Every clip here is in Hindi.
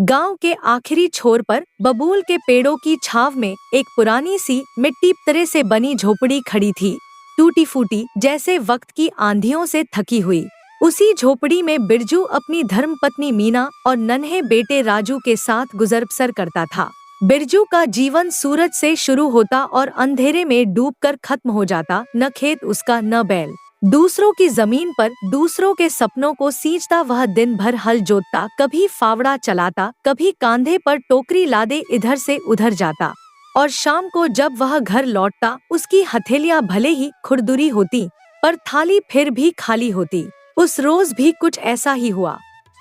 गांव के आखिरी छोर पर बबूल के पेड़ों की छाव में एक पुरानी सी मिट्टी तरह से बनी झोपड़ी खड़ी थी, टूटी फूटी, जैसे वक्त की आंधियों से थकी हुई। उसी झोपड़ी में बिरजू अपनी धर्मपत्नी मीना और नन्हे बेटे राजू के साथ गुजर बसर करता था। बिरजू का जीवन सूरज से शुरू होता और अंधेरे में डूबकर खत्म हो जाता। न खेत उसका, न बैल। दूसरों की जमीन पर दूसरों के सपनों को सींचता वह दिन भर हल जोतता, कभी फावड़ा चलाता, कभी कांधे पर टोकरी लादे इधर से उधर जाता। और शाम को जब वह घर लौटता, उसकी हथेलियां भले ही खुरदुरी होती, पर थाली फिर भी खाली होती। उस रोज भी कुछ ऐसा ही हुआ।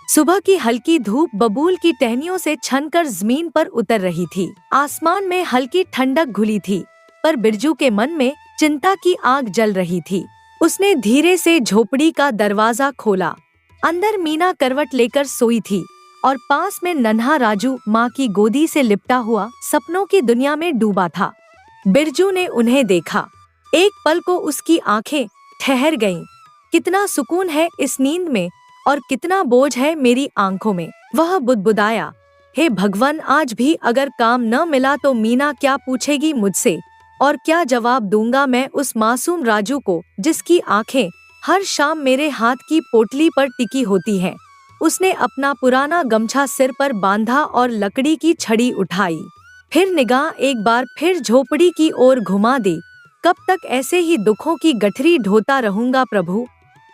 सुबह की हल्की धूप बबूल की टहनियों से छनकर जमीन पर उतर रही थी। आसमान में हल्की ठंडक घुली थी, पर बिरजू के मन में चिंता की आग जल रही थी। उसने धीरे से झोपड़ी का दरवाजा खोला। अंदर मीना करवट लेकर सोई थी और पास में नन्हा राजू माँ की गोदी से लिपटा हुआ सपनों की दुनिया में डूबा था। बिरजू ने उन्हें देखा। एक पल को उसकी आंखें ठहर गईं। कितना सुकून है इस नींद में और कितना बोझ है मेरी आंखों में। वह बुदबुदाया, हे भगवान, आज भी अगर काम न मिला तो मीना क्या पूछेगी मुझसे, और क्या जवाब दूंगा मैं उस मासूम राजू को जिसकी आंखें हर शाम मेरे हाथ की पोटली पर टिकी होती हैं। उसने अपना पुराना गमछा सिर पर बांधा और लकड़ी की छड़ी उठाई। फिर निगाह एक बार फिर झोपड़ी की ओर घुमा दी। कब तक ऐसे ही दुखों की गठरी ढोता रहूंगा प्रभु।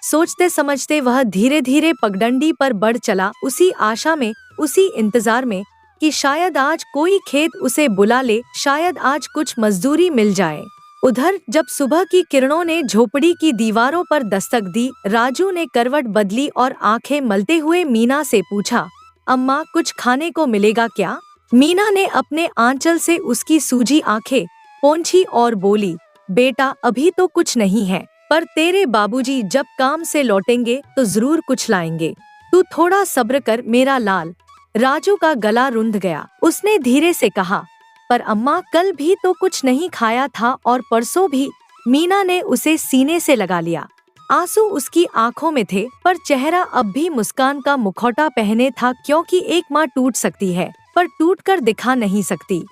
सोचते समझते वह धीरे धीरे पगडंडी पर बढ़ चला, उसी आशा में, उसी इंतजार में कि शायद आज कोई खेत उसे बुला ले, शायद आज कुछ मजदूरी मिल जाए। उधर जब सुबह की किरणों ने झोपड़ी की दीवारों पर दस्तक दी, राजू ने करवट बदली और आंखें मलते हुए मीना से पूछा, अम्मा, कुछ खाने को मिलेगा क्या? मीना ने अपने आंचल से उसकी सूजी आंखें पोंछी और बोली, बेटा, अभी तो कुछ नहीं है, पर तेरे बाबूजी जब काम से लौटेंगे तो जरूर कुछ लाएंगे। तू थोड़ा सब्र कर मेरा लाल। राजू का गला रुंध गया। उसने धीरे से कहा, पर अम्मा, कल भी तो कुछ नहीं खाया था और परसों भी। मीना ने उसे सीने से लगा लिया। आंसू उसकी आंखों में थे, पर चेहरा अब भी मुस्कान का मुखौटा पहने था, क्योंकि एक माँ टूट सकती है पर टूटकर दिखा नहीं सकती।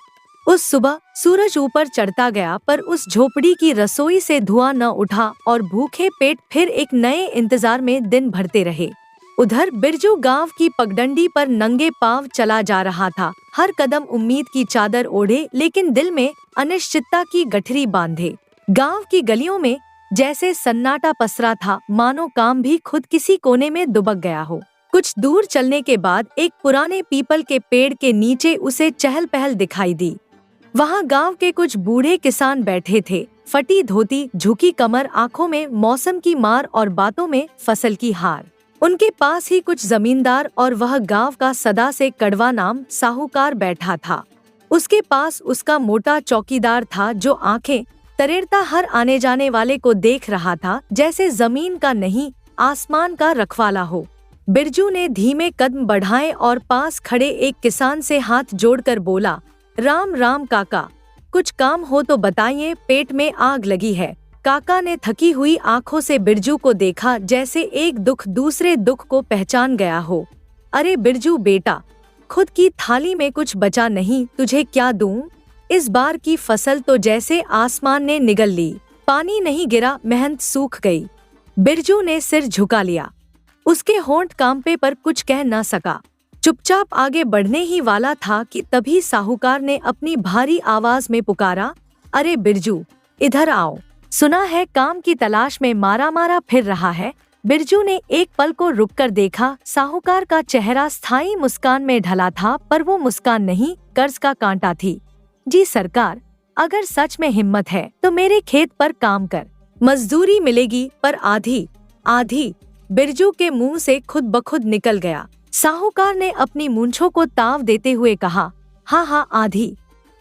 उस सुबह सूरज ऊपर चढ़ता गया, पर उस झोपड़ी की रसोई से धुआं न उठा और भूखे पेट फिर एक नए इंतजार में दिन भरते रहे। उधर बिरजू गांव की पगडंडी पर नंगे पांव चला जा रहा था, हर कदम उम्मीद की चादर ओढ़े, लेकिन दिल में अनिश्चितता की गठरी बांधे। गांव की गलियों में जैसे सन्नाटा पसरा था, मानो काम भी खुद किसी कोने में दुबक गया हो। कुछ दूर चलने के बाद एक पुराने पीपल के पेड़ के नीचे उसे चहल पहल दिखाई दी। वहाँ गांव के कुछ बूढ़े किसान बैठे थे, फटी धोती, झुकी कमर, आंखों में मौसम की मार और बातों में फसल की हार। उनके पास ही कुछ जमींदार और वह गांव का सदा से कड़वा नाम साहूकार बैठा था। उसके पास उसका मोटा चौकीदार था, जो आंखें तरेरता हर आने जाने वाले को देख रहा था, जैसे जमीन का नहीं आसमान का रखवाला हो। बिरजू ने धीमे कदम बढ़ाए और पास खड़े एक किसान से हाथ जोड़कर बोला, राम राम काका, कुछ काम हो तो बताइए, पेट में आग लगी है। काका ने थकी हुई आंखों से बिरजू को देखा, जैसे एक दुख दूसरे दुख को पहचान गया हो। अरे बिरजू बेटा, खुद की थाली में कुछ बचा नहीं, तुझे क्या दूं? इस बार की फसल तो जैसे आसमान ने निगल ली, पानी नहीं गिरा, मेहनत सूख गई। बिरजू ने सिर झुका लिया। उसके होंठ कांपे, पर कुछ कह न सका। चुपचाप आगे बढ़ने ही वाला था कि तभी साहूकार ने अपनी भारी आवाज में पुकारा, अरे बिरजू, इधर आओ। सुना है काम की तलाश में मारा मारा फिर रहा है। बिरजू ने एक पल को रुककर देखा। साहूकार का चेहरा स्थायी मुस्कान में ढला था, पर वो मुस्कान नहीं, कर्ज का कांटा थी। जी सरकार, अगर सच में हिम्मत है तो मेरे खेत पर काम कर, मजदूरी मिलेगी, पर आधी आधी। बिरजू के मुंह से खुद ब खुद निकल गया। साहूकार ने अपनी मूंछों को ताव देते हुए कहा, हाँ हाँ आधी,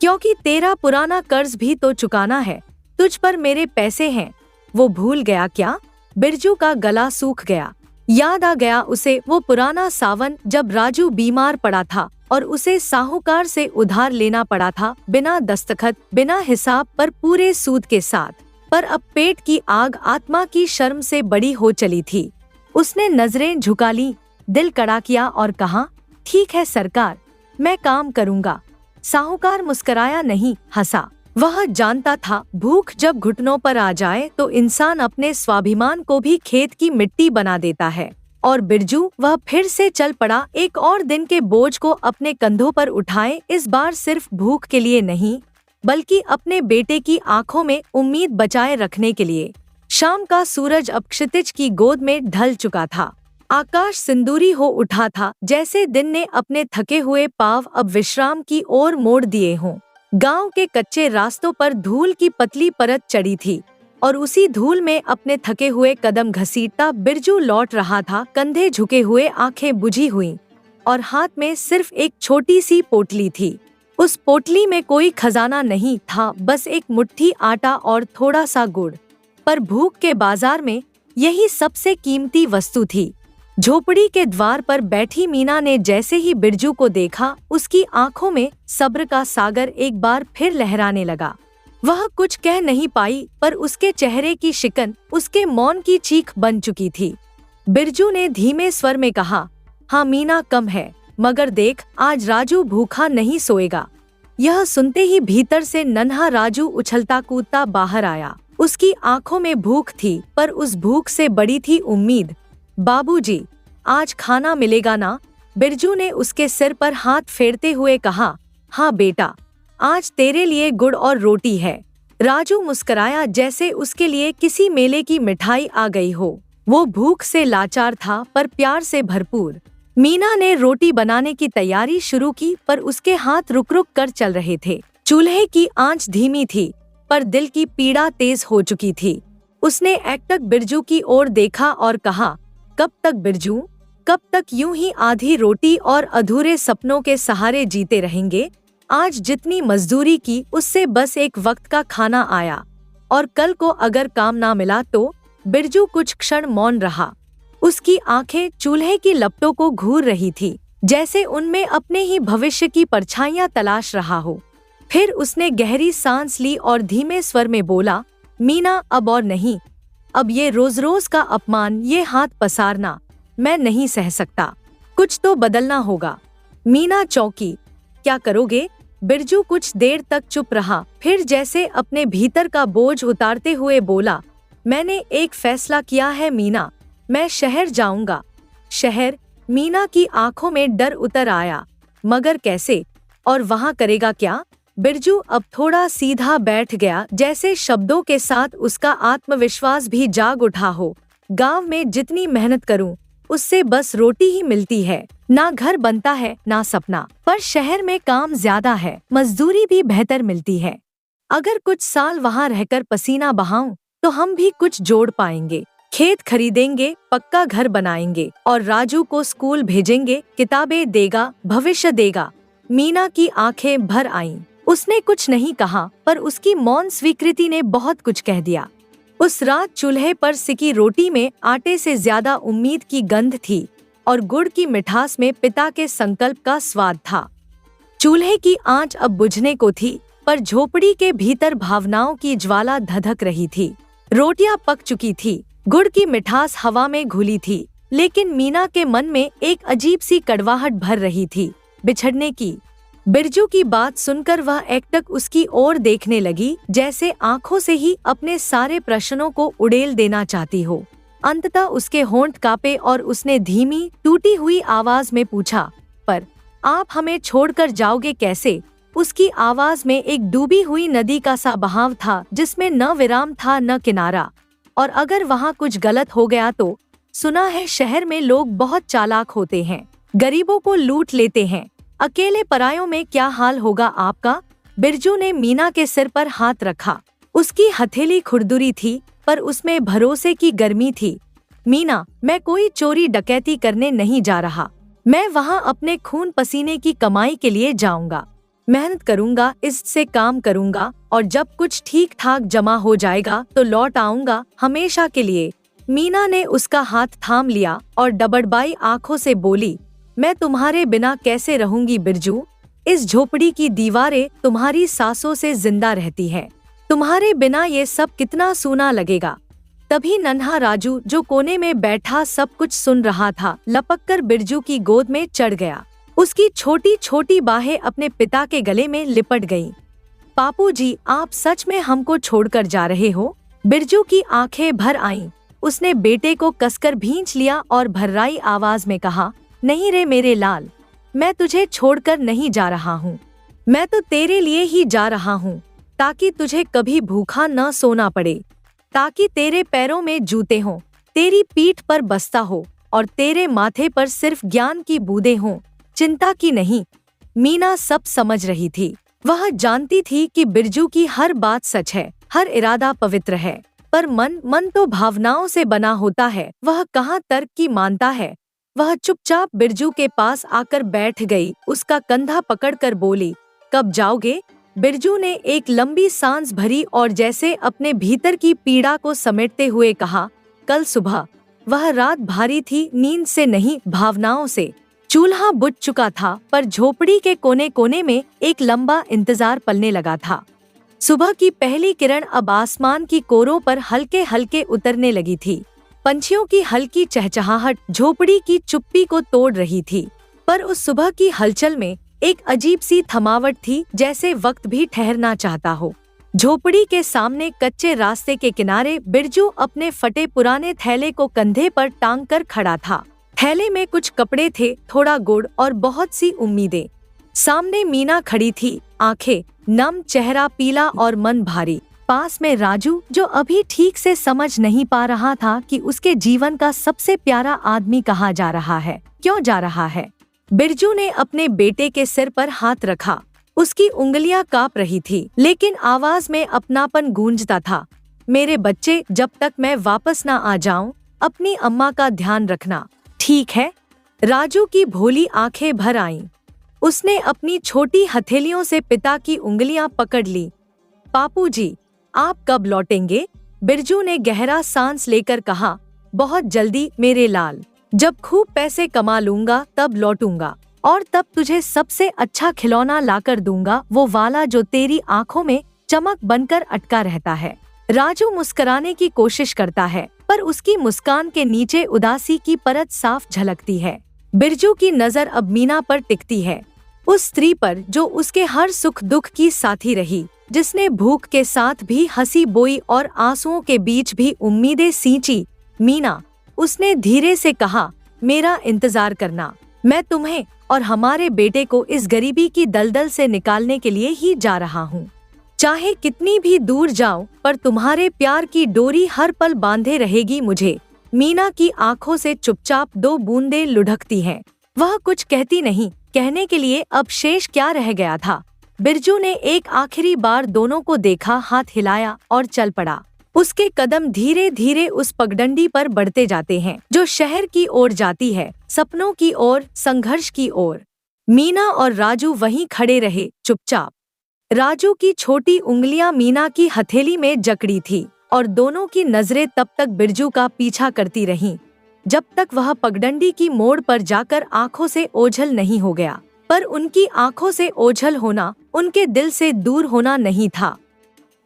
क्योंकि तेरा पुराना कर्ज भी तो चुकाना है। तुझ पर मेरे पैसे हैं, वो भूल गया क्या? बिरजू का गला सूख गया। याद आ गया उसे वो पुराना सावन, जब राजू बीमार पड़ा था और उसे साहूकार से उधार लेना पड़ा था, बिना दस्तखत, बिना हिसाब, पर पूरे सूद के साथ। पर अब पेट की आग आत्मा की शर्म से बड़ी हो चली थी। उसने नजरें झुका ली, दिल कड़ा किया और कहा, ठीक है सरकार, मैं काम करूँगा। साहूकार मुस्कराया नहीं, हंसा। वह जानता था भूख जब घुटनों पर आ जाए तो इंसान अपने स्वाभिमान को भी खेत की मिट्टी बना देता है। और बिरजू, वह फिर से चल पड़ा, एक और दिन के बोझ को अपने कंधों पर उठाए, इस बार सिर्फ भूख के लिए नहीं बल्कि अपने बेटे की आंखों में उम्मीद बचाए रखने के लिए। शाम का सूरज अब क्षितिज की गोद में ढल चुका था। आकाश सिंदूरी हो उठा था, जैसे दिन ने अपने थके हुए पांव अब विश्राम की ओर मोड़ दिए हों। गांव के कच्चे रास्तों पर धूल की पतली परत चढ़ी थी और उसी धूल में अपने थके हुए कदम घसीटता बिरजू लौट रहा था, कंधे झुके हुए, आंखें बुझी हुई और हाथ में सिर्फ एक छोटी सी पोटली थी। उस पोटली में कोई खजाना नहीं था, बस एक मुट्ठी आटा और थोड़ा सा गुड़। पर भूख के बाजार में यही सबसे कीमती वस्तु थी। झोपड़ी के द्वार पर बैठी मीना ने जैसे ही बिरजू को देखा, उसकी आंखों में सब्र का सागर एक बार फिर लहराने लगा। वह कुछ कह नहीं पाई, पर उसके चेहरे की शिकन उसके मौन की चीख बन चुकी थी। बिरजू ने धीमे स्वर में कहा, हाँ मीना, कम है, मगर देख, आज राजू भूखा नहीं सोएगा। यह सुनते ही भीतर से नन्हा राजू उछलता कूदता बाहर आया। उसकी आंखों में भूख थी, पर उस भूख से बड़ी थी उम्मीद। बाबूजी, आज खाना मिलेगा ना? बिरजू ने उसके सिर पर हाथ फेरते हुए कहा। हाँ बेटा, आज तेरे लिए गुड़ और रोटी है। राजू मुस्कराया, जैसे उसके लिए किसी मेले की मिठाई आ गई हो। वो भूख से लाचार था, पर प्यार से भरपूर। मीना ने रोटी बनाने की तैयारी शुरू की, पर उसके हाथ रुक रुक कर चल रहे थे। चूल्हे की आंच धीमी थी, पर दिल की पीड़ा तेज हो चुकी थी। उसने एकटक बिरजू की ओर देखा और कहा, कब तक बिरजू, कब तक यूं ही आधी रोटी और अधूरे सपनों के सहारे जीते रहेंगे? आज जितनी मजदूरी की, उससे बस एक वक्त का खाना आया, और कल को अगर काम ना मिला तो? बिरजू कुछ क्षण मौन रहा। उसकी आंखें चूल्हे की लपटों को घूर रही थी, जैसे उनमें अपने ही भविष्य की परछाइयां तलाश रहा हो। फिर उसने गहरी सांस ली और धीमे स्वर में बोला, मीना, अब और नहीं। अब ये रोज रोज का अपमान, ये हाथ पसारना मैं नहीं सह सकता। कुछ तो बदलना होगा। मीना चौंकी। क्या करोगे? बिरजू कुछ देर तक चुप रहा, फिर जैसे अपने भीतर का बोझ उतारते हुए बोला, मैंने एक फैसला किया है मीना, मैं शहर जाऊंगा। शहर? मीना की आंखों में डर उतर आया। मगर कैसे? और वहां करेगा क्या? बिरजू अब थोड़ा सीधा बैठ गया, जैसे शब्दों के साथ उसका आत्मविश्वास भी जाग उठा हो। गांव में जितनी मेहनत करूं, उससे बस रोटी ही मिलती है। ना घर बनता है, ना सपना। पर शहर में काम ज्यादा है, मजदूरी भी बेहतर मिलती है। अगर कुछ साल वहां रहकर पसीना बहाऊं, तो हम भी कुछ जोड़ पाएंगे। खेत खरीदेंगे, पक्का घर बनाएंगे और राजू को स्कूल भेजेंगे, किताबें देगा, भविष्य देगा। मीना की आंखें भर आईं। उसने कुछ नहीं कहा, पर उसकी मौन स्वीकृति ने बहुत कुछ कह दिया। उस रात चूल्हे पर सिकी रोटी में आटे से ज्यादा उम्मीद की गंध थी और गुड़ की मिठास में पिता के संकल्प का स्वाद था। चूल्हे की आंच अब बुझने को थी, पर झोपड़ी के भीतर भावनाओं की ज्वाला धधक रही थी। रोटियां पक चुकी थी, गुड़ की मिठास हवा में घुली थी, लेकिन मीना के मन में एक अजीब सी कड़वाहट भर रही थी, बिछड़ने की। बिरजू की बात सुनकर वह एकटक उसकी ओर देखने लगी, जैसे आंखों से ही अपने सारे प्रश्नों को उड़ेल देना चाहती हो। अंततः उसके होंठ कांपे और उसने धीमी टूटी हुई आवाज में पूछा, पर आप हमें छोड़कर जाओगे कैसे? उसकी आवाज में एक डूबी हुई नदी का सा बहाव था, जिसमें न विराम था न किनारा। और अगर वहाँ कुछ गलत हो गया तो? सुना है शहर में लोग बहुत चालाक होते हैं, गरीबों को लूट लेते हैं। अकेले परायों में क्या हाल होगा आपका? बिरजू ने मीना के सिर पर हाथ रखा। उसकी हथेली खुरदुरी थी, पर उसमें भरोसे की गर्मी थी। मीना, मैं कोई चोरी डकैती करने नहीं जा रहा। मैं वहाँ अपने खून पसीने की कमाई के लिए जाऊंगा। मेहनत करूंगा, इससे काम करूंगा, और जब कुछ ठीक ठाक जमा हो जाएगा तो लौट आऊंगा, हमेशा के लिए। मीना ने उसका हाथ थाम लिया और डबडबाई आंखों से बोली, मैं तुम्हारे बिना कैसे रहूंगी बिरजू? इस झोपड़ी की दीवारें तुम्हारी सांसों से जिंदा रहती है। तुम्हारे बिना ये सब कितना सूना लगेगा। तभी नन्हा राजू, जो कोने में बैठा सब कुछ सुन रहा था, लपककर बिरजू की गोद में चढ़ गया। उसकी छोटी छोटी बाहें अपने पिता के गले में लिपट गईं। बापूजी, आप सच में हमको छोड़कर जा रहे हो? बिरजू की आंखें भर आईं। उसने बेटे को कसकर भींच लिया और भर्राई आवाज में कहा, नहीं रे मेरे लाल, मैं तुझे छोड़कर नहीं जा रहा हूँ। मैं तो तेरे लिए ही जा रहा हूँ, ताकि तुझे कभी भूखा न सोना पड़े, ताकि तेरे पैरों में जूते हों, तेरी पीठ पर बस्ता हो और तेरे माथे पर सिर्फ ज्ञान की बूंदें हों, चिंता की नहीं। मीना सब समझ रही थी। वह जानती थी कि बिरजू की हर बात सच है, हर इरादा पवित्र है, पर मन तो भावनाओं से बना होता है, वह कहाँ तर्क की मानता है। वह चुपचाप बिरजू के पास आकर बैठ गई, उसका कंधा पकड़कर बोली, कब जाओगे? बिरजू ने एक लंबी सांस भरी और जैसे अपने भीतर की पीड़ा को समेटते हुए कहा, कल सुबह। वह रात भारी थी, नींद से नहीं, भावनाओं से। चूल्हा बुझ चुका था, पर झोपड़ी के कोने कोने में एक लंबा इंतजार पलने लगा था। सुबह की पहली किरण अब आसमान की कोरों पर हल्के हल्के उतरने लगी थी। पंछियों की हल्की चहचहाहट झोपड़ी की चुप्पी को तोड़ रही थी, पर उस सुबह की हलचल में एक अजीब सी थमावट थी, जैसे वक्त भी ठहरना चाहता हो। झोपड़ी के सामने कच्चे रास्ते के किनारे बिरजू अपने फटे पुराने थैले को कंधे पर टांग कर खड़ा था। थैले में कुछ कपड़े थे, थोड़ा गुड़ और बहुत सी उम्मीदें। सामने मीना खड़ी थी, आंखें नम, चेहरा पीला और मन भारी। पास में राजू, जो अभी ठीक से समझ नहीं पा रहा था कि उसके जीवन का सबसे प्यारा आदमी कहाँ जा रहा है, क्यों जा रहा है। बिरजू ने अपने बेटे के सिर पर हाथ रखा। उसकी उंगलियां कांप रही थी, लेकिन आवाज में अपनापन गूंजता था। मेरे बच्चे, जब तक मैं वापस ना आ जाऊं, अपनी अम्मा का ध्यान रखना, ठीक है? राजू की भोली आंखें भर आईं। उसने अपनी छोटी हथेलियों से पिता की उंगलियां पकड़ ली। बापूजी, आप कब लौटेंगे? बिरजू ने गहरा सांस लेकर कहा, बहुत जल्दी मेरे लाल। जब खूब पैसे कमा लूंगा तब लौटूंगा, और तब तुझे सबसे अच्छा खिलौना लाकर दूंगा, वो वाला जो तेरी आंखों में चमक बनकर अटका रहता है। राजू मुस्कुराने की कोशिश करता है, पर उसकी मुस्कान के नीचे उदासी की परत साफ झलकती है। बिरजू की नजर अब मीना पर टिकती है, उस स्त्री पर जो उसके हर सुख दुख की साथी रही, जिसने भूख के साथ भी हंसी बोई और आंसुओं के बीच भी उम्मीदें सींची। मीना, उसने धीरे से कहा, मेरा इंतजार करना। मैं तुम्हें और हमारे बेटे को इस गरीबी की दलदल से निकालने के लिए ही जा रहा हूँ। चाहे कितनी भी दूर जाऊं, पर तुम्हारे प्यार की डोरी हर पल बांधे रहेगी मुझे। मीना की आंखों से चुपचाप दो बूंदें लुढ़कती हैं। वह कुछ कहती नहीं, कहने के लिए अब शेष क्या रह गया था। बिरजू ने एक आखिरी बार दोनों को देखा, हाथ हिलाया और चल पड़ा। उसके कदम धीरे धीरे उस पगडंडी पर बढ़ते जाते हैं जो शहर की ओर जाती है, सपनों की ओर, संघर्ष की ओर। मीना और राजू वहीं खड़े रहे, चुपचाप। राजू की छोटी उंगलियां मीना की हथेली में जकड़ी थी और दोनों की नजरें तब तक बिरजू का पीछा करती रहीं, जब तक वह पगडंडी की मोड़ पर जाकर आंखों से ओझल नहीं हो गया। पर उनकी आंखों से ओझल होना उनके दिल से दूर होना नहीं था।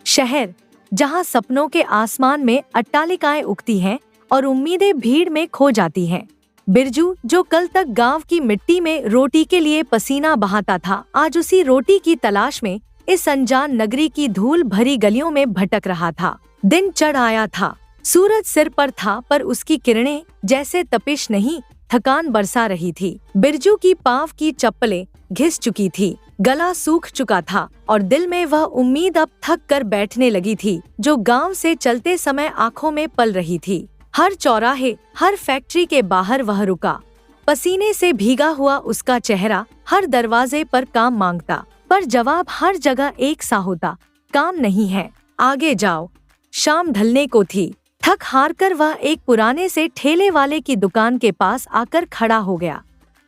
शहर, जहां सपनों के आसमान में अट्टालिकाएं उगती हैं और उम्मीदें भीड़ में खो जाती हैं। बिरजू, जो कल तक गांव की मिट्टी में रोटी के लिए पसीना बहाता था, आज उसी रोटी की तलाश में इस अनजान नगरी की धूल भरी गलियों में भटक रहा था। दिन चढ़ आया था, सूरज सिर पर था, पर उसकी किरणें जैसे तपिश नहीं, थकान बरसा रही थी। बिरजू की पांव की चप्पलें घिस चुकी थी, गला सूख चुका था और दिल में वह उम्मीद अब थक कर बैठने लगी थी, जो गांव से चलते समय आंखों में पल रही थी। हर चौराहे, हर फैक्ट्री के बाहर वह रुका, पसीने से भीगा हुआ उसका चेहरा हर दरवाजे पर काम मांगता, पर जवाब हर जगह एक सा होता, काम नहीं है, आगे जाओ। शाम ढलने को थी। थक हार कर वह एक पुराने से ठेले वाले की दुकान के पास आकर खड़ा हो गया।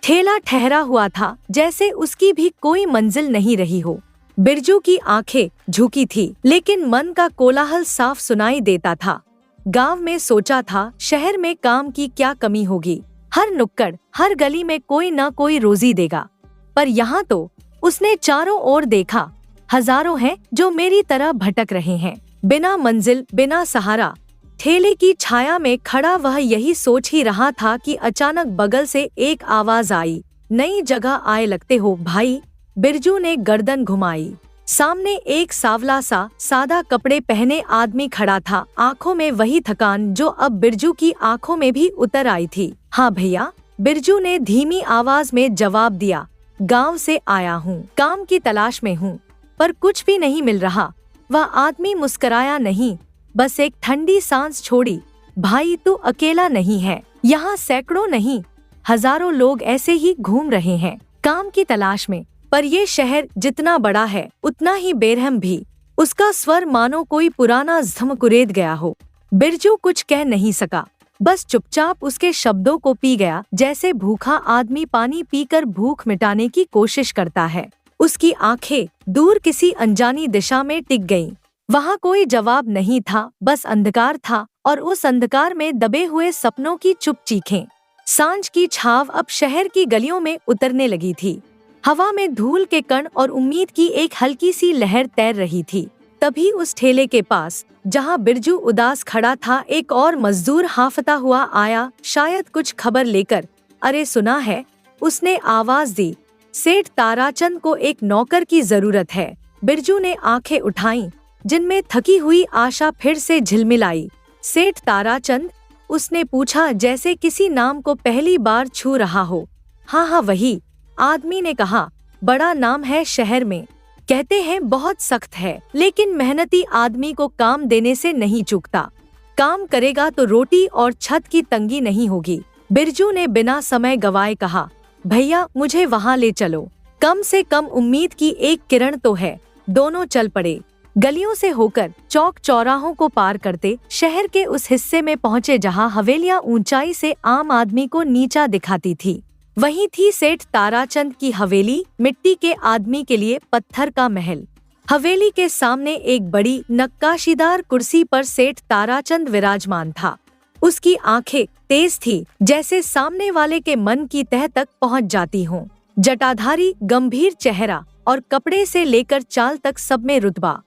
ठेला ठहरा हुआ था, जैसे उसकी भी कोई मंजिल नहीं रही हो। बिरजू की आंखें झुकी थी, लेकिन मन का कोलाहल साफ सुनाई देता था। गांव में सोचा था, शहर में काम की क्या कमी होगी, हर नुक्कड़, हर गली में कोई न कोई रोजी देगा। पर यहाँ तो उसने चारों ओर देखा, हजारों हैं जो मेरी तरह भटक रहे हैं, बिना मंजिल, बिना सहारा। ठेले की छाया में खड़ा वह यही सोच ही रहा था कि अचानक बगल से एक आवाज आई, नई जगह आए लगते हो भाई। बिरजू ने गर्दन घुमाई। सामने एक सांवला सा सादा कपड़े पहने आदमी खड़ा था, आंखों में वही थकान जो अब बिरजू की आंखों में भी उतर आई थी। हाँ भैया, बिरजू ने धीमी आवाज में जवाब दिया। गांव से आया हूँ, काम की तलाश में हूँ, पर कुछ भी नहीं मिल रहा। वह आदमी मुस्कराया नहीं, बस एक ठंडी सांस छोड़ी। भाई तू अकेला नहीं है, यहाँ सैकड़ों नहीं हजारों लोग ऐसे ही घूम रहे हैं काम की तलाश में। पर ये शहर जितना बड़ा है उतना ही बेरहम भी। उसका स्वर मानो कोई पुराना ज़ख्म कुरेद गया हो। बिरजू कुछ कह नहीं सका, बस चुपचाप उसके शब्दों को पी गया, जैसे भूखा आदमी पानी पीकर भूख मिटाने की कोशिश करता है। उसकी आंखें दूर किसी अनजानी दिशा में टिक गईं। वहाँ कोई जवाब नहीं था, बस अंधकार था, और उस अंधकार में दबे हुए सपनों की चुप चीखें। सांझ की छाव अब शहर की गलियों में उतरने लगी थी। हवा में धूल के कण और उम्मीद की एक हल्की सी लहर तैर रही थी। तभी उस ठेले के पास, जहां बिरजू उदास खड़ा था, एक और मजदूर हांफता हुआ आया, शायद कुछ खबर लेकर। अरे सुना है, उसने आवाज दी। सेठ ताराचंद को एक नौकर की जरूरत है। बिरजू ने आंखें उठाईं, जिनमें थकी हुई आशा फिर से झिलमिलाई। सेठ ताराचंद? उसने पूछा, जैसे किसी नाम को पहली बार छू रहा हो। हाँ हाँ वही, आदमी ने कहा। बड़ा नाम है शहर में, कहते हैं बहुत सख्त है, लेकिन मेहनती आदमी को काम देने से नहीं चूकता। काम करेगा तो रोटी और छत की तंगी नहीं होगी। बिरजू ने बिना समय गवाए कहा, भैया मुझे वहाँ ले चलो, कम से कम उम्मीद की एक किरण तो है। दोनों चल पड़े। गलियों से होकर चौक चौराहों को पार करते शहर के उस हिस्से में पहुँचे जहाँ हवेलियाँ ऊंचाई से आम आदमी को नीचा दिखाती थी। वही थी सेठ ताराचंद की हवेली, मिट्टी के आदमी के लिए पत्थर का महल। हवेली के सामने एक बड़ी नक्काशीदार कुर्सी पर सेठ ताराचंद विराजमान था। उसकी आंखें तेज थी, जैसे सामने वाले के मन की तह तक पहुंच जाती हों। जटाधारी, गंभीर चेहरा और कपड़े से लेकर चाल तक सब में रुतबा।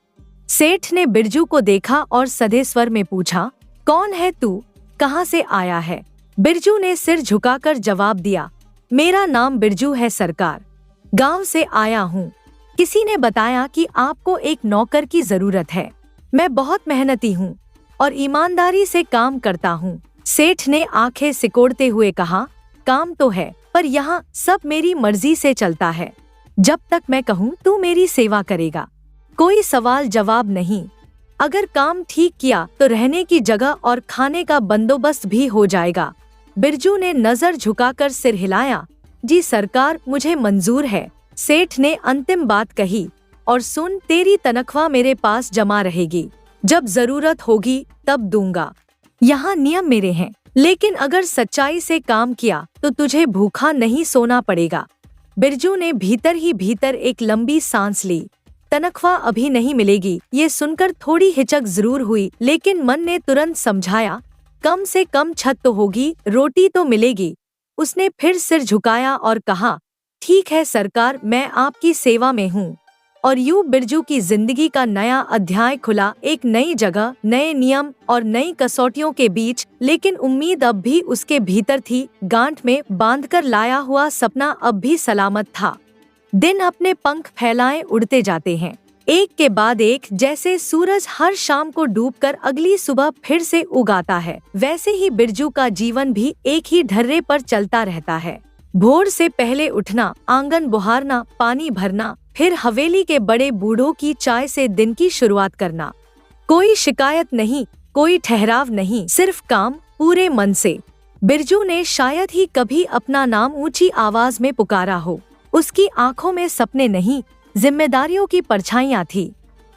सेठ ने बिरजू को देखा और सधे स्वर में पूछा, कौन है तू, कहाँ से आया है? बिरजू ने सिर झुकाकर जवाब दिया, मेरा नाम बिरजू है सरकार, गांव से आया हूँ। किसी ने बताया कि आपको एक नौकर की जरूरत है। मैं बहुत मेहनती हूँ और ईमानदारी से काम करता हूँ। सेठ ने आंखें सिकोड़ते हुए कहा, काम तो है, पर यहाँ सब मेरी मर्जी से चलता है। जब तक मैं कहूँ तू मेरी सेवा करेगा। कोई सवाल जवाब नहीं। अगर काम ठीक किया तो रहने की जगह और खाने का बंदोबस्त भी हो जाएगा। बिरजू ने नजर झुकाकर सिर हिलाया। जी सरकार, मुझे मंजूर है। सेठ ने अंतिम बात कही। और सुन, तेरी तनख्वाह मेरे पास जमा रहेगी, जब जरूरत होगी तब दूंगा। यहाँ नियम मेरे हैं, लेकिन अगर सच्चाई से काम किया तो तुझे भूखा नहीं सोना पड़ेगा। बिरजू ने भीतर ही भीतर एक लंबी सांस ली। तनख्वाह अभी नहीं मिलेगी, ये सुनकर थोड़ी हिचक जरूर हुई, लेकिन मन ने तुरंत समझाया, कम से कम छत तो होगी, रोटी तो मिलेगी। उसने फिर सिर झुकाया और कहा, ठीक है सरकार, मैं आपकी सेवा में हूँ। और यूं बिरजू की जिंदगी का नया अध्याय खुला, एक नई जगह, नए नियम और नई कसौटियों के बीच। लेकिन उम्मीद अब भी उसके भीतर थी, गांठ में बांधकर लाया हुआ सपना अब भी सलामत था। दिन अपने पंख फैलाए उड़ते जाते हैं, एक के बाद एक। जैसे सूरज हर शाम को डूबकर अगली सुबह फिर से उगाता है, वैसे ही बिरजू का जीवन भी एक ही ढर्रे पर चलता रहता है। भोर से पहले उठना, आंगन बुहारना, पानी भरना, फिर हवेली के बड़े बूढ़ों की चाय से दिन की शुरुआत करना। कोई शिकायत नहीं, कोई ठहराव नहीं, सिर्फ काम, पूरे मन से। बिरजू ने शायद ही कभी अपना नाम ऊंची आवाज में पुकारा हो। उसकी आंखों में सपने नहीं, जिम्मेदारियों की परछाइयां थी।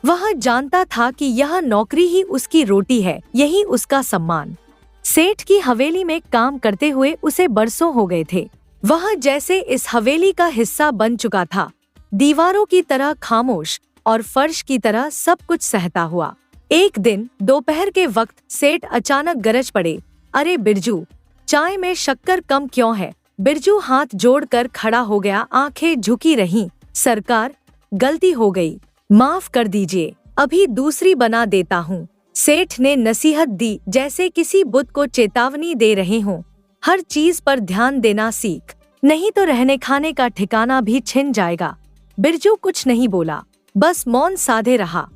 वह जानता था कि यह नौकरी ही उसकी रोटी है, यही उसका सम्मान। सेठ की हवेली में काम करते हुए उसे बरसों हो गए थे। वह जैसे इस हवेली का हिस्सा बन चुका था, दीवारों की तरह खामोश और फर्श की तरह सब कुछ सहता हुआ। एक दिन दोपहर के वक्त सेठ अचानक गरज पड़े, अरे बिरजू, चाय में शक्कर कम क्यों है? बिरजू हाथ जोड़कर खड़ा हो गया, आंखें झुकी रहीं। सरकार, गलती हो गई, माफ कर दीजिए, अभी दूसरी बना देता हूँ। सेठ ने नसीहत दी, जैसे किसी बुद्ध को चेतावनी दे रहे हों। हर चीज पर ध्यान देना सीख, नहीं तो रहने खाने का ठिकाना भी छिन जाएगा। बिरजू कुछ नहीं बोला, बस मौन साधे रहा।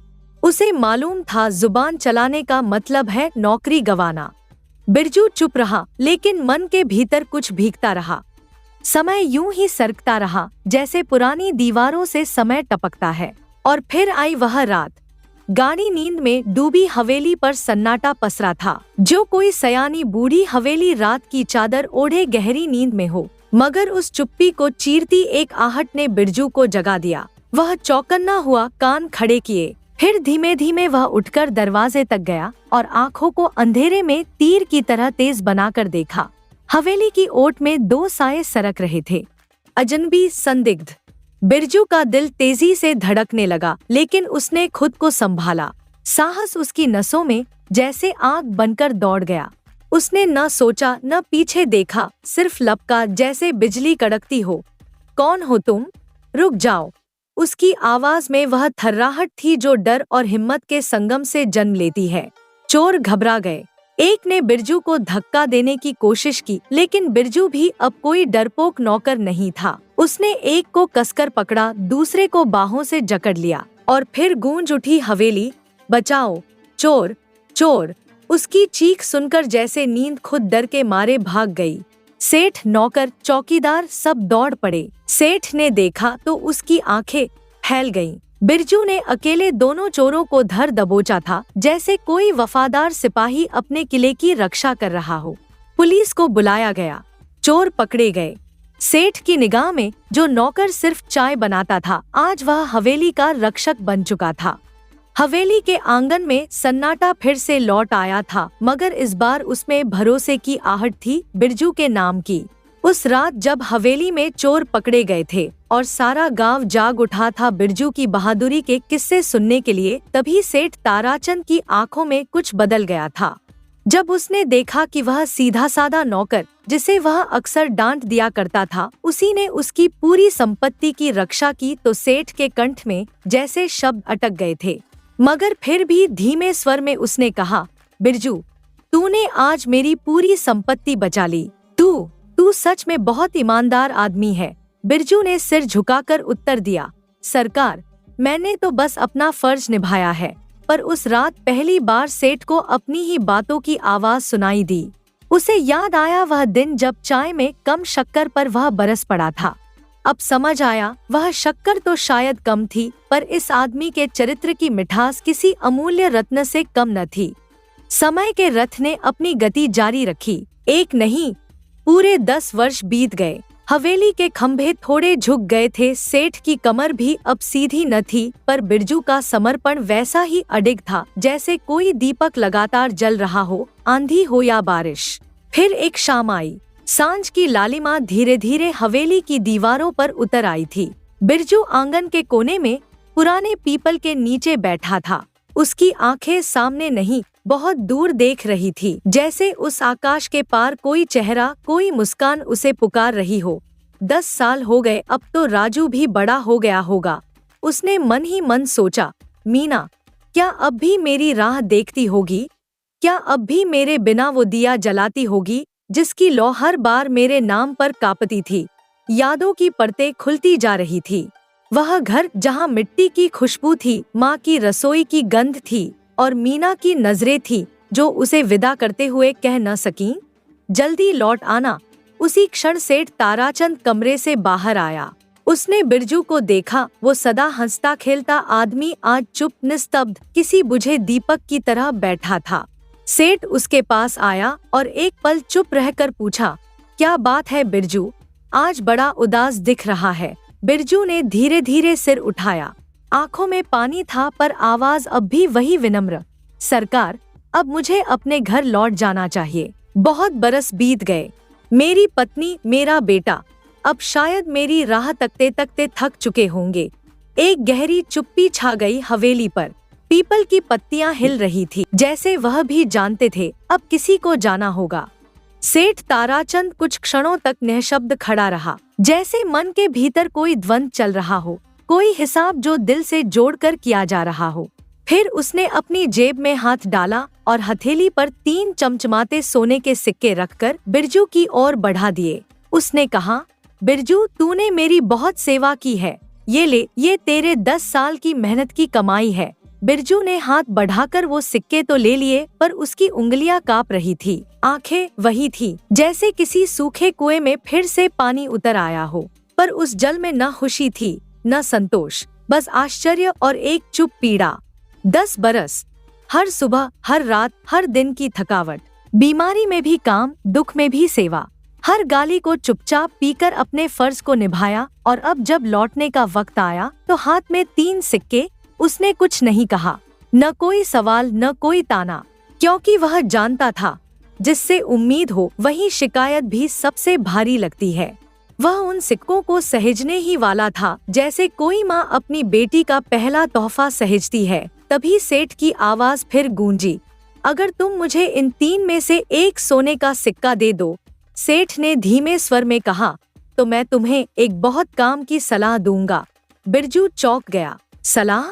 उसे मालूम था जुबान चलाने का मतलब है नौकरी गंवाना। बिरजू चुप रहा, लेकिन मन के भीतर कुछ भीगता रहा। समय यूं ही सरकता रहा जैसे पुरानी दीवारों से समय टपकता है। और फिर आई वह रात। गाढ़ी नींद में डूबी हवेली पर सन्नाटा पसरा था, जो कोई सयानी बूढ़ी हवेली रात की चादर ओढ़े गहरी नींद में हो। मगर उस चुप्पी को चीरती एक आहट ने बिरजू को जगा दिया। वह चौकन्ना हुआ, कान खड़े किए। फिर धीमे धीमे वह उठकर दरवाजे तक गया और आंखों को अंधेरे में तीर की तरह तेज बनाकर देखा। हवेली की ओट में दो साये सरक रहे थे, अजनबी, संदिग्ध। बिरजू का दिल तेजी से धड़कने लगा, लेकिन उसने खुद को संभाला। साहस उसकी नसों में जैसे आग बनकर दौड़ गया। उसने न सोचा न पीछे देखा, सिर्फ लपका जैसे बिजली कड़कती हो। कौन हो तुम? रुक जाओ। उसकी आवाज में वह थर्राहट थी जो डर और हिम्मत के संगम से जन्म लेती है। चोर घबरा गए। एक ने बिरजू को धक्का देने की कोशिश की, लेकिन बिरजू भी अब कोई डरपोक नौकर नहीं था। उसने एक को कसकर पकड़ा, दूसरे को बाहों से जकड़ लिया और फिर गूंज उठी हवेली, बचाओ, चोर, चोर। उसकी चीख सुनकर जैसे नींद खुद डर के मारे भाग गई। सेठ, नौकर, चौकीदार सब दौड़ पड़े। सेठ ने देखा तो उसकी आंखें फैल गईं। बिरजू ने अकेले दोनों चोरों को धर दबोचा था, जैसे कोई वफादार सिपाही अपने किले की रक्षा कर रहा हो। पुलिस को बुलाया गया, चोर पकड़े गए। सेठ की निगाह में जो नौकर सिर्फ चाय बनाता था, आज वह हवेली का रक्षक बन चुका था। हवेली के आंगन में सन्नाटा फिर से लौट आया था, मगर इस बार उसमें भरोसे की आहट थी, बिरजू के नाम की। उस रात जब हवेली में चोर पकड़े गए थे और सारा गांव जाग उठा था बिरजू की बहादुरी के किस्से सुनने के लिए, तभी सेठ ताराचंद की आंखों में कुछ बदल गया था। जब उसने देखा कि वह सीधा साधा नौकर, जिसे वह अक्सर डांट दिया करता था, उसी ने उसकी पूरी संपत्ति की रक्षा की, तो सेठ के कंठ में जैसे शब्द अटक गए थे। मगर फिर भी धीमे स्वर में उसने कहा, बिरजू, तूने आज मेरी पूरी संपत्ति बचा ली। तू सच में बहुत ईमानदार आदमी है। बिरजू ने सिर झुकाकर उत्तर दिया, सरकार, मैंने तो बस अपना फर्ज निभाया है। पर उस रात पहली बार सेठ को अपनी ही बातों की आवाज सुनाई दी। उसे याद आया वह दिन जब चाय में कम शक्कर पर वह बरस पड़ा था। अब समझ आया, वह शक्कर तो शायद कम थी, पर इस आदमी के चरित्र की मिठास किसी अमूल्य रत्न से कम न थी। समय के रथ ने अपनी गति जारी रखी। एक नहीं, पूरे 10 वर्ष बीत गए। हवेली के खंभे थोड़े झुक गए थे, सेठ की कमर भी अब सीधी न थी, पर बिरजू का समर्पण वैसा ही अडिग था जैसे कोई दीपक लगातार जल रहा हो, आंधी हो या बारिश। फिर एक शाम आई। सांझ की लालिमा धीरे धीरे हवेली की दीवारों पर उतर आई थी। बिरजू आंगन के कोने में पुराने पीपल के नीचे बैठा था। उसकी आंखें सामने नहीं, बहुत दूर देख रही थी, जैसे उस आकाश के पार कोई चेहरा, कोई मुस्कान उसे पुकार रही हो। 10 साल हो गए, अब तो राजू भी बड़ा हो गया होगा। उसने मन ही मन सोचा, मीना, क्या अब भी मेरी राह देखती होगी? क्या अब भी मेरे बिना वो दिया जलाती होगी जिसकी लौ हर बार मेरे नाम पर कांपती थी? यादों की परतें खुलती जा रही थी। वह घर जहाँ मिट्टी की खुशबू थी, माँ की रसोई की गंध थी और मीना की नजरें थी जो उसे विदा करते हुए कह न सकीं, जल्दी लौट आना। उसी क्षण सेठ ताराचंद कमरे से बाहर आया। उसने बिरजू को देखा। वो सदा हंसता खेलता आदमी आज चुप, निस्तब्ध, किसी बुझे दीपक की तरह बैठा था। सेठ उसके पास आया और एक पल चुप रहकर पूछा, क्या बात है बिरजू, आज बड़ा उदास दिख रहा है? बिरजू ने धीरे धीरे सिर उठाया। आंखों में पानी था, पर आवाज अब भी वही विनम्र, सरकार, अब मुझे अपने घर लौट जाना चाहिए। बहुत बरस बीत गए। मेरी पत्नी, मेरा बेटा अब शायद मेरी राह तकते तकते थक चुके होंगे। एक गहरी चुप्पी छा गई हवेली पर। पीपल की पत्तियां हिल रही थी, जैसे वह भी जानते थे अब किसी को जाना होगा। सेठ ताराचंद कुछ क्षणों तक निःशब्द खड़ा रहा, जैसे मन के भीतर कोई द्वंद्व चल रहा हो, कोई हिसाब जो दिल से जोड़कर किया जा रहा हो। फिर उसने अपनी जेब में हाथ डाला और हथेली पर 3 चमचमाते सोने के सिक्के रखकर बिरजू की ओर बढ़ा दिए। उसने कहा, बिरजू, तूने मेरी बहुत सेवा की है, ये ले, ये तेरे 10 साल की मेहनत की कमाई है। बिरजू ने हाथ बढ़ाकर वो सिक्के तो ले लिए, पर उसकी उंगलियां कांप रही थी। आंखें वही थी जैसे किसी सूखे कुएं में फिर से पानी उतर आया हो, पर उस जल में न खुशी थी न संतोष, बस आश्चर्य और एक चुप पीड़ा। 10 बरस, हर सुबह, हर रात, हर दिन की थकावट, बीमारी में भी काम, दुख में भी सेवा, हर गाली को चुपचाप पीकर अपने फर्ज को निभाया। और अब जब लौटने का वक्त आया तो हाथ में 3 सिक्के। उसने कुछ नहीं कहा, न कोई सवाल, न कोई ताना, क्योंकि वह जानता था जिससे उम्मीद हो वही शिकायत भी सबसे भारी लगती है। वह उन सिक्कों को सहेजने ही वाला था जैसे कोई माँ अपनी बेटी का पहला तोहफा सहेजती है। तभी सेठ की आवाज फिर गूंजी, अगर तुम मुझे इन 3 में से एक सोने का सिक्का दे दो, सेठ ने धीमे स्वर में कहा, तो मैं तुम्हें एक बहुत काम की सलाह दूंगा। बिरजू चौंक गया। सलाह?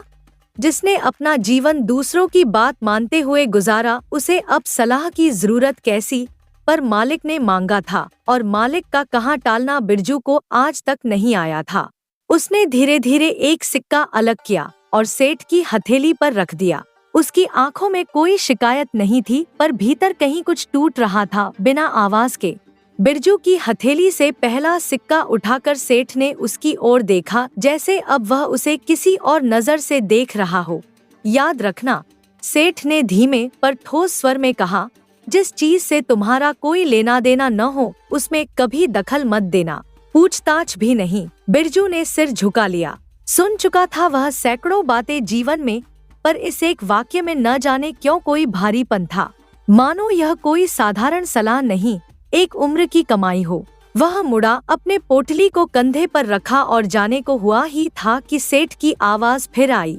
जिसने अपना जीवन दूसरों की बात मानते हुए गुजारा, उसे अब सलाह की जरूरत कैसी? पर मालिक ने मांगा था और मालिक का कहाँ टालना बिरजू को आज तक नहीं आया था। उसने धीरे धीरे एक सिक्का अलग किया और सेठ की हथेली पर रख दिया। उसकी आंखों में कोई शिकायत नहीं थी, पर भीतर कहीं कुछ टूट रहा था बिना आवाज के। बिरजू की हथेली से पहला सिक्का उठाकर सेठ ने उसकी ओर देखा, जैसे अब वह उसे किसी और नजर से देख रहा हो। याद रखना, सेठ ने धीमे पर ठोस स्वर में कहा, जिस चीज से तुम्हारा कोई लेना देना न हो उसमें कभी दखल मत देना, पूछताछ भी नहीं। बिरजू ने सिर झुका लिया। सुन चुका था वह सैकड़ों बातें जीवन में, पर इस एक वाक्य में न जाने क्यों कोई भारीपन था, मानो यह कोई साधारण सलाह नहीं, एक उम्र की कमाई हो। वह मुड़ा, अपने पोटली को कंधे पर रखा और जाने को हुआ ही था कि सेठ की आवाज फिर आई,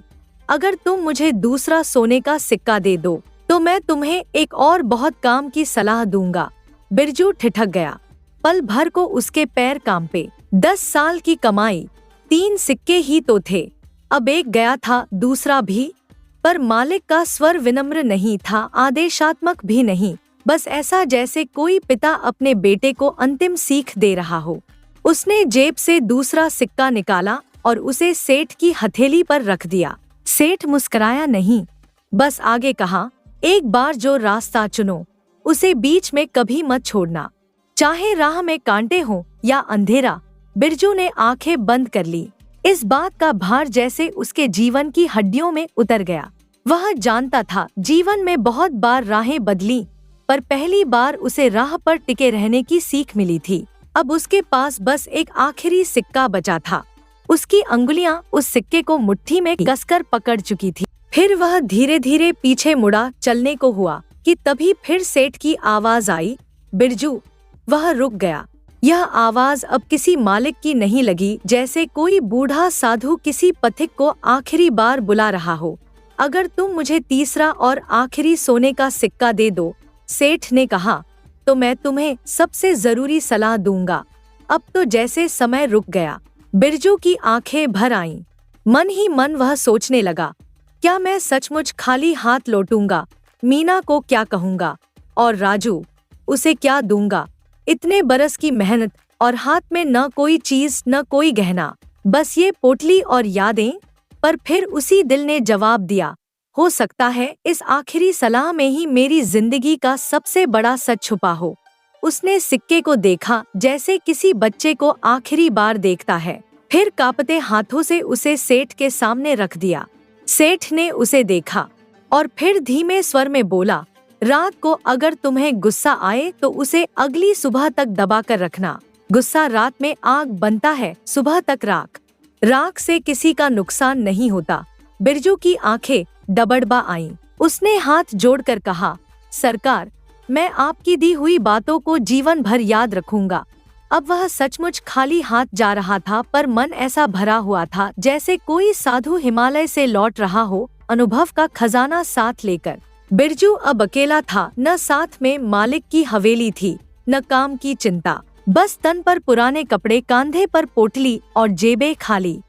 अगर तुम मुझे दूसरा सोने का सिक्का दे दो तो मैं तुम्हें एक और बहुत काम की सलाह दूंगा। बिरजू ठिठक गया। पल भर को उसके पैर कांपे। 10 साल की कमाई, 3 सिक्के ही तो थे, अब एक गया था, दूसरा भी। पर मालिक का स्वर विनम्र नहीं था, आदेशात्मक भी नहीं, बस ऐसा जैसे कोई पिता अपने बेटे को अंतिम सीख दे रहा हो। उसने जेब से दूसरा सिक्का निकाला और उसे सेठ की हथेली पर रख दिया। सेठ मुस्कुराया नहीं, बस आगे कहा, एक बार जो रास्ता चुनो उसे बीच में कभी मत छोड़ना, चाहे राह में कांटे हो या अंधेरा। बिरजू ने आंखें बंद कर ली। इस बात का भार जैसे उसके जीवन की हड्डियों में उतर गया। वह जानता था जीवन में बहुत बार राहें बदली, पर पहली बार उसे राह पर टिके रहने की सीख मिली थी। अब उसके पास बस एक आखिरी सिक्का बचा था। उसकी अंगुलियां उस सिक्के को मुट्ठी में कसकर पकड़ चुकी थी। फिर वह धीरे धीरे पीछे मुड़ा, चलने को हुआ कि तभी फिर सेठ की आवाज आई, बिरजू। वह रुक गया। यह आवाज अब किसी मालिक की नहीं लगी, जैसे कोई बूढ़ा साधु किसी पथिक को आखिरी बार बुला रहा हो। अगर तुम मुझे तीसरा और आखिरी सोने का सिक्का दे दो, सेठ ने कहा, तो मैं तुम्हें सबसे जरूरी सलाह दूंगा। अब तो जैसे समय रुक गया। बिरजू की आंखें भर आईं। मन ही मन वह सोचने लगा, क्या मैं सचमुच खाली हाथ लौटूंगा? मीना को क्या कहूंगा? और राजू, उसे क्या दूंगा? इतने बरस की मेहनत और हाथ में न कोई चीज, न कोई गहना, बस ये पोटली और यादें। पर फिर उसी दिल ने जवाब दिया, हो सकता है इस आखिरी सलाह में ही मेरी जिंदगी का सबसे बड़ा सच छुपा हो। उसने सिक्के को देखा जैसे किसी बच्चे को आखिरी बार देखता है, फिर कांपते हाथों से उसे सेठ के सामने रख दिया। सेठ ने उसे देखा और फिर धीमे स्वर में बोला, रात को अगर तुम्हें गुस्सा आए तो उसे अगली सुबह तक दबा कर रखना। गुस्सा रात में आग बनता है, सुबह तक राख। राख से किसी का नुकसान नहीं होता। बिरजू की आंखें डबडबा आईं। उसने हाथ जोड़कर कहा, सरकार, मैं आपकी दी हुई बातों को जीवन भर याद रखूंगा। अब वह सचमुच खाली हाथ जा रहा था, पर मन ऐसा भरा हुआ था जैसे कोई साधु हिमालय से लौट रहा हो, अनुभव का खजाना साथ लेकर। बिरजू अब अकेला था, न साथ में मालिक की हवेली थी, न काम की चिंता, बस तन पर पुराने कपड़े, कांधे पर पोटली और जेबें खाली।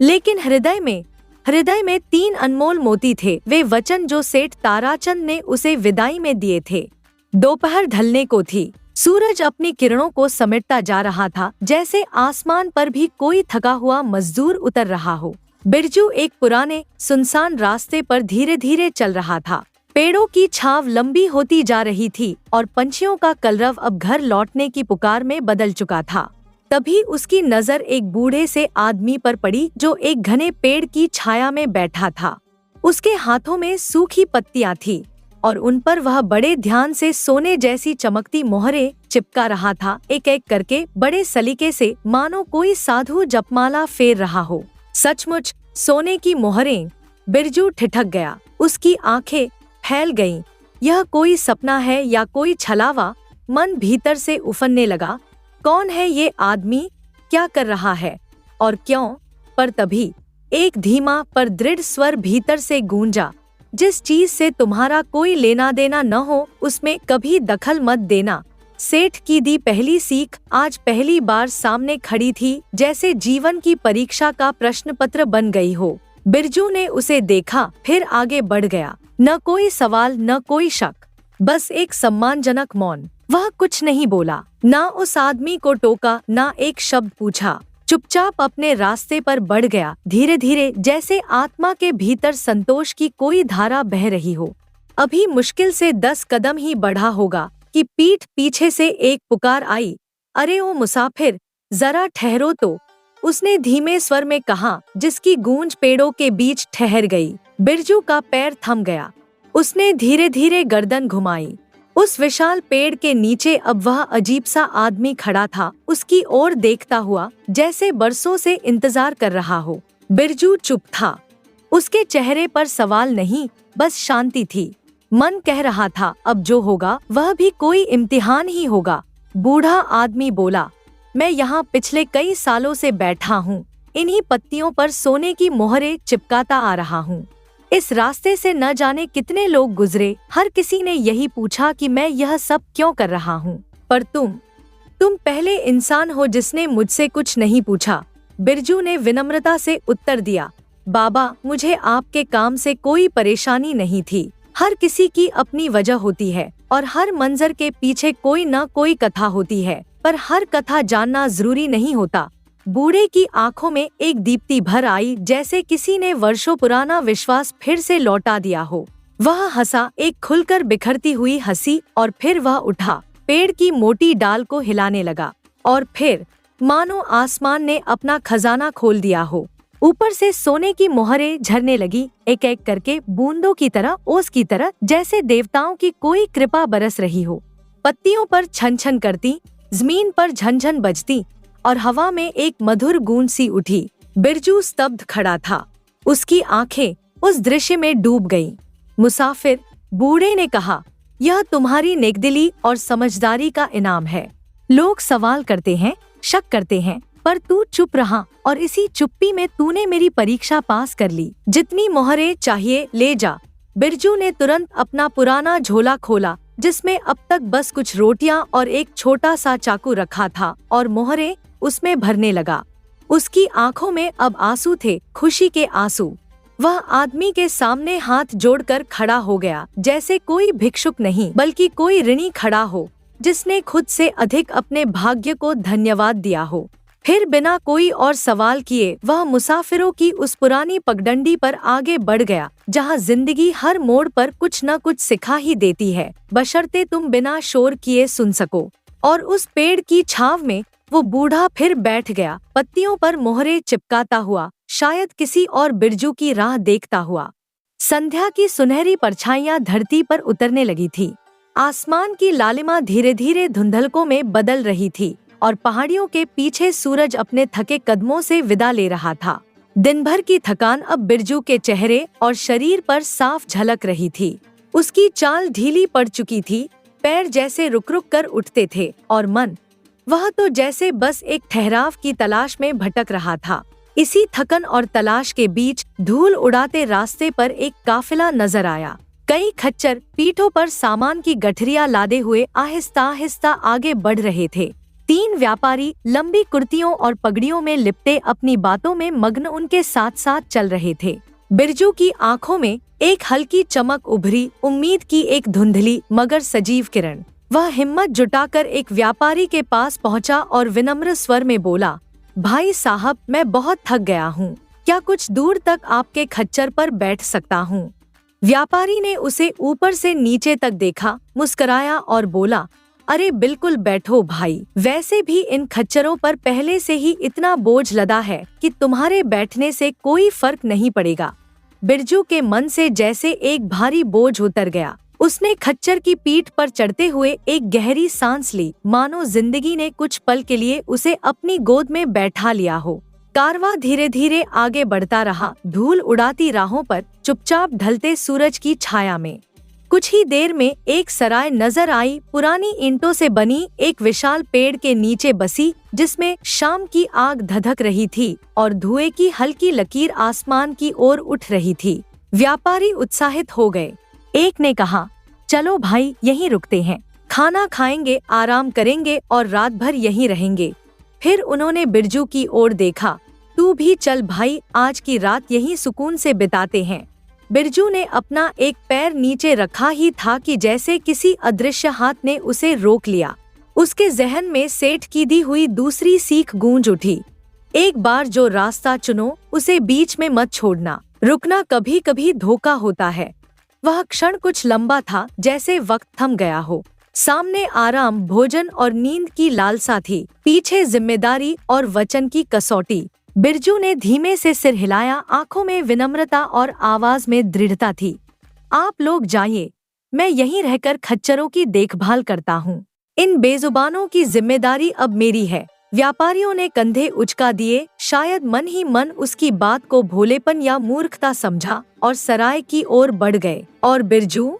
लेकिन हृदय में 3 अनमोल मोती थे, वे वचन जो सेठ ताराचंद ने उसे विदाई में दिए थे। दोपहर ढलने को थी। सूरज अपनी किरणों को समेटता जा रहा था, जैसे आसमान पर भी कोई थका हुआ मजदूर उतर रहा हो। बिरजू एक पुराने सुनसान रास्ते पर धीरे धीरे चल रहा था। पेड़ों की छांव लंबी होती जा रही थी और पंछियों का कलरव अब घर लौटने की पुकार में बदल चुका था। तभी उसकी नजर एक बूढ़े से आदमी पर पड़ी जो एक घने पेड़ की छाया में बैठा था। उसके हाथों में सूखी पत्तियां थी और उन पर वह बड़े ध्यान से सोने जैसी चमकती मोहरें चिपका रहा था, एक एक करके बड़े सलीके से, मानो कोई साधु जपमाला फेर रहा हो। सचमुच सोने की मोहरें। बिरजू ठिठक गया। उसकी आंखें फैल गईं। यह कोई सपना है या कोई छलावा? मन भीतर से उफनने लगा। कौन है ये आदमी? क्या कर रहा है और क्यों? पर तभी एक धीमा पर दृढ़ स्वर भीतर से गूंजा, जिस चीज से तुम्हारा कोई लेना देना न हो उसमें कभी दखल मत देना। सेठ की दी पहली सीख आज पहली बार सामने खड़ी थी, जैसे जीवन की परीक्षा का प्रश्न पत्र बन गई हो। बिरजू ने उसे देखा, फिर आगे बढ़ गया। न कोई सवाल, न कोई शक, बस एक सम्मानजनक मौन। वह कुछ नहीं बोला, ना उस आदमी को टोका, ना एक शब्द पूछा। चुपचाप अपने रास्ते पर बढ़ गया, धीरे धीरे, जैसे आत्मा के भीतर संतोष की कोई धारा बह रही हो। अभी मुश्किल से 10 कदम ही बढ़ा होगा कि पीठ पीछे से एक पुकार आई, अरे ओ मुसाफिर, जरा ठहरो तो। उसने धीमे स्वर में कहा, जिसकी गूंज पेड़ों के बीच ठहर गई। बिरजू का पैर थम गया। उसने धीरे धीरे गर्दन घुमाई। उस विशाल पेड़ के नीचे अब वह अजीब सा आदमी खड़ा था, उसकी ओर देखता हुआ, जैसे बरसों से इंतजार कर रहा हो। बिरजू चुप था। उसके चेहरे पर सवाल नहीं, बस शांति थी। मन कह रहा था, अब जो होगा वह भी कोई इम्तिहान ही होगा। बूढ़ा आदमी बोला, मैं यहाँ पिछले कई सालों से बैठा हूँ, इन्हीं पत्तियों पर सोने की मोहरें चिपकाता आ रहा हूँ। इस रास्ते से न जाने कितने लोग गुजरे, हर किसी ने यही पूछा कि मैं यह सब क्यों कर रहा हूँ। पर तुम पहले इंसान हो जिसने मुझसे कुछ नहीं पूछा। बिरजू ने विनम्रता से उत्तर दिया, बाबा, मुझे आपके काम से कोई परेशानी नहीं थी। हर किसी की अपनी वजह होती है और हर मंजर के पीछे कोई न कोई कथा होती है, पर हर कथा जानना जरूरी नहीं होता। बूढ़े की आंखों में एक दीप्ति भर आई, जैसे किसी ने वर्षों पुराना विश्वास फिर से लौटा दिया हो। वह हंसा, एक खुलकर बिखरती हुई हंसी, और फिर वह उठा, पेड़ की मोटी डाल को हिलाने लगा, और फिर मानो आसमान ने अपना खजाना खोल दिया हो। ऊपर से सोने की मोहरें झरने लगी, एक एक करके, बूंदों की तरह, ओस की तरह, जैसे देवताओं की कोई कृपा बरस रही हो। पत्तियों पर छन छन करती, जमीन पर झनझन बजती, और हवा में एक मधुर गूंज सी उठी। बिरजू स्तब्ध खड़ा था। उसकी आंखें उस दृश्य में डूब गईं। मुसाफिर, बूढ़े ने कहा, यह तुम्हारी नेकदिली और समझदारी का इनाम है। लोग सवाल करते हैं, शक करते हैं, पर तू चुप रहा, और इसी चुप्पी में तूने मेरी परीक्षा पास कर ली। जितनी मोहरें चाहिए ले जा। बिरजू ने तुरंत अपना पुराना झोला खोला, जिसमें अब तक बस कुछ रोटियां और एक छोटा सा चाकू रखा था, और मोहरें उसमें भरने लगा। उसकी आंखों में अब आंसू थे, खुशी के आंसू। वह आदमी के सामने हाथ जोड़कर खड़ा हो गया, जैसे कोई भिक्षुक नहीं बल्कि कोई ऋणी खड़ा हो, जिसने खुद से अधिक अपने भाग्य को धन्यवाद दिया हो। फिर बिना कोई और सवाल किए वह मुसाफिरों की उस पुरानी पगडंडी पर आगे बढ़ गया, जहाँ जिंदगी हर मोड़ पर कुछ न कुछ सिखा ही देती है, बशर्ते तुम बिना शोर किए सुन सको। और उस पेड़ की छांव में वो बूढ़ा फिर बैठ गया, पत्तियों पर मोहरें चिपकाता हुआ, शायद किसी और बिरजू की राह देखता हुआ। संध्या की सुनहरी परछाइयां धरती पर उतरने लगी थी। आसमान की लालिमा धीरे धीरे धुंधलकों में बदल रही थी, और पहाड़ियों के पीछे सूरज अपने थके कदमों से विदा ले रहा था। दिन भर की थकान अब बिरजू के चेहरे और शरीर पर साफ झलक रही थी। उसकी चाल ढीली पड़ चुकी थी, पैर जैसे रुक रुक कर उठते थे, और मन, वह तो जैसे बस एक ठहराव की तलाश में भटक रहा था। इसी थकन और तलाश के बीच धूल उड़ाते रास्ते पर एक काफिला नजर आया। कई खच्चर पीठों पर सामान की गठरियां लादे हुए आहिस्ता आहिस्ता आगे बढ़ रहे थे। 3 व्यापारी लंबी कुर्तियों और पगड़ियों में लिपटे अपनी बातों में मग्न उनके साथ साथ चल रहे थे। बिरजू की आंखों में एक हल्की चमक उभरी, उम्मीद की एक धुंधली मगर सजीव किरण। वह हिम्मत जुटाकर एक व्यापारी के पास पहुंचा और विनम्र स्वर में बोला, भाई साहब, मैं बहुत थक गया हूँ, क्या कुछ दूर तक आपके खच्चर पर बैठ सकता हूँ? व्यापारी ने उसे ऊपर से नीचे तक देखा, मुस्कुराया और बोला, अरे बिल्कुल बैठो भाई, वैसे भी इन खच्चरों पर पहले से ही इतना बोझ लदा है कि तुम्हारे बैठने से कोई फर्क नहीं पड़ेगा। बिरजू के मन से जैसे एक भारी बोझ उतर गया। उसने खच्चर की पीठ पर चढ़ते हुए एक गहरी सांस ली, मानो जिंदगी ने कुछ पल के लिए उसे अपनी गोद में बैठा लिया हो। कारवां धीरे धीरे आगे बढ़ता रहा, धूल उड़ाती राहों पर, चुपचाप ढलते सूरज की छाया में। कुछ ही देर में एक सराय नजर आई, पुरानी ईंटों से बनी, एक विशाल पेड़ के नीचे बसी, जिसमें शाम की आग धधक रही थी और धुएं की हल्की लकीर आसमान की ओर उठ रही थी। व्यापारी उत्साहित हो गए। एक ने कहा, चलो भाई, यहीं रुकते हैं, खाना खाएंगे, आराम करेंगे और रात भर यहीं रहेंगे। फिर उन्होंने बिरजू की ओर देखा, तू भी चल भाई, आज की रात यहीं सुकून से बिताते हैं। बिरजू ने अपना एक पैर नीचे रखा ही था कि जैसे किसी अदृश्य हाथ ने उसे रोक लिया। उसके जहन में सेठ की दी हुई दूसरी सीख गूंज उठी, एक बार जो रास्ता चुनो उसे बीच में मत छोड़ना, रुकना कभी कभी धोखा होता है। वह क्षण कुछ लंबा था, जैसे वक्त थम गया हो। सामने आराम, भोजन और नींद की लालसा थी, पीछे जिम्मेदारी और वचन की कसौटी। बिरजू ने धीमे से सिर हिलाया, आंखों में विनम्रता और आवाज में दृढ़ता थी। आप लोग जाइए, मैं यहीं रहकर खच्चरों की देखभाल करता हूँ। इन बेजुबानों की जिम्मेदारी अब मेरी है। व्यापारियों ने कंधे उचका दिए, शायद मन ही मन उसकी बात को भोलेपन या मूर्खता समझा, और सराय की ओर बढ़ गए। और बिरजू,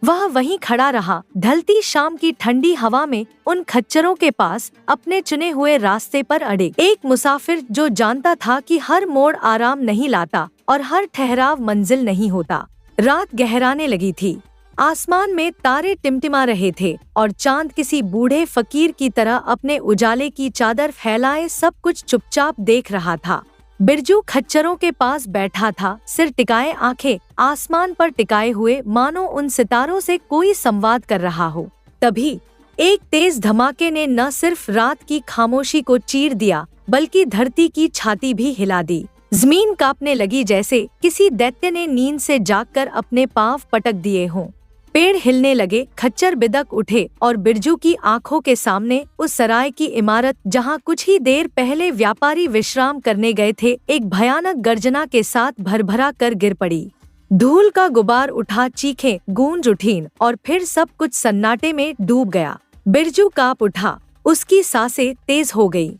वह वहीं खड़ा रहा, ढलती शाम की ठंडी हवा में, उन खच्चरों के पास, अपने चुने हुए रास्ते पर अड़े। एक मुसाफिर जो जानता था कि हर मोड़ आराम नहीं लाता और हर ठहराव मंजिल नहीं होता। रात गहराने लगी थी, आसमान में तारे टिमटिमा रहे थे और चांद किसी बूढ़े फकीर की तरह अपने उजाले की चादर फैलाए सब कुछ चुपचाप देख रहा था। बिरजू खच्चरों के पास बैठा था, सिर टिकाए, आंखें आसमान पर टिकाए हुए, मानो उन सितारों से कोई संवाद कर रहा हो। तभी एक तेज धमाके ने न सिर्फ रात की खामोशी को चीर दिया, बल्कि धरती की छाती भी हिला दी। जमीन कांपने लगी, जैसे किसी दैत्य ने नींद से जागकर अपने पांव पटक दिए हों। पेड़ हिलने लगे, खच्चर बिदक उठे और बिरजू की आंखों के सामने उस सराय की इमारत, जहां कुछ ही देर पहले व्यापारी विश्राम करने गए थे, एक भयानक गर्जना के साथ भरभरा कर गिर पड़ी। धूल का गुबार उठा, चीखें गूंज उठीं और फिर सब कुछ सन्नाटे में डूब गया। बिरजू कांप उठा, उसकी सांसें तेज हो गई,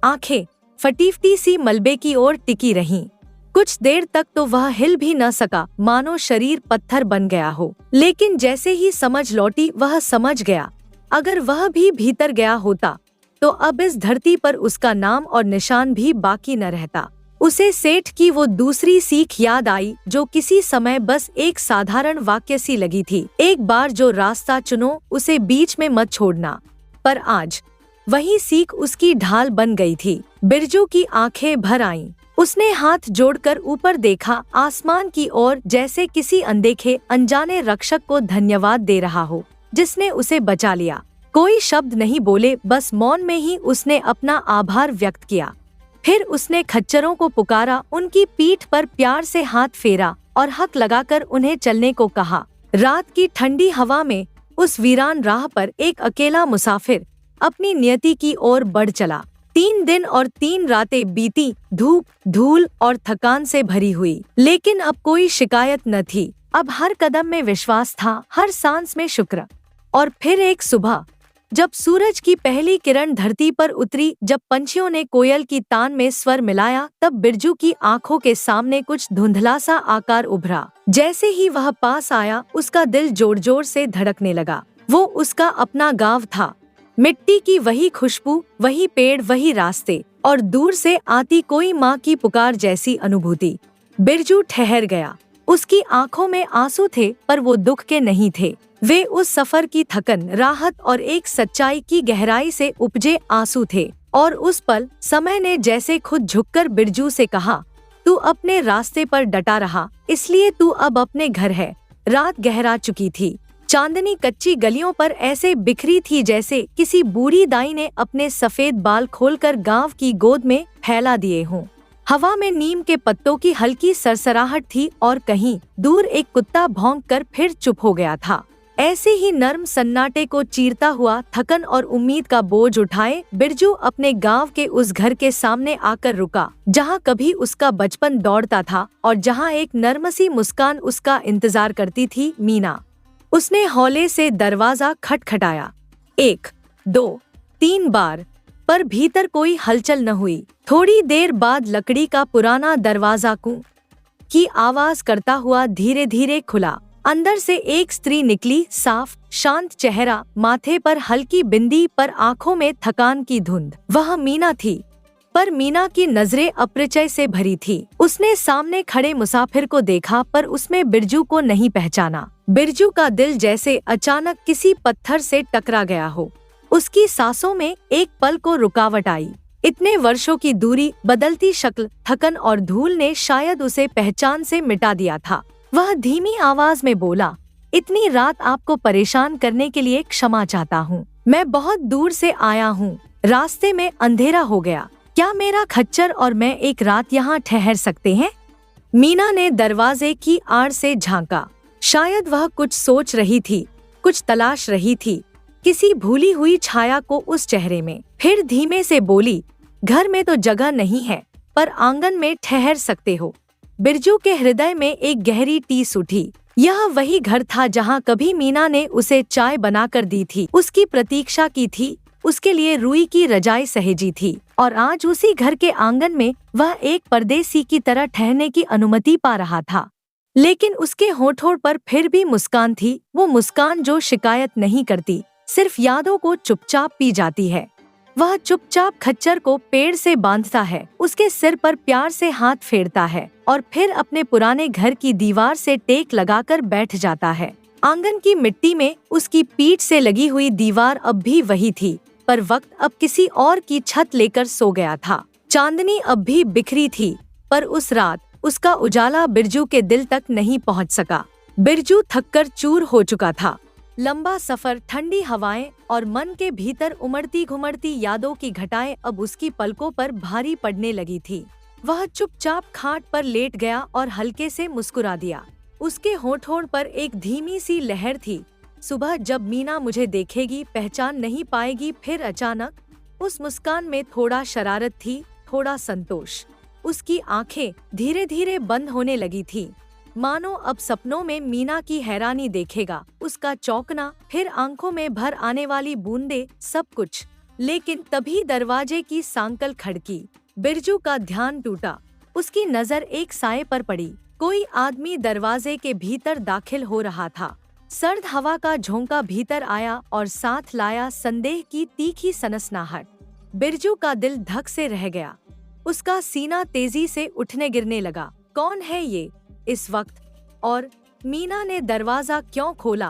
आंखें फटीफटी सी मलबे की ओर टिकी रहीं। कुछ देर तक तो वह हिल भी न सका, मानो शरीर पत्थर बन गया हो। लेकिन जैसे ही समझ लौटी, वह समझ गया, अगर वह भी भीतर गया होता तो अब इस धरती पर उसका नाम और निशान भी बाकी न रहता। उसे सेठ की वो दूसरी सीख याद आई, जो किसी समय बस एक साधारण वाक्य सी लगी थी, एक बार जो रास्ता चुनो उसे बीच में मत छोड़ना। पर आज वही सीख उसकी ढाल बन गई थी। बिरजू की आंखें भर आईं। उसने हाथ जोड़कर ऊपर देखा, आसमान की ओर, जैसे किसी अनदेखे अनजाने रक्षक को धन्यवाद दे रहा हो, जिसने उसे बचा लिया। कोई शब्द नहीं बोले, बस मौन में ही उसने अपना आभार व्यक्त किया। फिर उसने खच्चरों को पुकारा, उनकी पीठ पर प्यार से हाथ फेरा और हक लगाकर उन्हें चलने को कहा। रात की ठंडी हवा में उस वीरान राह पर एक अकेला मुसाफिर अपनी नियति की ओर बढ़ चला। 3 दिन और 3 रातें बीती, धूप, धूल और थकान से भरी हुई, लेकिन अब कोई शिकायत न थी। अब हर कदम में विश्वास था, हर सांस में शुक्र। और फिर एक सुबह, जब सूरज की पहली किरण धरती पर उतरी, जब पंछियों ने कोयल की तान में स्वर मिलाया, तब बिरजू की आंखों के सामने कुछ धुंधला सा आकार उभरा। जैसे ही वह पास आया, उसका दिल जोर जोर से धड़कने लगा। वो उसका अपना गांव था, मिट्टी की वही खुशबू, वही पेड़, वही रास्ते, और दूर से आती कोई माँ की पुकार जैसी अनुभूति। बिरजू ठहर गया। उसकी आंखों में आंसू थे, पर वो दुख के नहीं थे। वे उस सफर की थकन, राहत और एक सच्चाई की गहराई से उपजे आंसू थे। और उस पल समय ने जैसे खुद झुककर बिरजू से कहा, तू अपने रास्ते पर डटा रहा, इसलिए तू अब अपने घर है। रात गहरा चुकी थी, चांदनी कच्ची गलियों पर ऐसे बिखरी थी जैसे किसी बूढ़ी दाई ने अपने सफेद बाल खोलकर गांव की गोद में फैला दिए हों। हवा में नीम के पत्तों की हल्की सरसराहट थी और कहीं दूर एक कुत्ता भौंककर फिर चुप हो गया था। ऐसे ही नर्म सन्नाटे को चीरता हुआ थकन और उम्मीद का बोझ उठाए बिरजू अपने गांव के उस घर के सामने आकर रुका जहां कभी उसका बचपन दौड़ता था और जहां एक नर्मसी मुस्कान उसका इंतजार करती थी। मीना। उसने हौले से दरवाजा खटखटाया। 1, 2, 3 बार, पर भीतर कोई हलचल न हुई। थोड़ी देर बाद लकड़ी का पुराना दरवाजा कूं की आवाज करता हुआ धीरे धीरे खुला। अंदर से एक स्त्री निकली, साफ शांत चेहरा, माथे पर हल्की बिंदी, पर आंखों में थकान की धुंध। वह मीना थी, पर मीना की नजरें अपरिचय से भरी थी। उसने सामने खड़े मुसाफिर को देखा पर उसमें बिरजू को नहीं पहचाना। बिरजू का दिल जैसे अचानक किसी पत्थर से टकरा गया हो। उसकी सांसों में एक पल को रुकावट आई। इतने वर्षों की दूरी, बदलती शक्ल, थकन और धूल ने शायद उसे पहचान से मिटा दिया था। वह धीमी आवाज में बोला, इतनी रात आपको परेशान करने के लिए क्षमा चाहता हूँ। मैं बहुत दूर से आया हूँ। रास्ते में अंधेरा हो गया। क्या मेरा खच्चर और मैं एक रात यहाँ ठहर सकते हैं? मीना ने दरवाजे की आड़ से झांका। शायद वह कुछ सोच रही थी, कुछ तलाश रही थी, किसी भूली हुई छाया को उस चेहरे में। फिर धीमे से बोली, घर में तो जगह नहीं है, पर आंगन में ठहर सकते हो। बिरजू के हृदय में एक गहरी टीस उठी। यह वही घर था जहाँ कभी मीना ने उसे चाय बनाकर दी थी, उसकी प्रतीक्षा की थी, उसके लिए रुई की रजाई सहेजी थी, और आज उसी घर के आंगन में वह एक परदेसी की तरह ठहरने की अनुमति पा रहा था। लेकिन उसके होठों पर फिर भी मुस्कान थी, वो मुस्कान जो शिकायत नहीं करती, सिर्फ यादों को चुपचाप पी जाती है। वह चुपचाप खच्चर को पेड़ से बांधता है, उसके सिर पर प्यार से हाथ फेरता है और फिर अपने पुराने घर की दीवार से टेक लगाकर बैठ जाता है। आंगन की मिट्टी में उसकी पीठ से लगी हुई दीवार अब भी वही थी, पर वक्त अब किसी और की छत लेकर सो गया था। चांदनी अब भी बिखरी थी, पर उस रात उसका उजाला बिरजू के दिल तक नहीं पहुंच सका। बिरजू थककर चूर हो चुका था। लंबा सफर, ठंडी हवाएं और मन के भीतर उमड़ती घुमड़ती यादों की घटाएं अब उसकी पलकों पर भारी पड़ने लगी थी। वह चुपचाप खाट पर लेट गया और हल्के से मुस्कुरा दिया। उसके होठों पर एक धीमी सी लहर थी। सुबह जब मीना मुझे देखेगी पहचान नहीं पाएगी। फिर अचानक उस मुस्कान में थोड़ा शरारत थी, थोड़ा संतोष। उसकी आंखें धीरे धीरे बंद होने लगी थी, मानो अब सपनों में मीना की हैरानी देखेगा, उसका चौंकना, फिर आंखों में भर आने वाली बूंदें, सब कुछ। लेकिन तभी दरवाजे की सांकल खड़की। बिरजू का ध्यान टूटा। उसकी नजर एक साए पर पड़ी। कोई आदमी दरवाजे के भीतर दाखिल हो रहा था। सर्द हवा का झोंका भीतर आया और साथ लाया संदेह की तीखी सनसनाहट। बिरजू का दिल धक से रह गया। उसका सीना तेजी से उठने गिरने लगा। कौन है ये इस वक्त? और मीना ने दरवाजा क्यों खोला?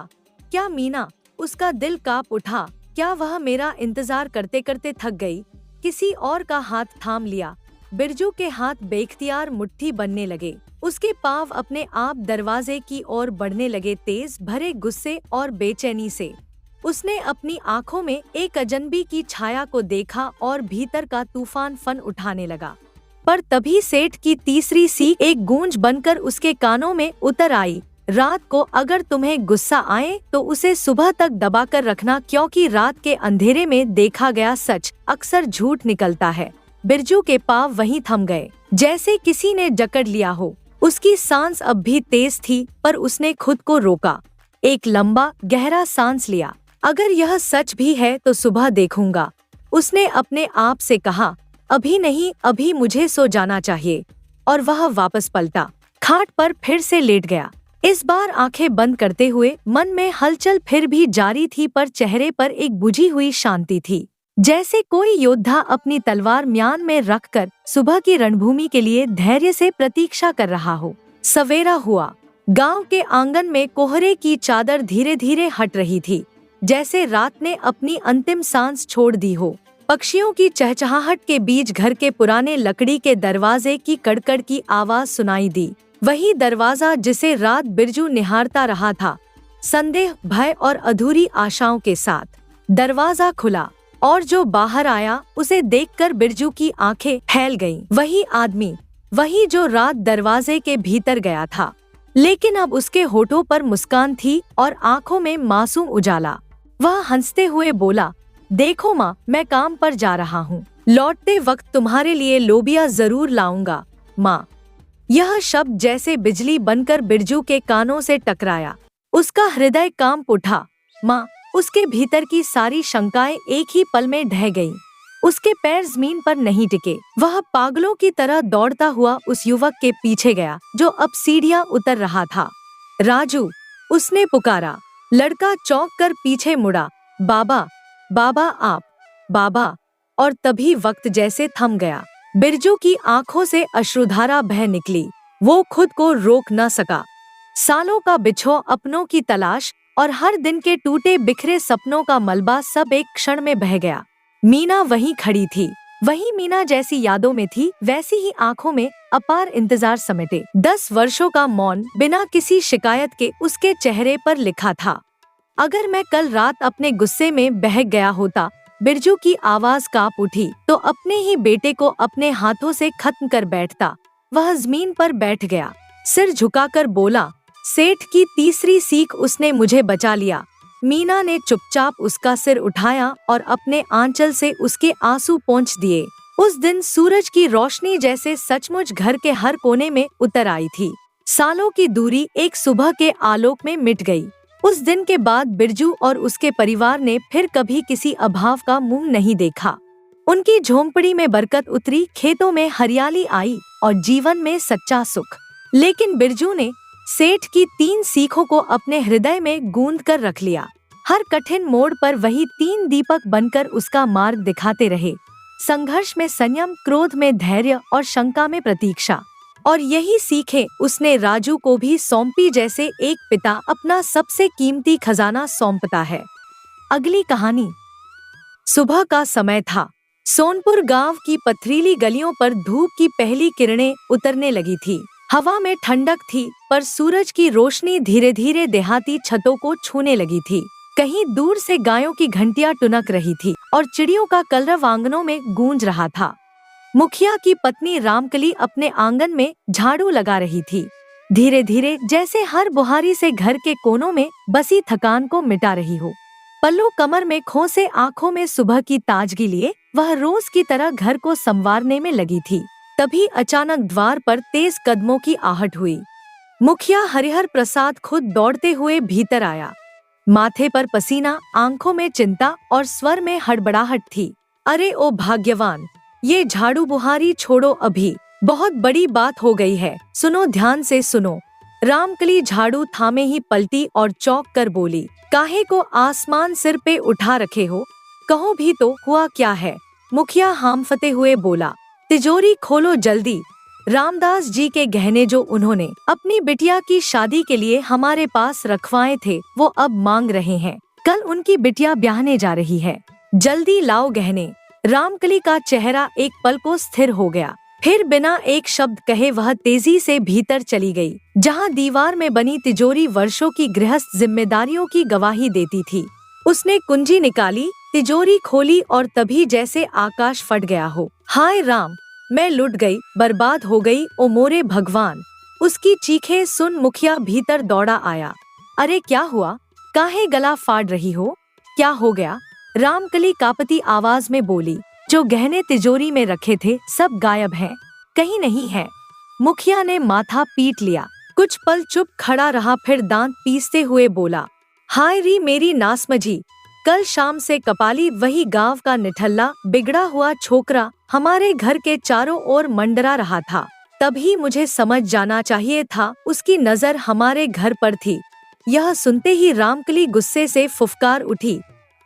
क्या मीना? उसका दिल कांप उठा। क्या वह मेरा इंतजार करते करते थक गई? किसी और का हाथ थाम लिया। बिरजू के हाथ बेख्तियार मुट्ठी बनने लगे। उसके पांव अपने आप दरवाजे की ओर बढ़ने लगे, तेज, भरे गुस्से और बेचैनी से। उसने अपनी आंखों में एक अजनबी की छाया को देखा और भीतर का तूफान फन उठाने लगा। पर तभी सेठ की तीसरी सी एक गूंज बनकर उसके कानों में उतर आई। रात को अगर तुम्हें गुस्सा आए तो उसे सुबह तक दबाकर रखना, क्योंकि रात के अंधेरे में देखा गया सच अक्सर झूठ निकलता है। बिरजू के पांव वहीं थम गए, जैसे किसी ने जकड़ लिया हो। उसकी सांस अब भी तेज थी, पर उसने खुद को रोका। एक लंबा गहरा सांस लिया। अगर यह सच भी है तो सुबह देखूंगा, उसने अपने आप से कहा। अभी नहीं, अभी मुझे सो जाना चाहिए। और वह वापस पलटा, खाट पर फिर से लेट गया। इस बार आंखें बंद करते हुए। मन में हलचल फिर भी जारी थी, पर चेहरे पर एक बुझी हुई शांति थी, जैसे कोई योद्धा अपनी तलवार म्यान में रखकर सुबह की रणभूमि के लिए धैर्य से प्रतीक्षा कर रहा हो। सवेरा हुआ। गांव के आंगन में कोहरे की चादर धीरे धीरे हट रही थी, जैसे रात ने अपनी अंतिम सांस छोड़ दी हो। पक्षियों की चहचहाहट के बीच घर के पुराने लकड़ी के दरवाजे की कड़कड़ की आवाज सुनाई दी। वही दरवाजा जिसे रात बिरजू निहारता रहा था। संदेह, भय और अधूरी आशाओं के साथ। दरवाजा खुला और जो बाहर आया उसे देखकर बिरजू की आंखें फैल गईं। वही आदमी, वही जो रात दरवाजे के भीतर गया था, लेकिन अब उसके होठों पर मुस्कान थी और आंखों में मासूम उजाला। वह हंसते हुए बोला, देखो माँ, मैं काम पर जा रहा हूँ, लौटते वक्त तुम्हारे लिए लोबिया जरूर लाऊंगा माँ। यह शब्द जैसे बिजली बनकर बिरजू के कानों से टकराया। उसका हृदय कांप उठा। माँ, उसके भीतर की सारी शंकाएं एक ही पल में ढह गईं। उसके पैर जमीन पर नहीं टिके। वह पागलों की तरह दौड़ता हुआ उस युवक के पीछे गया जो अब सीढ़ियां उतर रहा था। राजू, उसने पुकारा। लड़का चौंक कर पीछे मुड़ा। बाबा, बाबा आप, बाबा। और तभी वक्त जैसे थम गया। बिरजू की आंखों से अश्रुधारा बह निकली। वो खुद को रोक न सका। सालों का बिछोह, अपनों की तलाश और हर दिन के टूटे बिखरे सपनों का मलबा सब एक क्षण में बह गया। मीना वहीं खड़ी थी। वही मीना जैसी यादों में थी, वैसी ही आंखों में अपार इंतजार समेटे 10 वर्षों का मौन बिना किसी शिकायत के उसके चेहरे पर लिखा था। अगर मैं कल रात अपने गुस्से में बहक गया होता, बिरजू की आवाज कांप उठी, तो अपने ही बेटे को अपने हाथों से खत्म कर बैठता। वह जमीन पर बैठ गया, सिर झुकाकर बोला, सेठ की तीसरी सीख उसने मुझे बचा लिया। मीना ने चुपचाप उसका सिर उठाया और अपने आंचल से उसके आंसू पोंछ दिए। उस दिन सूरज की रोशनी जैसे सचमुच घर के हर कोने में उतर आई थी। सालों की दूरी एक सुबह के आलोक में मिट गई। उस दिन के बाद बिरजू और उसके परिवार ने फिर कभी किसी अभाव का मुंह नहीं देखा। उनकी झोंपड़ी में बरकत उतरी, खेतों में हरियाली आई और जीवन में सच्चा सुख। लेकिन बिरजू ने सेठ की 3 सीखों को अपने हृदय में गूंद कर रख लिया। हर कठिन मोड़ पर वही 3 दीपक बनकर उसका मार्ग दिखाते रहे। संघर्ष में संयम, क्रोध में धैर्य और शंका में प्रतीक्षा। और यही सीखें उसने राजू को भी सौंपी, जैसे एक पिता अपना सबसे कीमती खजाना सौंपता है। अगली कहानी। सुबह का समय था। सोनपुर गांव की पथरीली गलियों पर धूप की पहली किरणें उतरने लगी थी। हवा में ठंडक थी, पर सूरज की रोशनी धीरे धीरे देहाती छतों को छूने लगी थी। कहीं दूर से गायों की घंटियां टुनक रही थी और चिड़ियों का कलरव आंगनों में गूंज रहा था। मुखिया की पत्नी रामकली अपने आंगन में झाड़ू लगा रही थी, धीरे धीरे, जैसे हर बुहारी से घर के कोनों में बसी थकान को मिटा रही हो। पल्लू कमर में खोसे, आंखों में सुबह की ताजगी लिए वह रोज की तरह घर को संवारने में लगी थी। तभी अचानक द्वार पर तेज कदमों की आहट हुई। मुखिया हरिहर प्रसाद खुद दौड़ते हुए भीतर आया। माथे पर पसीना, आंखों में चिंता और स्वर में हड़बड़ाहट थी। अरे ओ भाग्यवान, ये झाड़ू बुहारी छोड़ो, अभी बहुत बड़ी बात हो गई है, सुनो, ध्यान से सुनो। रामकली झाड़ू थामे ही पलटी और चौंक कर बोली, काहे को आसमान सिर पे उठा रखे हो, कहो भी तो हुआ क्या है। मुखिया हांफते हुए बोला, तिजोरी खोलो जल्दी। रामदास जी के गहने जो उन्होंने अपनी बिटिया की शादी के लिए हमारे पास रखवाए थे, वो अब मांग रहे हैं। कल उनकी बिटिया ब्याहने जा रही है, जल्दी लाओ गहने। रामकली का चेहरा एक पल को स्थिर हो गया। फिर बिना एक शब्द कहे वह तेजी से भीतर चली गई, जहां दीवार में बनी तिजोरी वर्षों की गृहस्थ जिम्मेदारियों की गवाही देती थी। उसने कुंजी निकाली, तिजोरी खोली और तभी जैसे आकाश फट गया हो। हाय राम, मैं लुट गई, बर्बाद हो गई, ओ मोरे भगवान। उसकी चीखें सुन मुखिया भीतर दौड़ा आया। अरे क्या हुआ, काहे गला फाड़ रही हो, क्या हो गया। रामकली कांपती आवाज में बोली, जो गहने तिजोरी में रखे थे सब गायब हैं, कहीं नहीं है। मुखिया ने माथा पीट लिया, कुछ पल चुप खड़ा रहा, फिर दांत पीसते हुए बोला, हाय री मेरी नासमझी, कल शाम से कपाली, वही गांव का निठल्ला बिगड़ा हुआ छोकरा, हमारे घर के चारों ओर मंडरा रहा था। तभी मुझे समझ जाना चाहिए था, उसकी नजर हमारे घर पर थी। यह सुनते ही रामकली गुस्से से फुफकार उठी,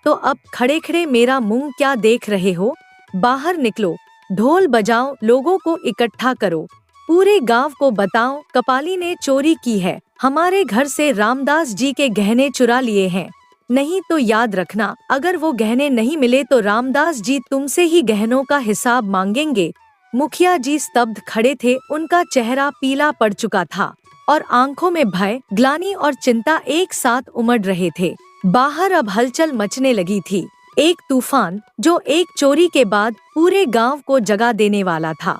तो अब खड़े खड़े मेरा मुंह क्या देख रहे हो, बाहर निकलो, ढोल बजाओ, लोगों को इकट्ठा करो, पूरे गांव को बताओ कपाली ने चोरी की है, हमारे घर से रामदास जी के गहने चुरा लिए हैं। नहीं तो याद रखना, अगर वो गहने नहीं मिले तो रामदास जी तुमसे ही गहनों का हिसाब मांगेंगे। मुखिया जी स्तब्ध खड़े थे, उनका चेहरा पीला पड़ चुका था और आंखों में भय, ग्लानि और चिंता एक साथ उमड़ रहे थे। बाहर अब हलचल मचने लगी थी। एक तूफान जो एक चोरी के बाद पूरे गांव को जगा देने वाला था।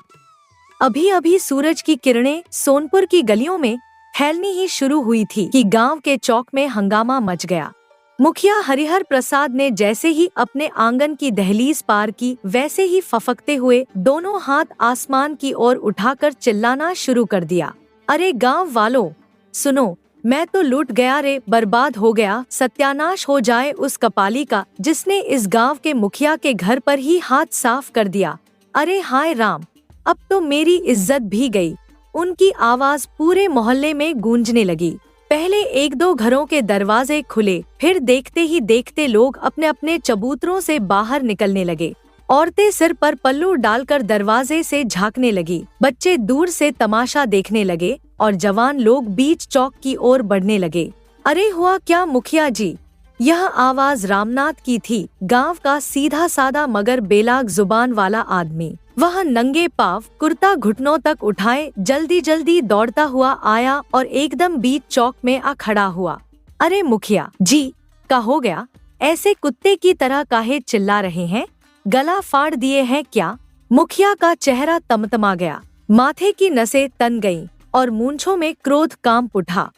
अभी अभी सूरज की किरणें सोनपुर की गलियों में फैलनी ही शुरू हुई थी कि गांव के चौक में हंगामा मच गया। मुखिया हरिहर प्रसाद ने जैसे ही अपने आंगन की दहलीज पार की, वैसे ही फफकते हुए दोनों हाथ आसमान की ओर उठाकर चिल्लाना शुरू कर दिया। अरे गांव वालों, सुनो, मैं तो लूट गया रे, बर्बाद हो गया, सत्यानाश हो जाए उस कपाली का जिसने इस गांव के मुखिया के घर पर ही हाथ साफ कर दिया। अरे हाय राम, अब तो मेरी इज्जत भी गई। उनकी आवाज पूरे मोहल्ले में गूंजने लगी। पहले एक दो घरों के दरवाजे खुले, फिर देखते ही देखते लोग अपने अपने चबूतरों से बाहर निकलने लगे। औरतें सिर पर पल्लू डालकर दरवाजे से झांकने लगी, बच्चे दूर से तमाशा देखने लगे और जवान लोग बीच चौक की ओर बढ़ने लगे। अरे हुआ क्या मुखिया जी? यह आवाज रामनाथ की थी, गांव का सीधा साधा मगर बेलाग जुबान वाला आदमी। वह नंगे पांव, कुर्ता घुटनों तक उठाए, जल्दी जल्दी दौड़ता हुआ आया और एकदम बीच चौक में आ खड़ा हुआ। अरे मुखिया जी, का हो गया? ऐसे कुत्ते की तरह काहे चिल्ला रहे हैं? गला फाड़ दिए हैं क्या? मुखिया का चेहरा तमतमा गया, माथे की नसें तन गईं और मूंछों में क्रोध कांप उठा।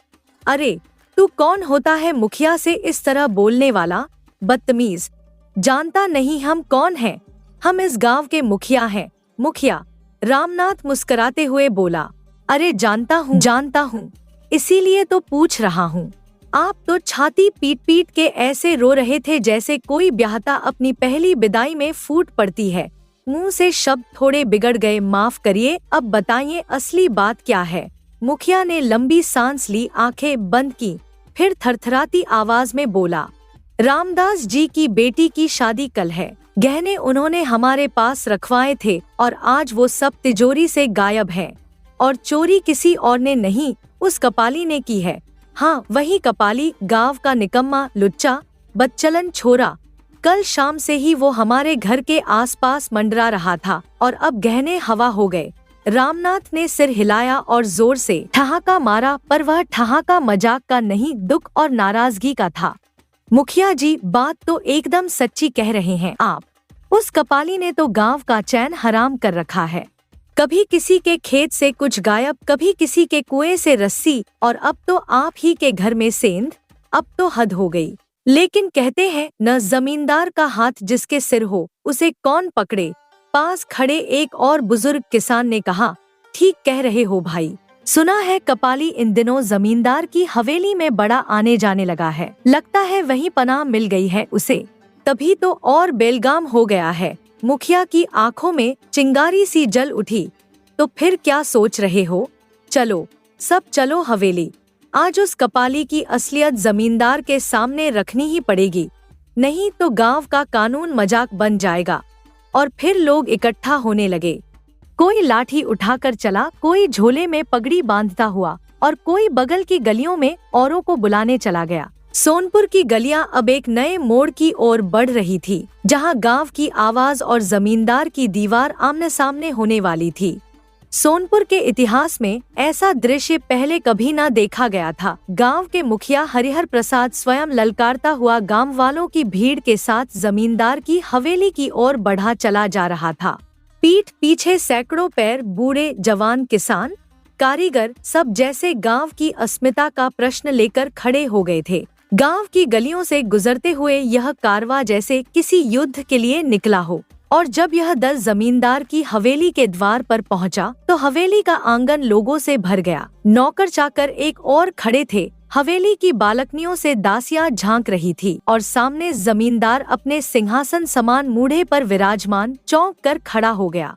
अरे तू कौन होता है मुखिया से इस तरह बोलने वाला? बदतमीज, जानता नहीं हम कौन हैं? हम इस गांव के मुखिया हैं। मुखिया, रामनाथ मुस्कुराते हुए बोला। अरे जानता हूँ, इसीलिए तो पूछ रहा हूँ। आप तो छाती पीट पीट के ऐसे रो रहे थे जैसे कोई ब्याहता अपनी पहली विदाई में फूट पड़ती है। मुंह से शब्द थोड़े बिगड़ गए, माफ करिए, अब बताइए असली बात क्या है? मुखिया ने लंबी सांस ली, आंखें बंद की, फिर थरथराती आवाज में बोला। रामदास जी की बेटी की शादी कल है। गहने उन्होंने हमारे पास रखवाए थे और आज वो सब तिजोरी से गायब हैं। और चोरी किसी और ने नहीं, उस कपाली ने की है। हाँ, वही कपाली, गांव का निकम्मा, लुच्चा, बदचलन छोरा। कल शाम से ही वो हमारे घर के आसपास मंडरा रहा था और अब गहने हवा हो गए। रामनाथ ने सिर हिलाया और जोर से ठहाका मारा, पर वह ठहाका मजाक का नहीं, दुख और नाराजगी का था। मुखिया जी, बात तो एकदम सच्ची कह रहे हैं आप। उस कपाली ने तो गांव का चैन हराम कर रखा है। कभी किसी के खेत से कुछ गायब, कभी किसी के कुएं से रस्सी, और अब तो आप ही के घर में सेंध। अब तो हद हो गई। लेकिन कहते हैं न जमींदार का हाथ जिसके सिर हो उसे कौन पकड़े। पास खड़े एक और बुजुर्ग किसान ने कहा, ठीक कह रहे हो भाई। सुना है कपाली इन दिनों जमींदार की हवेली में बड़ा आने जाने लगा है। लगता है वहीं पनाह मिल गई है उसे, तभी तो और बेलगाम हो गया है। मुखिया की आंखों में चिंगारी सी जल उठी। तो फिर क्या सोच रहे हो? चलो, सब चलो हवेली। आज उस कपाली की असलियत जमींदार के सामने रखनी ही पड़ेगी, नहीं तो गांव का कानून मजाक बन जाएगा। और फिर लोग इकट्ठा होने लगे। कोई लाठी उठाकर चला, कोई झोले में पगड़ी बांधता हुआ और कोई बगल की गलियों में औरों को बुलाने चला गया। सोनपुर की गलियां अब एक नए मोड़ की ओर बढ़ रही थी, जहां गांव की आवाज और जमींदार की दीवार आमने सामने होने वाली थी। सोनपुर के इतिहास में ऐसा दृश्य पहले कभी न देखा गया था। गांव के मुखिया हरिहर प्रसाद स्वयं ललकारता हुआ गांव वालों की भीड़ के साथ जमींदार की हवेली की ओर बढ़ा चला जा रहा था। पीठ पीछे सैकड़ों पैर, बूढ़े जवान, किसान, कारीगर, सब जैसे गांव की अस्मिता का प्रश्न लेकर खड़े हो गए थे। गांव की गलियों से गुजरते हुए यह कारवां जैसे किसी युद्ध के लिए निकला हो। और जब यह दल जमींदार की हवेली के द्वार पर पहुंचा, तो हवेली का आंगन लोगों से भर गया। नौकर चाकर एक और खड़े थे। हवेली की बालकनियों से दासियां झांक रही थी और सामने जमींदार अपने सिंहासन समान मूढ़े पर विराजमान चौंक कर खड़ा हो गया।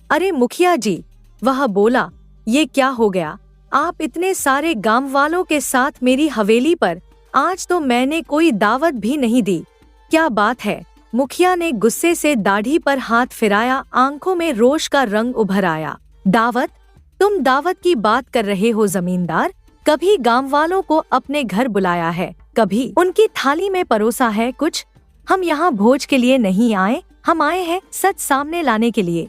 अरे मुखिया जी, वह बोला, ये क्या हो गया? आप इतने सारे गांव वालों के साथ मेरी हवेली पर? आज तो मैंने कोई दावत भी नहीं दी। क्या बात है? मुखिया ने गुस्से से दाढ़ी पर हाथ फिराया, आंखों में रोष का रंग उभर आया। दावत? तुम दावत की बात कर रहे हो जमींदार? कभी गांव वालों को अपने घर बुलाया है, कभी उनकी थाली में परोसा है कुछ? हम यहाँ भोज के लिए नहीं आए, हम आए हैं सच सामने लाने के लिए।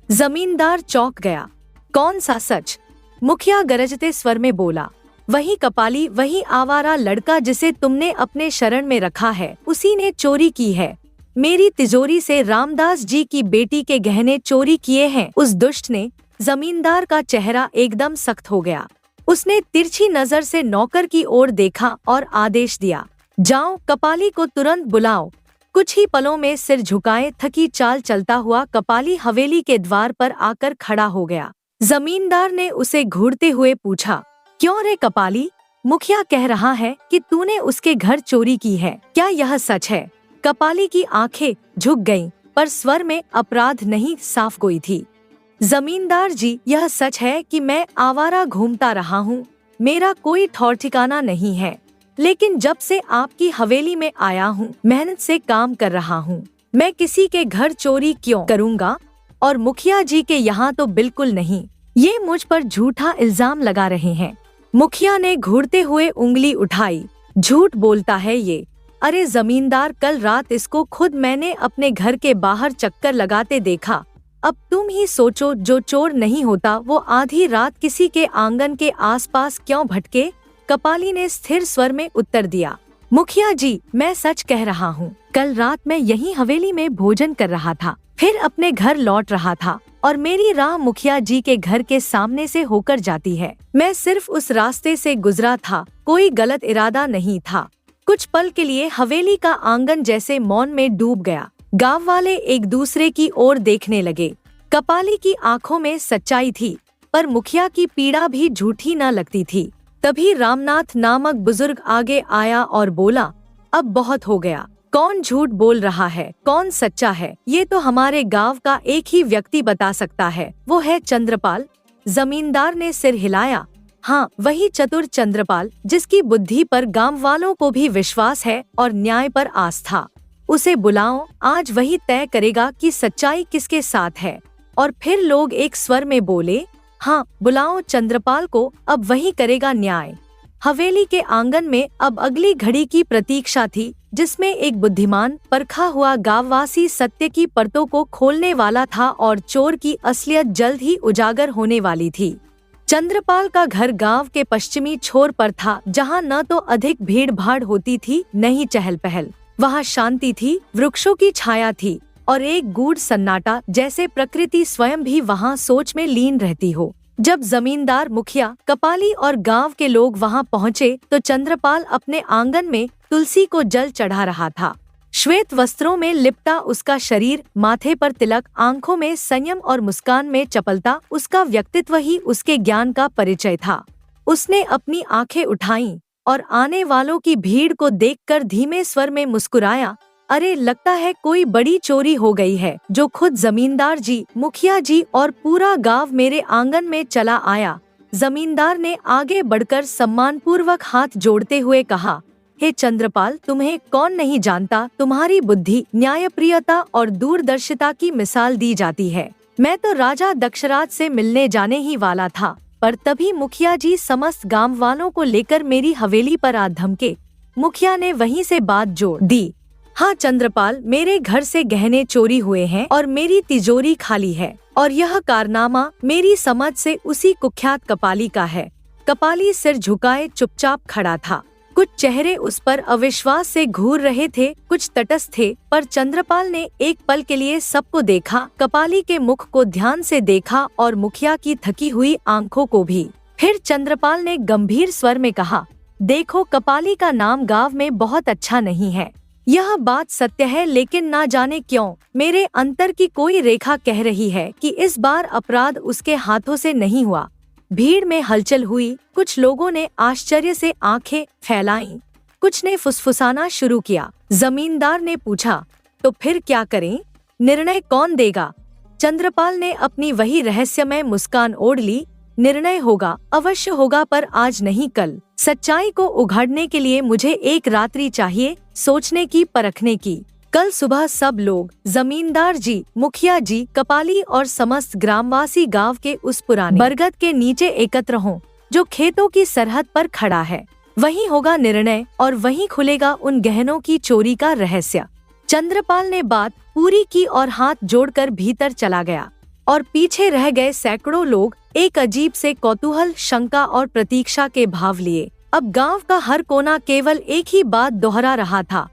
जमींदार चौंक गया। कौन सा सच? मुखिया गरजते स्वर में बोला, वही कपाली, वही आवारा लड़का जिसे तुमने अपने शरण में रखा है, उसी ने चोरी की है। मेरी तिजोरी से रामदास जी की बेटी के गहने चोरी किए हैं। उस दुष्ट ने। जमींदार का चेहरा एकदम सख्त हो गया। उसने तिरछी नजर से नौकर की ओर देखा और आदेश दिया, जाओ कपाली को तुरंत बुलाओ। कुछ ही पलों में सिर झुकाए थकी चाल चलता हुआ कपाली हवेली के द्वार पर आकर खड़ा हो गया। जमींदार ने उसे घूरते हुए पूछा, क्यों रे कपाली, मुखिया कह रहा है कि तूने उसके घर चोरी की है, क्या यह सच है? कपाली की आंखें झुक गईं, पर स्वर में अपराध नहीं साफ गोई थी। जमींदार जी, यह सच है कि मैं आवारा घूमता रहा हूँ, मेरा कोई ठौर ठिकाना नहीं है, लेकिन जब से आपकी हवेली में आया हूँ, मेहनत से काम कर रहा हूँ। मैं किसी के घर चोरी क्यों करूँगा? और मुखिया जी के यहाँ तो बिल्कुल नहीं। ये मुझ पर झूठा इल्जाम लगा रहे हैं। मुखिया ने घूरते हुए उंगली उठाई, झूठ बोलता है ये। अरे जमींदार, कल रात इसको खुद मैंने अपने घर के बाहर चक्कर लगाते देखा। अब तुम ही सोचो, जो चोर नहीं होता वो आधी रात किसी के आंगन के आसपास क्यों भटके? कपाली ने स्थिर स्वर में उत्तर दिया, मुखिया जी, मैं सच कह रहा हूँ। कल रात मैं यहीं हवेली में भोजन कर रहा था, फिर अपने घर लौट रहा था और मेरी राह मुखिया जी के घर के सामने से होकर जाती है। मैं सिर्फ उस रास्ते से गुजरा था, कोई गलत इरादा नहीं था। कुछ पल के लिए हवेली का आंगन जैसे मौन में डूब गया। गांव वाले एक दूसरे की ओर देखने लगे। कपाली की आंखों में सच्चाई थी, पर मुखिया की पीड़ा भी झूठी न लगती थी। तभी रामनाथ नामक बुजुर्ग आगे आया और बोला, अब बहुत हो गया। कौन झूठ बोल रहा है, कौन सच्चा है, ये तो हमारे गांव का एक ही व्यक्ति बता सकता है, वो है चंद्रपाल। जमींदार ने सिर हिलाया। हाँ, वही चतुर चंद्रपाल, जिसकी बुद्धि पर गांव वालों को भी विश्वास है और न्याय पर आस्था। उसे बुलाओ, आज वही तय करेगा कि सच्चाई किसके साथ है। और फिर लोग एक स्वर में बोले, हाँ, बुलाओ चंद्रपाल को, अब वही करेगा न्याय। हवेली के आंगन में अब अगली घड़ी की प्रतीक्षा थी, जिसमें एक बुद्धिमान परखा हुआ गांववासी सत्य की परतों को खोलने वाला था और चोर की असलियत जल्द ही उजागर होने वाली थी। चंद्रपाल का घर गांव के पश्चिमी छोर पर था, जहां न तो अधिक भीड़ भाड़ होती थी, न ही चहल पहल। वहां शांति थी, वृक्षों की छाया थी और एक गूढ़ सन्नाटा, जैसे प्रकृति स्वयं भी वहां सोच में लीन रहती हो। जब जमींदार, मुखिया, कपाली और गांव के लोग वहां पहुंचे तो चंद्रपाल अपने आंगन में तुलसी को जल चढ़ा रहा था। श्वेत वस्त्रों में लिपटा उसका शरीर, माथे पर तिलक, आंखों में संयम और मुस्कान में चपलता, उसका व्यक्तित्व ही उसके ज्ञान का परिचय था। उसने अपनी आंखें उठाईं और आने वालों की भीड़ को देखकर धीमे स्वर में मुस्कुराया, अरे लगता है कोई बड़ी चोरी हो गई है, जो खुद जमींदार जी, मुखिया जी और पूरा गांव मेरे आंगन में चला आया। जमींदार ने आगे बढ़कर सम्मानपूर्वक हाथ जोड़ते हुए कहा, हे चंद्रपाल, तुम्हें कौन नहीं जानता, तुम्हारी बुद्धि, न्यायप्रियता और दूरदर्शिता की मिसाल दी जाती है। मैं तो राजा दक्षराज से मिलने जाने ही वाला था, पर तभी मुखिया जी समस्त गांव वालों को लेकर मेरी हवेली पर आ धमके। मुखिया ने वहीं से बात जोड़ दी, हाँ चंद्रपाल, मेरे घर से गहने चोरी हुए हैं और मेरी तिजोरी खाली है, और यह कारनामा मेरी समझ से उसी कुख्यात कपाली का है। कपाली सिर झुकाए चुपचाप खड़ा था। कुछ चेहरे उस पर अविश्वास से घूर रहे थे, कुछ तटस्थ थे, पर चंद्रपाल ने एक पल के लिए सबको देखा, कपाली के मुख को ध्यान से देखा और मुखिया की थकी हुई आंखों को भी। फिर चंद्रपाल ने गंभीर स्वर में कहा, देखो, कपाली का नाम गांव में बहुत अच्छा नहीं है। यह बात सत्य है, लेकिन ना जाने क्यों मेरे अंतर की कोई रेखा कह रही है कि इस बार अपराध उसके हाथों से नहीं हुआ। भीड़ में हलचल हुई, कुछ लोगों ने आश्चर्य से आंखें फैलाईं, कुछ ने फुसफुसाना शुरू किया। जमींदार ने पूछा, तो फिर क्या करें, निर्णय कौन देगा? चंद्रपाल ने अपनी वही रहस्यमय मुस्कान ओढ़ ली, निर्णय होगा, अवश्य होगा, पर आज नहीं कल। सच्चाई को उघाड़ने के लिए मुझे एक रात्रि चाहिए, सोचने की, परखने की। कल सुबह सब लोग, जमींदार जी, मुखिया जी, कपाली और समस्त ग्रामवासी गांव के उस पुराने बरगद के नीचे एकत्र हों, जो खेतों की सरहद पर खड़ा है। वहीं होगा निर्णय और वहीं खुलेगा उन गहनों की चोरी का रहस्य। चंद्रपाल ने बात पूरी की और हाथ जोड़कर भीतर चला गया, और पीछे रह गए सैकड़ों लोग एक अजीब से कौतूहल, शंका और प्रतीक्षा के भाव लिए। अब गांव का हर कोना केवल एक ही बात दोहरा रहा था,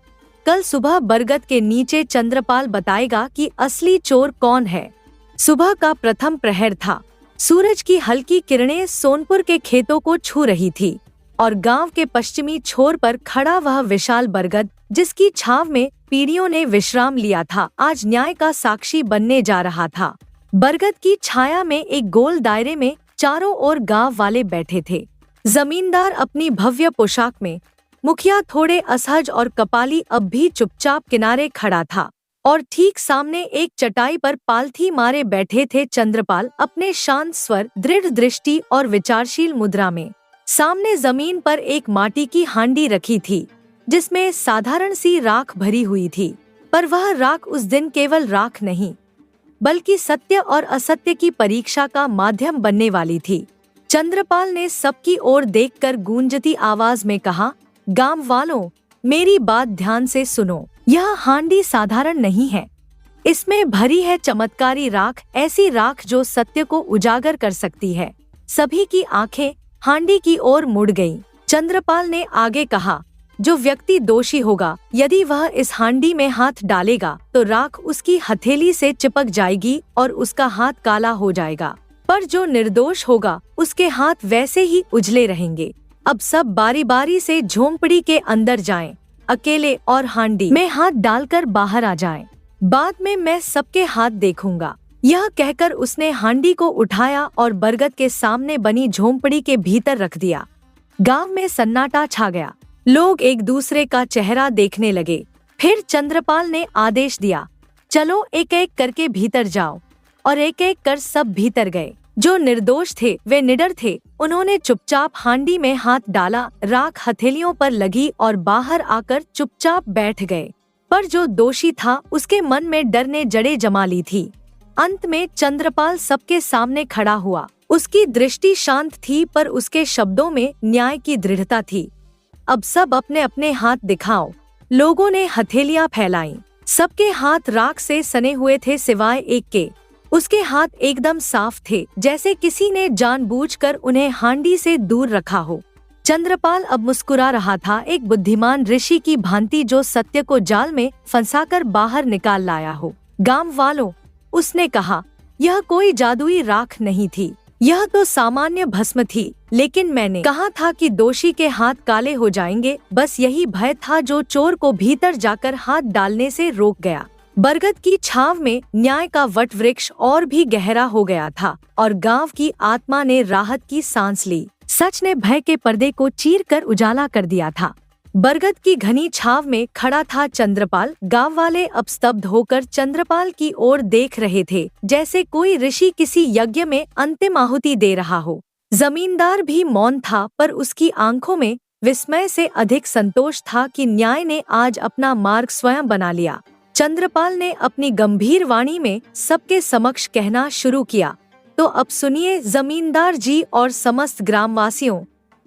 कल सुबह बरगद के नीचे चंद्रपाल बताएगा कि असली चोर कौन है। सुबह का प्रथम प्रहर था। सूरज की हल्की किरणें सोनपुर के खेतों को छू रही थी और गांव के पश्चिमी छोर पर खड़ा वह विशाल बरगद, जिसकी छाव में पीढ़ियों ने विश्राम लिया था, आज न्याय का साक्षी बनने जा रहा था। बरगद की छाया में एक गोल दायरे में चारों ओर गांव वाले बैठे थे। जमींदार अपनी भव्य पोशाक में, मुखिया थोड़े असहज और कपाली अब भी चुपचाप किनारे खड़ा था और ठीक सामने एक चटाई पर पालथी मारे बैठे थे चंद्रपाल, अपने शांत स्वर, दृढ़ दृष्टि और विचारशील मुद्रा में। सामने जमीन पर एक माटी की हांडी रखी थी जिसमें साधारण सी राख भरी हुई थी, पर वह राख उस दिन केवल राख नहीं बल्कि सत्य और असत्य की परीक्षा का माध्यम बनने वाली थी। चंद्रपाल ने सबकी ओर देखकर गूंजती आवाज में कहा, गांव वालों, मेरी बात ध्यान से सुनो। यह हांडी साधारण नहीं है, इसमें भरी है चमत्कारी राख, ऐसी राख जो सत्य को उजागर कर सकती है। सभी की आंखें हांडी की ओर मुड़ गईं। चंद्रपाल ने आगे कहा, जो व्यक्ति दोषी होगा, यदि वह इस हांडी में हाथ डालेगा तो राख उसकी हथेली से चिपक जाएगी और उसका हाथ काला हो जाएगा, पर जो निर्दोष होगा उसके हाथ वैसे ही उजले रहेंगे। अब सब बारी बारी से झोंपड़ी के अंदर जाएं, अकेले और हांडी में हाथ डालकर बाहर आ जाएं। बाद में मैं सबके हाथ देखूंगा। यह कहकर उसने हांडी को उठाया और बरगद के सामने बनी झोंपड़ी के भीतर रख दिया। गांव में सन्नाटा छा गया। लोग एक दूसरे का चेहरा देखने लगे। फिर चंद्रपाल ने आदेश दिया, चलो एक एक करके भीतर जाओ। और एक एक कर सब भीतर गए। जो निर्दोष थे वे निडर थे। उन्होंने चुपचाप हांडी में हाथ डाला, राख हथेलियों पर लगी और बाहर आकर चुपचाप बैठ गए। पर जो दोषी था उसके मन में डर ने जड़ें जमा ली थी। अंत में चंद्रपाल सबके सामने खड़ा हुआ। उसकी दृष्टि शांत थी पर उसके शब्दों में न्याय की दृढ़ता थी। अब सब अपने अपने हाथ दिखाओ। लोगों ने हथेलियां फैलाईं। सबके हाथ राख से सने हुए थे सिवाय एक के। उसके हाथ एकदम साफ थे, जैसे किसी ने जानबूझकर उन्हें हांडी से दूर रखा हो। चंद्रपाल अब मुस्कुरा रहा था, एक बुद्धिमान ऋषि की भांति जो सत्य को जाल में फंसाकर बाहर निकाल लाया हो। गांव वालों, उसने कहा, यह कोई जादुई राख नहीं थी, यह तो सामान्य भस्म थी। लेकिन मैंने कहा था कि दोषी के हाथ काले हो जाएंगे, बस यही भय था जो चोर को भीतर जाकर हाथ डालने से रोक गया। बरगद की छाव में न्याय का वट वृक्ष और भी गहरा हो गया था और गांव की आत्मा ने राहत की सांस ली। सच ने भय के पर्दे को चीरकर उजाला कर दिया था। बरगद की घनी छाव में खड़ा था चंद्रपाल। गांव वाले अब स्तब्ध होकर चंद्रपाल की ओर देख रहे थे, जैसे कोई ऋषि किसी यज्ञ में अंतिम आहुति दे रहा हो। जमींदार भी मौन था, पर उसकी आंखों में विस्मय से अधिक संतोष था कि न्याय ने आज अपना मार्ग स्वयं बना लिया। चंद्रपाल ने अपनी गंभीर वाणी में सबके समक्ष कहना शुरू किया, तो अब सुनिए जमींदार जी और समस्त ग्रामवासियों,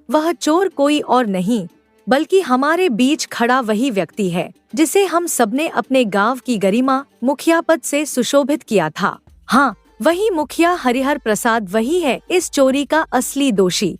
वह चोर कोई और नहीं बल्कि हमारे बीच खड़ा वही व्यक्ति है जिसे हम सबने अपने गांव की गरिमा, मुखिया पद से सुशोभित किया था। हाँ, वही मुखिया हरिहर प्रसाद, वही है इस चोरी का असली दोषी।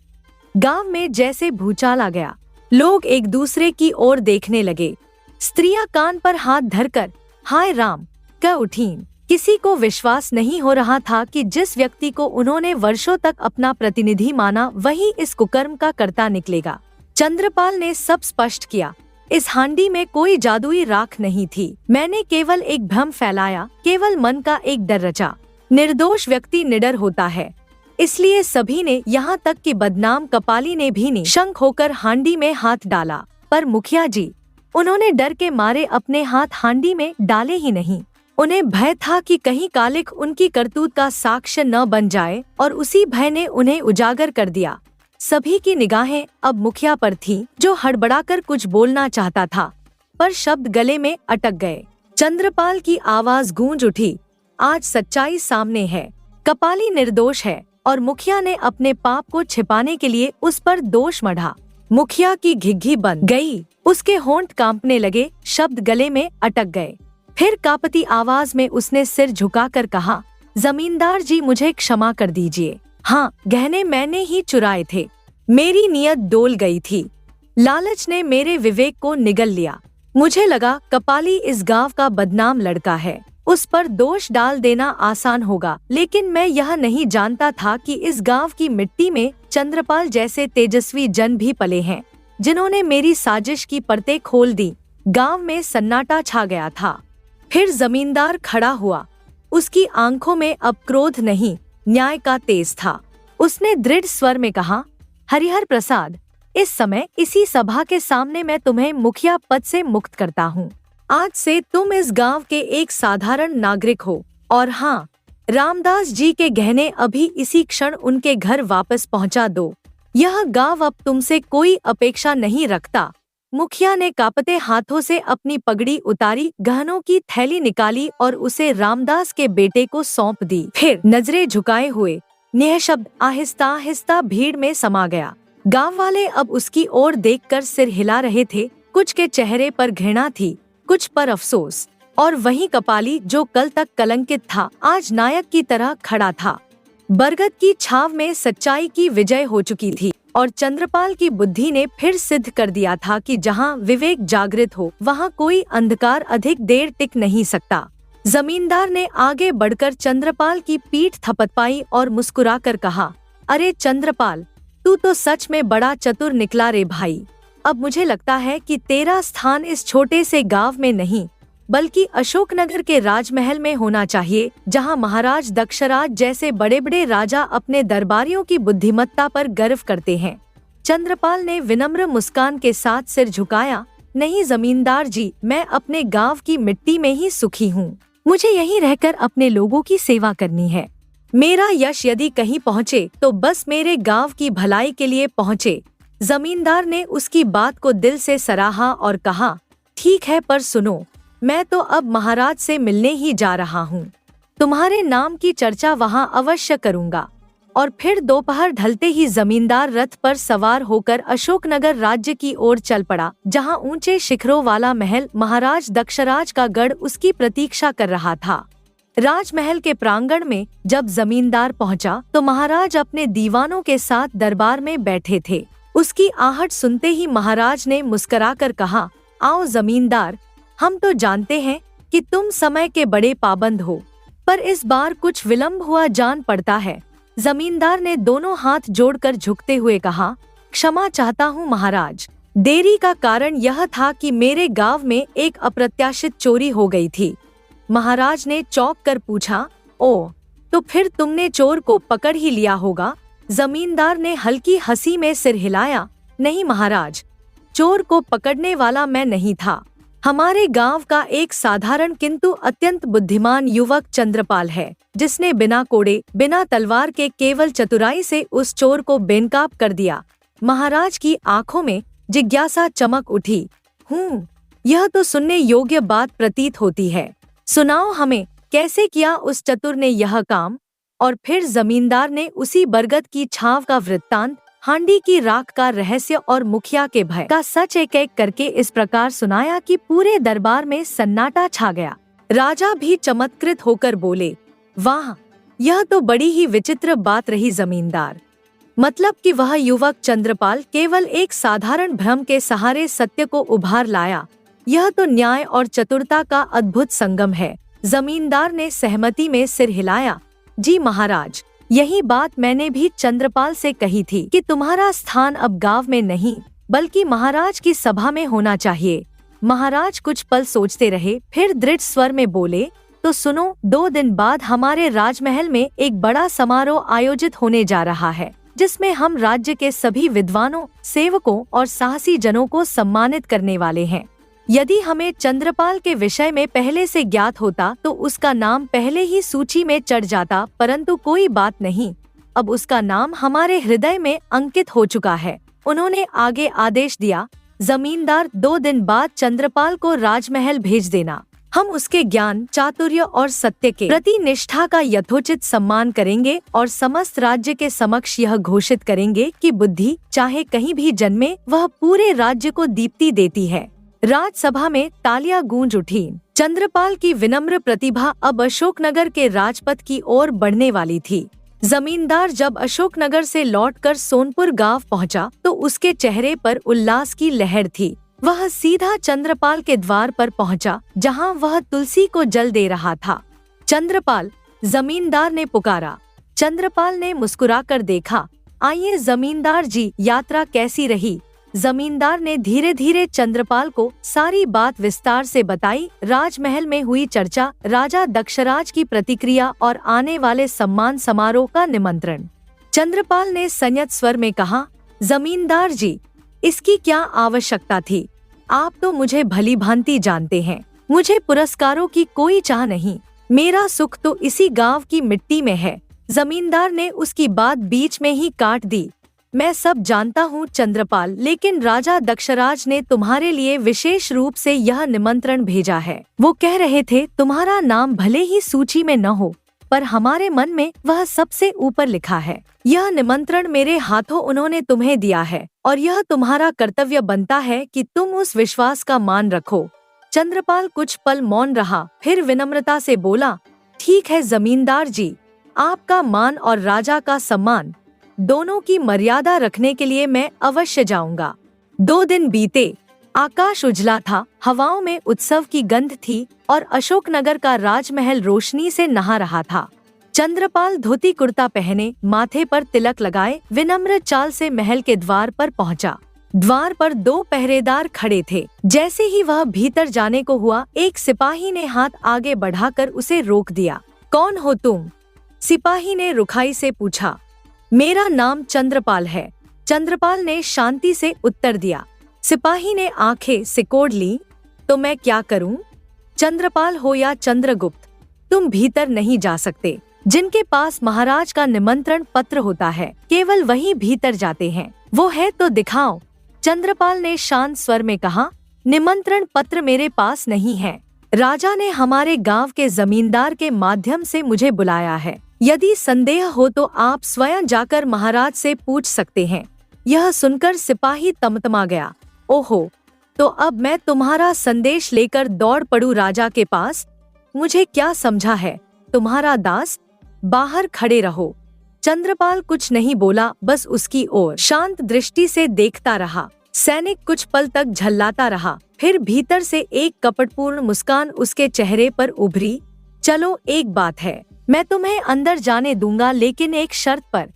गांव में जैसे भूचाल आ गया। लोग एक दूसरे की ओर देखने लगे। स्त्रियां कान पर हाथ धरकर हाय राम कह उठीं। किसी को विश्वास नहीं हो रहा था कि जिस व्यक्ति को उन्होंने वर्षों तक अपना प्रतिनिधि माना, वही इस कुकर्म का कर्ता निकलेगा। चंद्रपाल ने सब स्पष्ट किया, इस हांडी में कोई जादुई राख नहीं थी। मैंने केवल एक भ्रम फैलाया, केवल मन का एक डर रचा। निर्दोष व्यक्ति निडर होता है, इसलिए सभी ने, यहाँ तक कि बदनाम कपाली ने भी निशंक होकर हांडी में हाथ डाला। पर मुखिया जी, उन्होंने डर के मारे अपने हाथ हांडी में डाले ही नहीं। उन्हें भय था कि कहीं कालिख उनकी करतूत का साक्ष्य न बन जाए, और उसी भय ने उन्हें उजागर कर दिया। सभी की निगाहें अब मुखिया पर थीं, जो हड़बड़ाकर कुछ बोलना चाहता था, पर शब्द गले में अटक गए। चंद्रपाल की आवाज गूंज उठी, आज सच्चाई सामने है। कपाली निर्दोष है और मुखिया ने अपने पाप को छिपाने के लिए उस पर दोष मढ़ा। मुखिया की घिघी बन गई, उसके होंठ कांपने लगे, शब्द गले में अटक गए। फिर कांपती आवाज में उसने सिर झुकाकर कहा, जमींदार जी, मुझे क्षमा कर दीजिए। हाँ, गहने मैंने ही चुराए थे। मेरी नीयत डोल गई थी। लालच ने मेरे विवेक को निगल लिया। मुझे लगा कपाली इस गांव का बदनाम लड़का है, उस पर दोष डाल देना आसान होगा, लेकिन मैं यह नहीं जानता था कि इस गांव की मिट्टी में चंद्रपाल जैसे तेजस्वी जन भी पले हैं, जिन्होंने मेरी साजिश की परतें खोल दी। गांव में सन्नाटा छा गया था। फिर जमींदार खड़ा हुआ। उसकी आंखों में अब क्रोध नहीं, न्याय का तेज था। उसने दृढ़ स्वर में कहा, हरिहर प्रसाद, इस समय इसी सभा के सामने मैं तुम्हें मुखिया पद से मुक्त करता हूँ। आज से तुम इस गांव के एक साधारण नागरिक हो। और हाँ, रामदास जी के गहने अभी इसी क्षण उनके घर वापस पहुँचा दो। यह गांव अब तुमसे कोई अपेक्षा नहीं रखता। मुखिया ने कांपते हाथों से अपनी पगड़ी उतारी, गहनों की थैली निकाली और उसे रामदास के बेटे को सौंप दी। फिर नजरें झुकाए हुए निःशब्द आहिस्ता आहिस्ता भीड़ में समा गया। गांव वाले अब उसकी ओर देखकर सिर हिला रहे थे। कुछ के चेहरे पर घृणा थी, कुछ पर अफसोस। और वहीं कपाली, जो कल तक कलंकित था, आज नायक की तरह खड़ा था। बरगद की छाव में सच्चाई की विजय हो चुकी थी और चंद्रपाल की बुद्धि ने फिर सिद्ध कर दिया था कि जहां विवेक जागृत हो, वहां कोई अंधकार अधिक देर टिक नहीं सकता। जमींदार ने आगे बढ़कर चंद्रपाल की पीठ थपथपाई और मुस्कुराकर कहा, अरे चंद्रपाल, तू तो सच में बड़ा चतुर निकला रे भाई। अब मुझे लगता है कि तेरा स्थान इस छोटे से गांव में नहीं, बल्कि अशोकनगर के राजमहल में होना चाहिए, जहां महाराज दक्षराज जैसे बड़े बड़े राजा अपने दरबारियों की बुद्धिमत्ता पर गर्व करते हैं। चंद्रपाल ने विनम्र मुस्कान के साथ सिर झुकाया, नहीं जमींदार जी, मैं अपने गांव की मिट्टी में ही सुखी हूँ। मुझे यहीं रहकर अपने लोगों की सेवा करनी है। मेरा यश यदि कहीं पहुँचे तो बस मेरे गांव की भलाई के लिए पहुँचे। जमींदार ने उसकी बात को दिल से सराहा और कहा, ठीक है, पर सुनो, मैं तो अब महाराज से मिलने ही जा रहा हूँ। तुम्हारे नाम की चर्चा वहाँ अवश्य करूँगा। और फिर दोपहर ढलते ही जमींदार रथ पर सवार होकर अशोकनगर राज्य की ओर चल पड़ा, जहाँ ऊंचे शिखरों वाला महल महाराज दक्षराज का गढ़ उसकी प्रतीक्षा कर रहा था। राजमहल के प्रांगण में जब जमींदार पहुंचा तो महाराज अपने दीवानों के साथ दरबार में बैठे थे। उसकी आहट सुनते ही महाराज ने मुस्कुराकर कहा, आओ जमींदार, हम तो जानते हैं कि तुम समय के बड़े पाबंद हो, पर इस बार कुछ विलंब हुआ जान पड़ता है। जमींदार ने दोनों हाथ जोड़कर झुकते हुए कहा, क्षमा चाहता हूँ महाराज, देरी का कारण यह था कि मेरे गांव में एक अप्रत्याशित चोरी हो गई थी। महाराज ने चौंक कर पूछा, ओ, तो फिर तुमने चोर को पकड़ ही लिया होगा। जमींदार ने हल्की हंसी में सिर हिलाया, नहीं महाराज, चोर को पकड़ने वाला मैं नहीं था। हमारे गांव का एक साधारण किंतु अत्यंत बुद्धिमान युवक चंद्रपाल है, जिसने बिना कोड़े बिना तलवार के केवल चतुराई से उस चोर को बेनकाब कर दिया। महाराज की आंखों में जिज्ञासा चमक उठी। यह तो सुनने योग्य बात प्रतीत होती है। सुनाओ हमें, कैसे किया उस चतुर ने यह काम? और फिर जमींदार ने उसी बरगद की छाव का वृत्तांत, हांडी की राख का रहस्य और मुखिया के भय का सच एक एक करके इस प्रकार सुनाया कि पूरे दरबार में सन्नाटा छा गया। राजा भी चमत्कृत होकर बोले, वाह, यह तो बड़ी ही विचित्र बात रही जमींदार। मतलब कि वह युवक चंद्रपाल केवल एक साधारण भ्रम के सहारे सत्य को उभार लाया। यह तो न्याय और चतुरता का अद्भुत संगम है। जमींदार ने सहमति में सिर हिलाया, जी महाराज, यही बात मैंने भी चंद्रपाल से कही थी कि तुम्हारा स्थान अब गांव में नहीं, बल्कि महाराज की सभा में होना चाहिए। महाराज कुछ पल सोचते रहे, फिर दृढ़ स्वर में बोले, तो सुनो, 2 दिन बाद हमारे राजमहल में एक बड़ा समारोह आयोजित होने जा रहा है, जिसमें हम राज्य के सभी विद्वानों, सेवकों और साहसी जनों को सम्मानित करने वाले हैं। यदि हमें चंद्रपाल के विषय में पहले से ज्ञात होता तो उसका नाम पहले ही सूची में चढ़ जाता, परंतु कोई बात नहीं, अब उसका नाम हमारे हृदय में अंकित हो चुका है। उन्होंने आगे आदेश दिया, जमींदार, 2 दिन बाद चंद्रपाल को राजमहल भेज देना। हम उसके ज्ञान, चातुर्य और सत्य के प्रति निष्ठा का यथोचित सम्मान करेंगे और समस्त राज्य के समक्ष यह घोषित करेंगे कि बुद्धि चाहे कहीं भी जन्मे, वह पूरे राज्य को दीप्ति देती है। राजसभा में तालियां गूंज उठी। चंद्रपाल की विनम्र प्रतिभा अब अशोकनगर के राजपथ की ओर बढ़ने वाली थी। जमींदार जब अशोकनगर से लौटकर सोनपुर गांव पहुंचा तो उसके चेहरे पर उल्लास की लहर थी। वह सीधा चंद्रपाल के द्वार पर पहुंचा, जहां वह तुलसी को जल दे रहा था। चंद्रपाल, जमींदार ने पुकारा। चंद्रपाल ने मुस्कुराकर देखा। आइए जमींदार जी, यात्रा कैसी रही? जमींदार ने धीरे धीरे चंद्रपाल को सारी बात विस्तार से बताई। राजमहल में हुई चर्चा, राजा दक्षराज की प्रतिक्रिया और आने वाले सम्मान समारोह का निमंत्रण। चंद्रपाल ने संयत स्वर में कहा, जमींदार जी, इसकी क्या आवश्यकता थी? आप तो मुझे भली भांति जानते हैं। मुझे पुरस्कारों की कोई चाह नहीं। मेरा सुख तो इसी गांव की मिट्टी में है। जमींदार ने उसकी बात बीच में ही काट दी। मैं सब जानता हूँ चंद्रपाल, लेकिन राजा दक्षराज ने तुम्हारे लिए विशेष रूप से यह निमंत्रण भेजा है। वो कह रहे थे तुम्हारा नाम भले ही सूची में न हो, पर हमारे मन में वह सबसे ऊपर लिखा है। यह निमंत्रण मेरे हाथों उन्होंने तुम्हें दिया है और यह तुम्हारा कर्तव्य बनता है कि तुम उस विश्वास का मान रखो। चंद्रपाल कुछ पल मौन रहा, फिर विनम्रता से बोला, ठीक है जमींदार जी, आपका मान और राजा का सम्मान दोनों की मर्यादा रखने के लिए मैं अवश्य जाऊंगा। 2 दिन बीते। आकाश उजला था, हवाओं में उत्सव की गंध थी और अशोकनगर का राजमहल रोशनी से नहा रहा था। चंद्रपाल धोती कुर्ता पहने, माथे पर तिलक लगाए, विनम्र चाल से महल के द्वार पर पहुंचा। द्वार पर 2 पहरेदार खड़े थे। जैसे ही वह भीतर जाने को हुआ, एक सिपाही ने हाथ आगे बढ़ाकर उसे रोक दिया। कौन हो तुम? सिपाही ने रुखाई से पूछा। मेरा नाम चंद्रपाल है, चंद्रपाल ने शांति से उत्तर दिया। सिपाही ने आंखें सिकोड़ ली। तो मैं क्या करूं? चंद्रपाल हो या चंद्रगुप्त, तुम भीतर नहीं जा सकते। जिनके पास महाराज का निमंत्रण पत्र होता है, केवल वही भीतर जाते हैं। वो है तो दिखाओ। चंद्रपाल ने शांत स्वर में कहा, निमंत्रण पत्र मेरे पास नहीं है। राजा ने हमारे गांव के जमींदार के माध्यम से मुझे बुलाया है। यदि संदेह हो तो आप स्वयं जाकर महाराज से पूछ सकते हैं। यह सुनकर सिपाही तमतमा गया। ओहो, तो अब मैं तुम्हारा संदेश लेकर दौड़ पड़ूं राजा के पास? मुझे क्या समझा है, तुम्हारा दास? बाहर खड़े रहो। चंद्रपाल कुछ नहीं बोला, बस उसकी ओर शांत दृष्टि से देखता रहा। सैनिक कुछ पल तक झल्लाता रहा, फिर भीतर से एक कपटपूर्ण मुस्कान उसके चेहरे पर उभरी। चलो, एक बात है, मैं तुम्हें अंदर जाने दूंगा, लेकिन एक शर्त पर।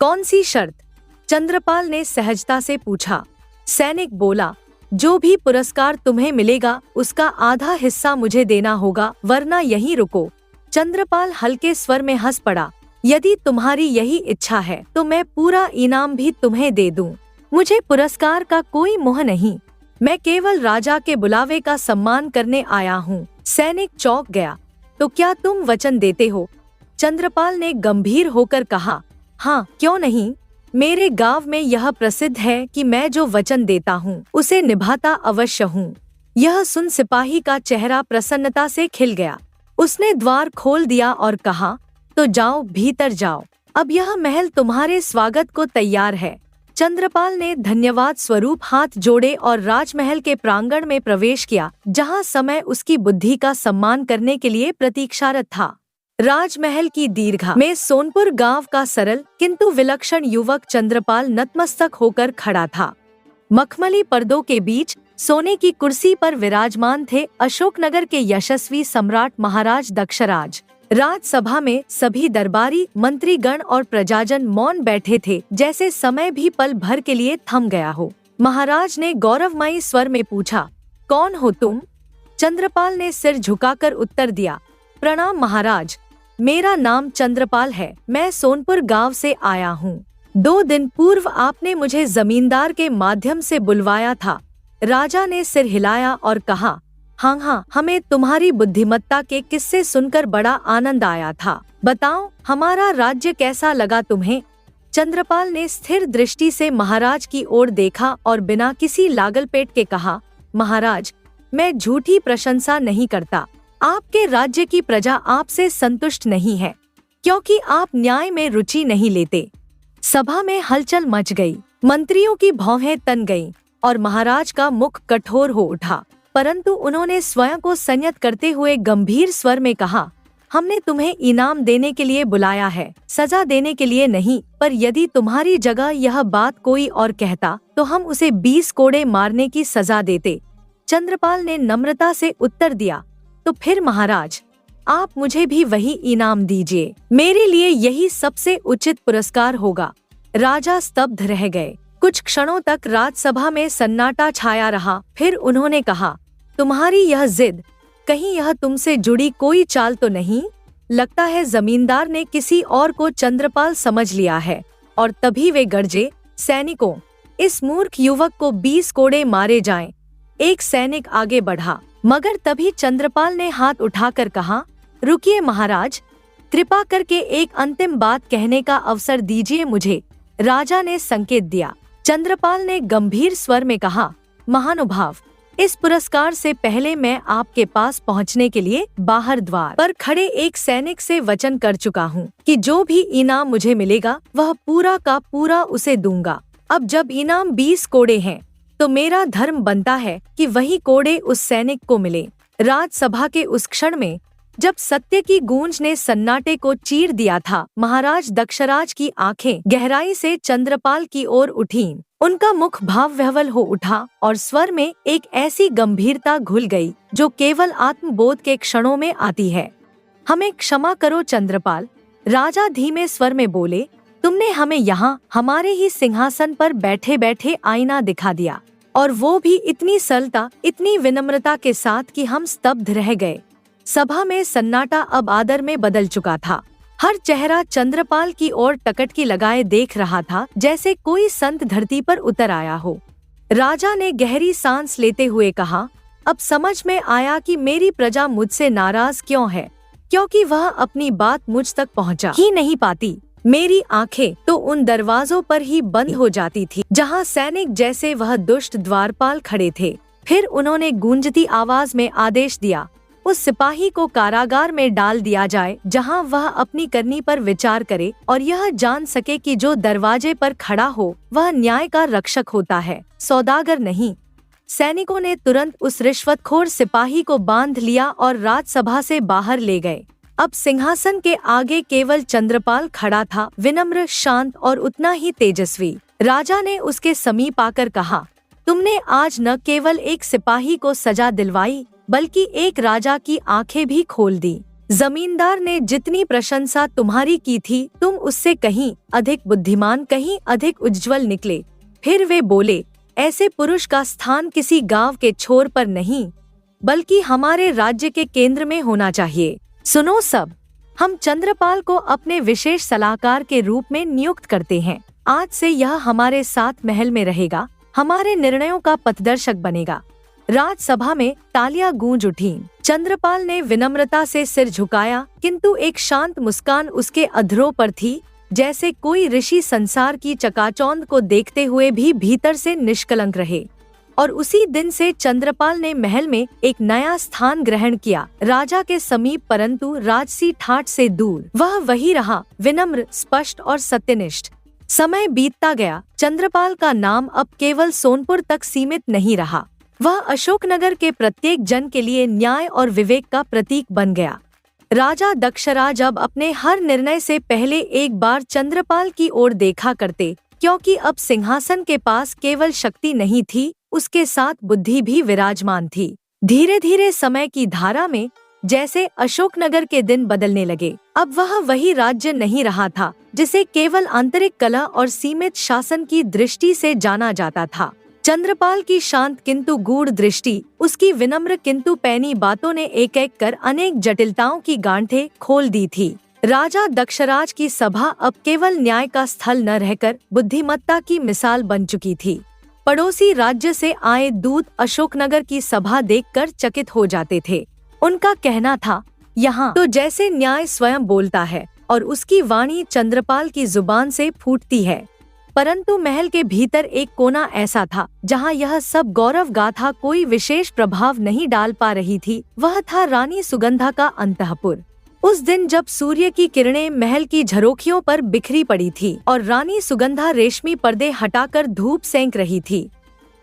कौन सी शर्त? चंद्रपाल ने सहजता से पूछा। सैनिक बोला, जो भी पुरस्कार तुम्हें मिलेगा उसका आधा हिस्सा मुझे देना होगा, वरना यहीं रुको। चंद्रपाल हल्के स्वर में हंस पड़ा। यदि तुम्हारी यही इच्छा है तो मैं पूरा इनाम भी तुम्हें दे दूं। मुझे पुरस्कार का कोई मोह नहीं, मैं केवल राजा के बुलावे का सम्मान करने आया हूँ। सैनिक चौंक गया। तो क्या तुम वचन देते हो? चंद्रपाल ने गंभीर होकर कहा, हाँ, क्यों नहीं। मेरे गांव में यह प्रसिद्ध है कि मैं जो वचन देता हूँ उसे निभाता अवश्य हूँ। यह सुन सिपाही का चेहरा प्रसन्नता से खिल गया। उसने द्वार खोल दिया और कहा, तो जाओ, भीतर जाओ, अब यह महल तुम्हारे स्वागत को तैयार है। चंद्रपाल ने धन्यवाद स्वरूप हाथ जोड़े और राजमहल के प्रांगण में प्रवेश किया, जहां समय उसकी बुद्धि का सम्मान करने के लिए प्रतीक्षारत था। राजमहल की दीर्घा में सोनपुर गांव का सरल किंतु विलक्षण युवक चंद्रपाल नतमस्तक होकर खड़ा था। मखमली पर्दों के बीच सोने की कुर्सी पर विराजमान थे अशोकनगर के यशस्वी सम्राट महाराज दक्षराज। राजसभा में सभी दरबारी, मंत्रीगण और प्रजाजन मौन बैठे थे, जैसे समय भी पल भर के लिए थम गया हो। महाराज ने गौरवमयी स्वर में पूछा, कौन हो तुम? चंद्रपाल ने सिर झुकाकर उत्तर दिया, प्रणाम महाराज, मेरा नाम चंद्रपाल है, मैं सोनपुर गांव से आया हूँ। 2 दिन पूर्व आपने मुझे जमींदार के माध्यम से बुलवाया था। राजा ने सिर हिलाया और कहा, हाँ, हमें तुम्हारी बुद्धिमत्ता के किस्से सुनकर बड़ा आनंद आया था। बताओ, हमारा राज्य कैसा लगा तुम्हें? चंद्रपाल ने स्थिर दृष्टि से महाराज की ओर देखा और बिना किसी लागलपेट के कहा, महाराज, मैं झूठी प्रशंसा नहीं करता। आपके राज्य की प्रजा आपसे संतुष्ट नहीं है, क्योंकि आप न्याय में रुचि नहीं लेते। सभा में हलचल मच गई, मंत्रियों की भौहें तन गईं और महाराज का मुख कठोर हो उठा, परंतु उन्होंने स्वयं को संयत करते हुए गंभीर स्वर में कहा, हमने तुम्हें इनाम देने के लिए बुलाया है, सजा देने के लिए नहीं। पर यदि तुम्हारी जगह यह बात कोई और कहता तो हम उसे 20 कोड़े मारने की सजा देते। चंद्रपाल ने नम्रता से उत्तर दिया, तो फिर महाराज, आप मुझे भी वही इनाम दीजिए। मेरे लिए यही सबसे उचित पुरस्कार होगा। राजा स्तब्ध रह गए। कुछ क्षणों तक राजसभा में सन्नाटा छाया रहा। फिर उन्होंने कहा, तुम्हारी यह जिद, कहीं यह तुमसे जुड़ी कोई चाल तो नहीं? लगता है जमींदार ने किसी और को चंद्रपाल समझ लिया है। और तभी वे गरजे, सैनिकों, इस मूर्ख युवक को 20 कोड़े मारे जाएं। एक सैनिक आगे बढ़ा, मगर तभी चंद्रपाल ने हाथ उठाकर कहा, रुकिए महाराज, कृपा करके एक अंतिम बात कहने का अवसर दीजिए मुझे। राजा ने संकेत दिया। चंद्रपाल ने गंभीर स्वर में कहा, महानुभाव, इस पुरस्कार से पहले मैं आपके पास पहुंचने के लिए बाहर द्वार पर खड़े एक सैनिक से वचन कर चुका हूं कि जो भी इनाम मुझे मिलेगा वह पूरा का पूरा उसे दूंगा। अब जब इनाम 20 कोड़े हैं तो मेरा धर्म बनता है कि वही कोड़े उस सैनिक को मिले। राजसभा के उस क्षण में जब सत्य की गूंज ने सन्नाटे को चीर दिया था, महाराज दक्षराज की आंखें गहराई से चंद्रपाल की ओर उठीं। उनका मुख भाव विह्वल हो उठा और स्वर में एक ऐसी गंभीरता घुल गई जो केवल आत्मबोध के क्षणों में आती है। हमें क्षमा करो चंद्रपाल, राजा धीमे स्वर में बोले, तुमने हमें यहाँ हमारे ही सिंहासन पर बैठे बैठे आईना दिखा दिया, और वो भी इतनी सरलता, इतनी विनम्रता के साथ कि हम स्तब्ध रह गए। सभा में सन्नाटा अब आदर में बदल चुका था। हर चेहरा चंद्रपाल की ओर टकटकी लगाए देख रहा था, जैसे कोई संत धरती पर उतर आया हो। राजा ने गहरी सांस लेते हुए कहा, अब समझ में आया कि मेरी प्रजा मुझसे नाराज क्यों है, क्योंकि वह अपनी बात मुझ तक पहुंचा ही नहीं पाती। मेरी आंखें तो उन दरवाजों पर ही बंद हो जाती थी जहां सैनिक जैसे वह दुष्ट द्वारपाल खड़े थे। फिर उन्होंने गूंजती आवाज में आदेश दिया, उस सिपाही को कारागार में डाल दिया जाए जहां वह अपनी करनी पर विचार करे और यह जान सके कि जो दरवाजे पर खड़ा हो वह न्याय का रक्षक होता है, सौदागर नहीं। सैनिकों ने तुरंत उस रिश्वतखोर सिपाही को बांध लिया और राजसभा से बाहर ले गए। अब सिंहासन के आगे केवल चंद्रपाल खड़ा था, विनम्र, शांत और उतना ही तेजस्वी। राजा ने उसके समीप आकर कहा, तुमने आज न केवल एक सिपाही को सजा दिलवाई बल्कि एक राजा की आंखें भी खोल दी। जमींदार ने जितनी प्रशंसा तुम्हारी की थी, तुम उससे कहीं अधिक बुद्धिमान, कहीं अधिक उज्जवल निकले। फिर वे बोले, ऐसे पुरुष का स्थान किसी गांव के छोर पर नहीं बल्कि हमारे राज्य के केंद्र में होना चाहिए। सुनो सब, हम चंद्रपाल को अपने विशेष सलाहकार के रूप में नियुक्त करते हैं। आज से यह हमारे साथ महल में रहेगा, हमारे निर्णयों का पथदर्शक बनेगा। राजसभा में तालियां गूंज उठीं। चंद्रपाल ने विनम्रता से सिर झुकाया, किंतु एक शांत मुस्कान उसके अधरों पर थी, जैसे कोई ऋषि संसार की चकाचौंध को देखते हुए भी भीतर से निष्कलंक रहे। और उसी दिन से चंद्रपाल ने महल में एक नया स्थान ग्रहण किया, राजा के समीप परंतु राजसी ठाठ से दूर। वह वही रहा, विनम्र, स्पष्ट और सत्यनिष्ठ। समय बीतता गया। चंद्रपाल का नाम अब केवल सोनपुर तक सीमित नहीं रहा, वह अशोकनगर के प्रत्येक जन के लिए न्याय और विवेक का प्रतीक बन गया। राजा दक्षराज अब अपने हर निर्णय से पहले एक बार चंद्रपाल की ओर देखा करते, क्योंकि अब सिंहासन के पास केवल शक्ति नहीं थी, उसके साथ बुद्धि भी विराजमान थी। धीरे धीरे समय की धारा में जैसे अशोकनगर के दिन बदलने लगे। अब वह वही राज्य नहीं रहा था जिसे केवल आंतरिक कला और सीमित शासन की दृष्टि से जाना जाता था। चंद्रपाल की शांत किंतु गूढ़ दृष्टि, उसकी विनम्र किंतु पैनी बातों ने एक एक कर अनेक जटिलताओं की गांठें खोल दी थी। राजा दक्षराज की सभा अब केवल न्याय का स्थल न रहकर बुद्धिमत्ता की मिसाल बन चुकी थी। पड़ोसी राज्य से आए दूत अशोकनगर की सभा देखकर चकित हो जाते थे। उनका कहना था, यहाँ तो जैसे न्याय स्वयं बोलता है और उसकी वाणी चंद्रपाल की जुबान से फूटती है। परंतु महल के भीतर एक कोना ऐसा था जहाँ यह सब गौरव गाथा कोई विशेष प्रभाव नहीं डाल पा रही थी। वह था रानी सुगंधा का अंतःपुर। उस दिन जब सूर्य की किरणें महल की झरोखियों पर बिखरी पड़ी थी और रानी सुगंधा रेशमी पर्दे हटाकर धूप सेंक रही थी,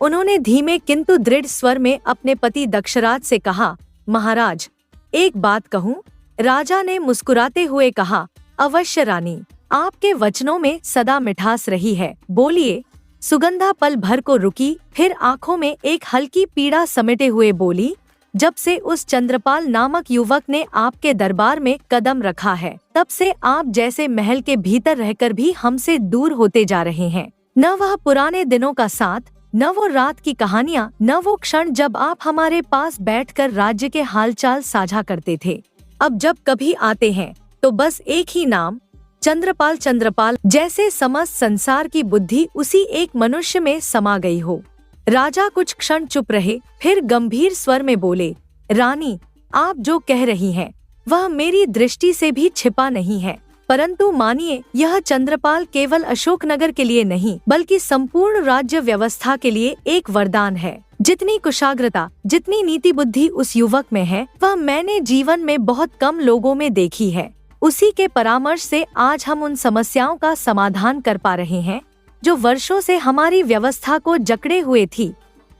उन्होंने धीमे किंतु दृढ़ स्वर में अपने पति दक्षराज से कहा, महाराज, एक बात कहूँ, राजा ने मुस्कुराते हुए कहा, अवश्य रानी, आपके वचनों में सदा मिठास रही है। बोलिए। सुगंधा पल भर को रुकी, फिर आंखों में एक हल्की पीड़ा समेटे हुए बोली, जब से उस चंद्रपाल नामक युवक ने आपके दरबार में कदम रखा है, तब से आप जैसे महल के भीतर रहकर भी हमसे दूर होते जा रहे हैं। न वह पुराने दिनों का साथ, न वो रात की कहानियाँ, न वो क्षण जब आप हमारे पास बैठकर राज्य के हालचाल साझा करते थे। अब जब कभी आते हैं तो बस एक ही नाम, चंद्रपाल चंद्रपाल, जैसे समस्त संसार की बुद्धि उसी एक मनुष्य में समा गई हो। राजा कुछ क्षण चुप रहे, फिर गंभीर स्वर में बोले, रानी, आप जो कह रही हैं वह मेरी दृष्टि से भी छिपा नहीं है, परंतु मानिए, यह चंद्रपाल केवल अशोकनगर के लिए नहीं बल्कि संपूर्ण राज्य व्यवस्था के लिए एक वरदान है। जितनी कुशाग्रता, जितनी नीति बुद्धि उस युवक में है, वह मैंने जीवन में बहुत कम लोगों में देखी है। उसी के परामर्श से आज हम उन समस्याओं का समाधान कर पा रहे हैं जो वर्षों से हमारी व्यवस्था को जकड़े हुए थी।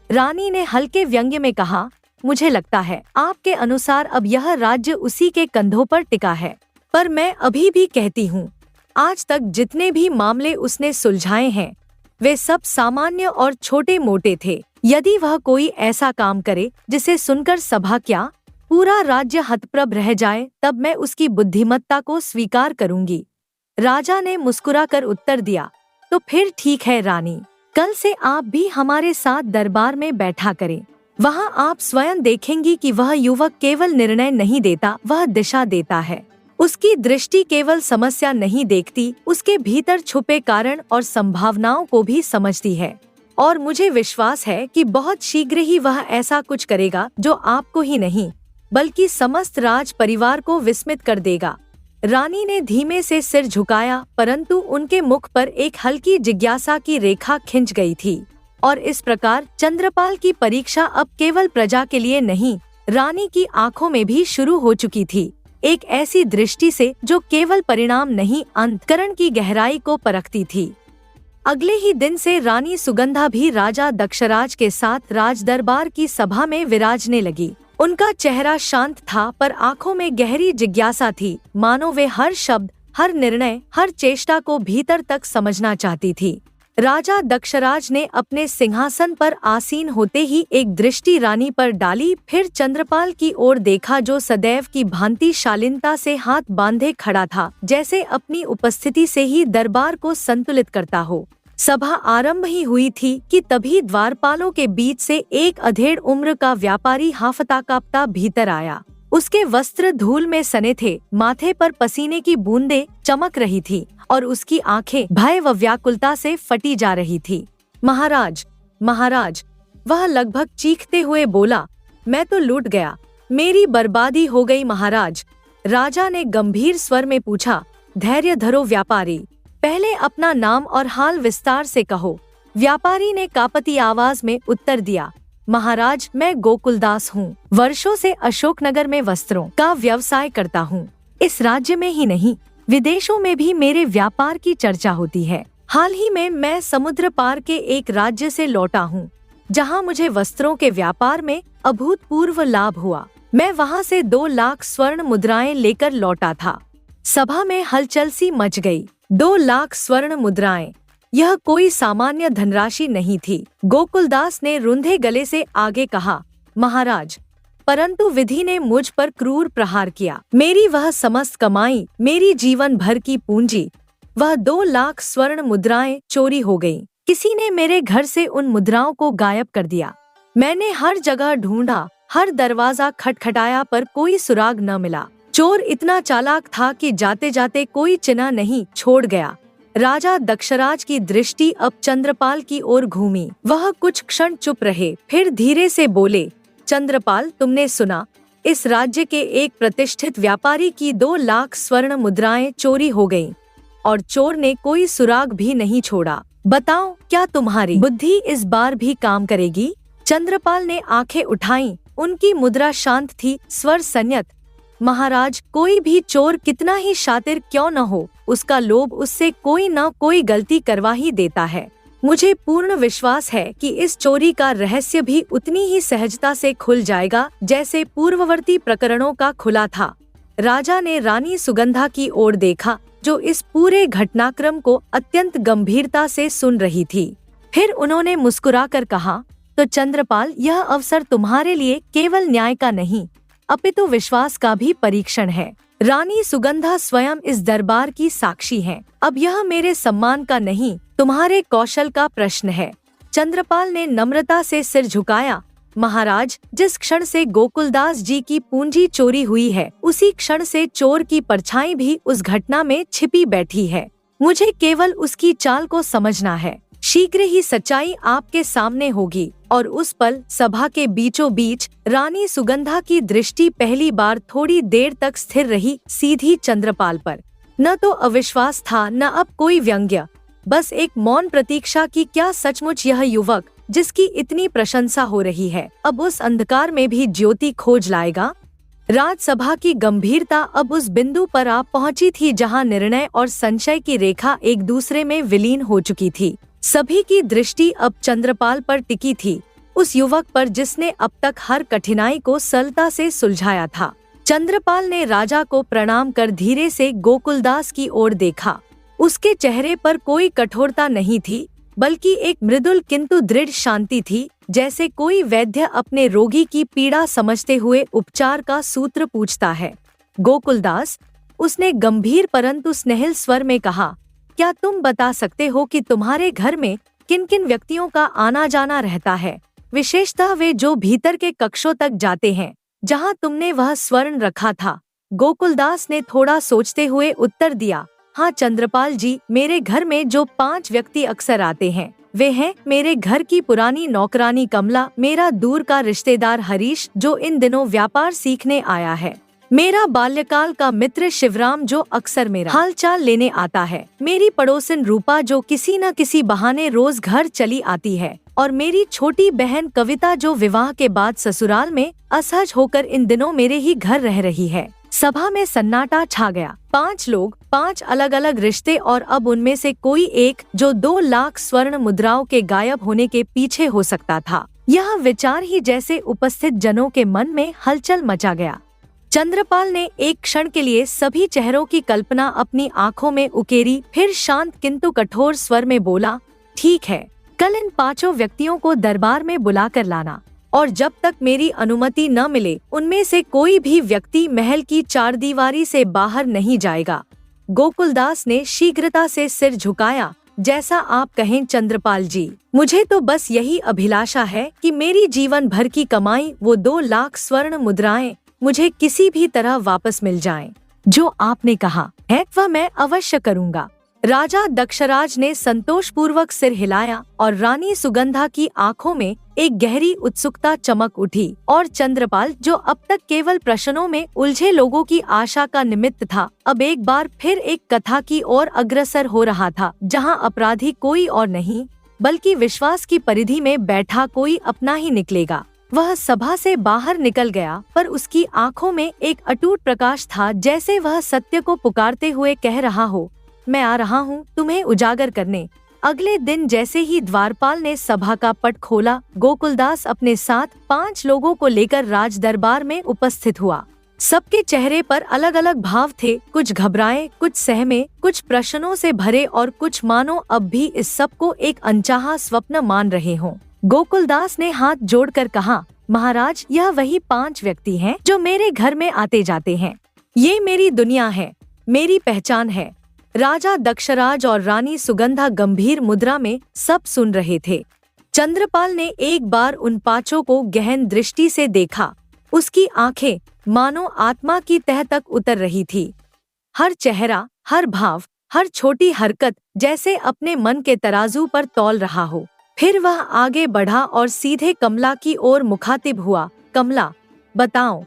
रानी ने हल्के व्यंग्य में कहा, मुझे लगता है आपके अनुसार अब यह राज्य उसी के कंधों पर टिका है, पर मैं अभी भी कहती हूँ, आज तक जितने भी मामले उसने सुलझाए हैं वे सब सामान्य और छोटे मोटे थे। यदि वह कोई ऐसा काम करे जिसे सुनकर सभा क्या पूरा राज्य हतप्रभ रह जाए, तब मैं उसकी बुद्धिमत्ता को स्वीकार करूंगी। राजा ने मुस्कुराकर उत्तर दिया, तो फिर ठीक है रानी, कल से आप भी हमारे साथ दरबार में बैठा करें। वहाँ आप स्वयं देखेंगी कि वह युवक केवल निर्णय नहीं देता, वह दिशा देता है। उसकी दृष्टि केवल समस्या नहीं देखती, उसके भीतर छुपे कारण और संभावनाओं को भी समझती है। और मुझे विश्वास है कि बहुत शीघ्र ही वह ऐसा कुछ करेगा जो आपको ही नहीं बल्कि समस्त राज परिवार को विस्मित कर देगा। रानी ने धीमे से सिर झुकाया, परंतु उनके मुख पर एक हल्की जिज्ञासा की रेखा खिंच गई थी। और इस प्रकार चंद्रपाल की परीक्षा अब केवल प्रजा के लिए नहीं, रानी की आंखों में भी शुरू हो चुकी थी, एक ऐसी दृष्टि से जो केवल परिणाम नहीं, अंतःकरण की गहराई को परखती थी। अगले ही दिन से रानी सुगंधा भी राजा दक्षराज के साथ राजदरबार की सभा में विराजने लगी। उनका चेहरा शांत था, पर आंखों में गहरी जिज्ञासा थी, मानो वे हर शब्द, हर निर्णय, हर चेष्टा को भीतर तक समझना चाहती थी। राजा दक्षराज ने अपने सिंहासन पर आसीन होते ही एक दृष्टि रानी पर डाली, फिर चंद्रपाल की ओर देखा, जो सदैव की भांति शालीनता से हाथ बांधे खड़ा था, जैसे अपनी उपस्थिति से ही दरबार को संतुलित करता हो। सभा आरंभ ही हुई थी कि तभी द्वारपालों के बीच से एक अधेड़ उम्र का व्यापारी हांफता कांपता भीतर आया। उसके वस्त्र धूल में सने थे, माथे पर पसीने की बूंदें चमक रही थी और उसकी आंखें भय व व्याकुलता से फटी जा रही थी। महाराज, महाराज, वह लगभग चीखते हुए बोला, मैं तो लूट गया, मेरी बर्बादी हो गई महाराज। राजा ने गंभीर स्वर में पूछा, धैर्य धरो व्यापारी, पहले अपना नाम और हाल विस्तार से कहो। व्यापारी ने कांपती आवाज में उत्तर दिया, महाराज, मैं गोकुलदास हूँ, वर्षों से अशोकनगर में वस्त्रों का व्यवसाय करता हूँ। इस राज्य में ही नहीं, विदेशों में भी मेरे व्यापार की चर्चा होती है। हाल ही में मैं समुद्र पार के एक राज्य से लौटा हूँ, जहाँ मुझे वस्त्रों के व्यापार में अभूतपूर्व लाभ हुआ। मैं वहाँ से 2 लाख स्वर्ण मुद्राएं लेकर लौटा था। सभा में हलचल सी मच गई। 2 लाख स्वर्ण मुद्राएं, यह कोई सामान्य धनराशि नहीं थी। गोकुलदास ने रुंधे गले से आगे कहा, महाराज, परंतु विधि ने मुझ पर क्रूर प्रहार किया। मेरी वह समस्त कमाई, मेरी जीवन भर की पूंजी, वह 2 लाख स्वर्ण मुद्राएं चोरी हो गईं। किसी ने मेरे घर से उन मुद्राओं को गायब कर दिया। मैंने हर जगह ढूंढा, हर दरवाजा खटखटाया, पर कोई सुराग न मिला। चोर इतना चालाक था कि जाते जाते कोई चिन्ह नहीं छोड़ गया। राजा दक्षराज की दृष्टि अब चंद्रपाल की ओर घूमी। वह कुछ क्षण चुप रहे, फिर धीरे से बोले, चंद्रपाल, तुमने सुना, इस राज्य के एक प्रतिष्ठित व्यापारी की 2 लाख स्वर्ण मुद्राएं चोरी हो गईं और चोर ने कोई सुराग भी नहीं छोड़ा। बताओ, क्या तुम्हारी बुद्धि इस बार भी काम करेगी? चंद्रपाल ने आंखें उठाईं, उनकी मुद्रा शांत थी, स्वर संयत। महाराज, कोई भी चोर कितना ही शातिर क्यों न हो, उसका लोभ उससे कोई न कोई गलती करवा ही देता है। मुझे पूर्ण विश्वास है कि इस चोरी का रहस्य भी उतनी ही सहजता से खुल जाएगा जैसे पूर्ववर्ती प्रकरणों का खुला था। राजा ने रानी सुगंधा की ओर देखा, जो इस पूरे घटनाक्रम को अत्यंत गंभीरता से सुन रही थी। फिर उन्होंने मुस्कुराकर कहा, तो चंद्रपाल, यह अवसर तुम्हारे लिए केवल न्याय का नहीं, अपितु विश्वास का भी परीक्षण है। रानी सुगंधा स्वयं इस दरबार की साक्षी हैं। अब यह मेरे सम्मान का नहीं, तुम्हारे कौशल का प्रश्न है। चंद्रपाल ने नम्रता से सिर झुकाया। महाराज, जिस क्षण से गोकुलदास जी की पूंजी चोरी हुई है, उसी क्षण से चोर की परछाई भी उस घटना में छिपी बैठी है। मुझे केवल उसकी चाल को समझना है। शीघ्र ही सच्चाई आपके सामने होगी। और उस पल सभा के बीचों बीच रानी सुगंधा की दृष्टि पहली बार थोड़ी देर तक स्थिर रही, सीधी चंद्रपाल पर। न तो अविश्वास था, न अब कोई व्यंग्य, बस एक मौन प्रतीक्षा की क्या सचमुच यह युवक, जिसकी इतनी प्रशंसा हो रही है, अब उस अंधकार में भी ज्योति खोज लाएगा। राजसभा की गंभीरता अब उस बिंदु पर आ पहुंची थी जहां निर्णय और संशय की रेखा एक दूसरे में विलीन हो चुकी थी। सभी की दृष्टि अब चंद्रपाल पर टिकी थी, उस युवक पर जिसने अब तक हर कठिनाई को सरलता से सुलझाया था। चंद्रपाल ने राजा को प्रणाम कर धीरे से गोकुलदास की ओर देखा। उसके चेहरे पर कोई कठोरता नहीं थी, बल्कि एक मृदुल किंतु दृढ़ शांति थी, जैसे कोई वैद्य अपने रोगी की पीड़ा समझते हुए उपचार का सूत्र पूछता है। गोकुलदास, उसने गंभीर परंतु स्नेहिल स्वर में कहा, क्या तुम बता सकते हो कि तुम्हारे घर में किन किन व्यक्तियों का आना जाना रहता है, विशेषतः वे जो भीतर के कक्षों तक जाते हैं, जहां तुमने वह स्वर्ण रखा था? गोकुलदास ने थोड़ा सोचते हुए उत्तर दिया, हाँ चंद्रपाल जी, मेरे घर में जो 5 व्यक्ति अक्सर आते हैं, वे हैं मेरे घर की पुरानी नौकरानी कमला, मेरा दूर का रिश्तेदार हरीश जो इन दिनों व्यापार सीखने आया है, मेरा बाल्यकाल का मित्र शिवराम जो अक्सर मेरा हालचाल लेने आता है, मेरी पड़ोसन रूपा जो किसी न किसी बहाने रोज घर चली आती है, और मेरी छोटी बहन कविता जो विवाह के बाद ससुराल में असहज होकर इन दिनों मेरे ही घर रह रही है। सभा में सन्नाटा छा गया। 5 लोग, 5 अलग अलग रिश्ते, और अब उनमें से कोई एक जो 2 लाख स्वर्ण मुद्राओं के गायब होने के पीछे हो सकता था। यह विचार ही जैसे उपस्थित जनों के मन में हलचल मचा गया। चंद्रपाल ने एक क्षण के लिए सभी चेहरों की कल्पना अपनी आंखों में उकेरी, फिर शांत किंतु कठोर स्वर में बोला, ठीक है, कल इन 5 व्यक्तियों को दरबार में बुला कर लाना, और जब तक मेरी अनुमति न मिले उनमें से कोई भी व्यक्ति महल की 4 दीवारी से बाहर नहीं जाएगा। गोकुलदास ने शीघ्रता से सिर झुकाया, जैसा आप कहें चंद्रपाल जी, मुझे तो बस यही अभिलाषा है कि मेरी जीवन भर की कमाई, वो 2 लाख स्वर्ण मुद्राएं मुझे किसी भी तरह वापस मिल जाएं। जो आपने कहा है वह मैं अवश्य करूंगा। राजा दक्षराज ने संतोषपूर्वक सिर हिलाया और रानी सुगंधा की आंखों में एक गहरी उत्सुकता चमक उठी, और चंद्रपाल जो अब तक केवल प्रश्नों में उलझे लोगों की आशा का निमित्त था, अब एक बार फिर एक कथा की ओर अग्रसर हो रहा था, जहां अपराधी कोई और नहीं बल्कि विश्वास की परिधि में बैठा कोई अपना ही निकलेगा। वह सभा से बाहर निकल गया, पर उसकी आंखों में एक अटूट प्रकाश था, जैसे वह सत्य को पुकारते हुए कह रहा हो, मैं आ रहा हूँ तुम्हें उजागर करने। अगले दिन जैसे ही द्वारपाल ने सभा का पट खोला, गोकुलदास अपने साथ 5 लोगों को लेकर राज दरबार में उपस्थित हुआ। सबके चेहरे पर अलग अलग भाव थे, कुछ घबराए, कुछ सहमे, कुछ प्रश्नों से भरे, और कुछ मानो अब भी इस सब को एक अनचाहा स्वप्न मान रहे हों। गोकुलदास ने हाथ जोड़कर कहा, महाराज, यह वही 5 व्यक्ति हैं जो मेरे घर में आते जाते हैं। ये मेरी दुनिया है, मेरी पहचान है। राजा दक्षराज और रानी सुगंधा गंभीर मुद्रा में सब सुन रहे थे। चंद्रपाल ने एक बार उन 5 को गहन दृष्टि से देखा। उसकी आंखें मानो आत्मा की तह तक उतर रही थी। हर चेहरा, हर भाव, हर छोटी हरकत जैसे अपने मन के तराजू पर तौल रहा हो। फिर वह आगे बढ़ा और सीधे कमला की ओर मुखातिब हुआ, कमला, बताओ,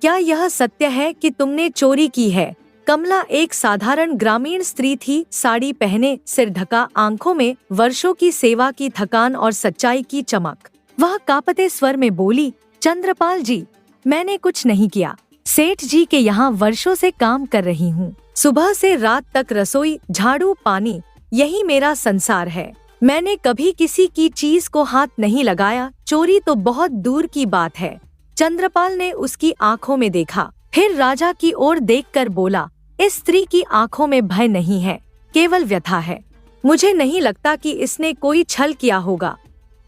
क्या यह सत्य है कि तुमने चोरी की है? कमला एक साधारण ग्रामीण स्त्री थी, साड़ी पहने, सिर ढका, आंखों में वर्षों की सेवा की थकान और सच्चाई की चमक। वह कांपते स्वर में बोली, चंद्रपाल जी, मैंने कुछ नहीं किया। सेठ जी के यहाँ वर्षों से काम कर रही हूँ। सुबह से रात तक रसोई, झाड़ू, पानी, यही मेरा संसार है। मैंने कभी किसी की चीज को हाथ नहीं लगाया। चोरी तो बहुत दूर की बात है। चंद्रपाल ने उसकी आंखों में देखा। फिर राजा की ओर देखकर बोला, इस स्त्री की आंखों में भय नहीं है, केवल व्यथा है। मुझे नहीं लगता कि इसने कोई छल किया होगा।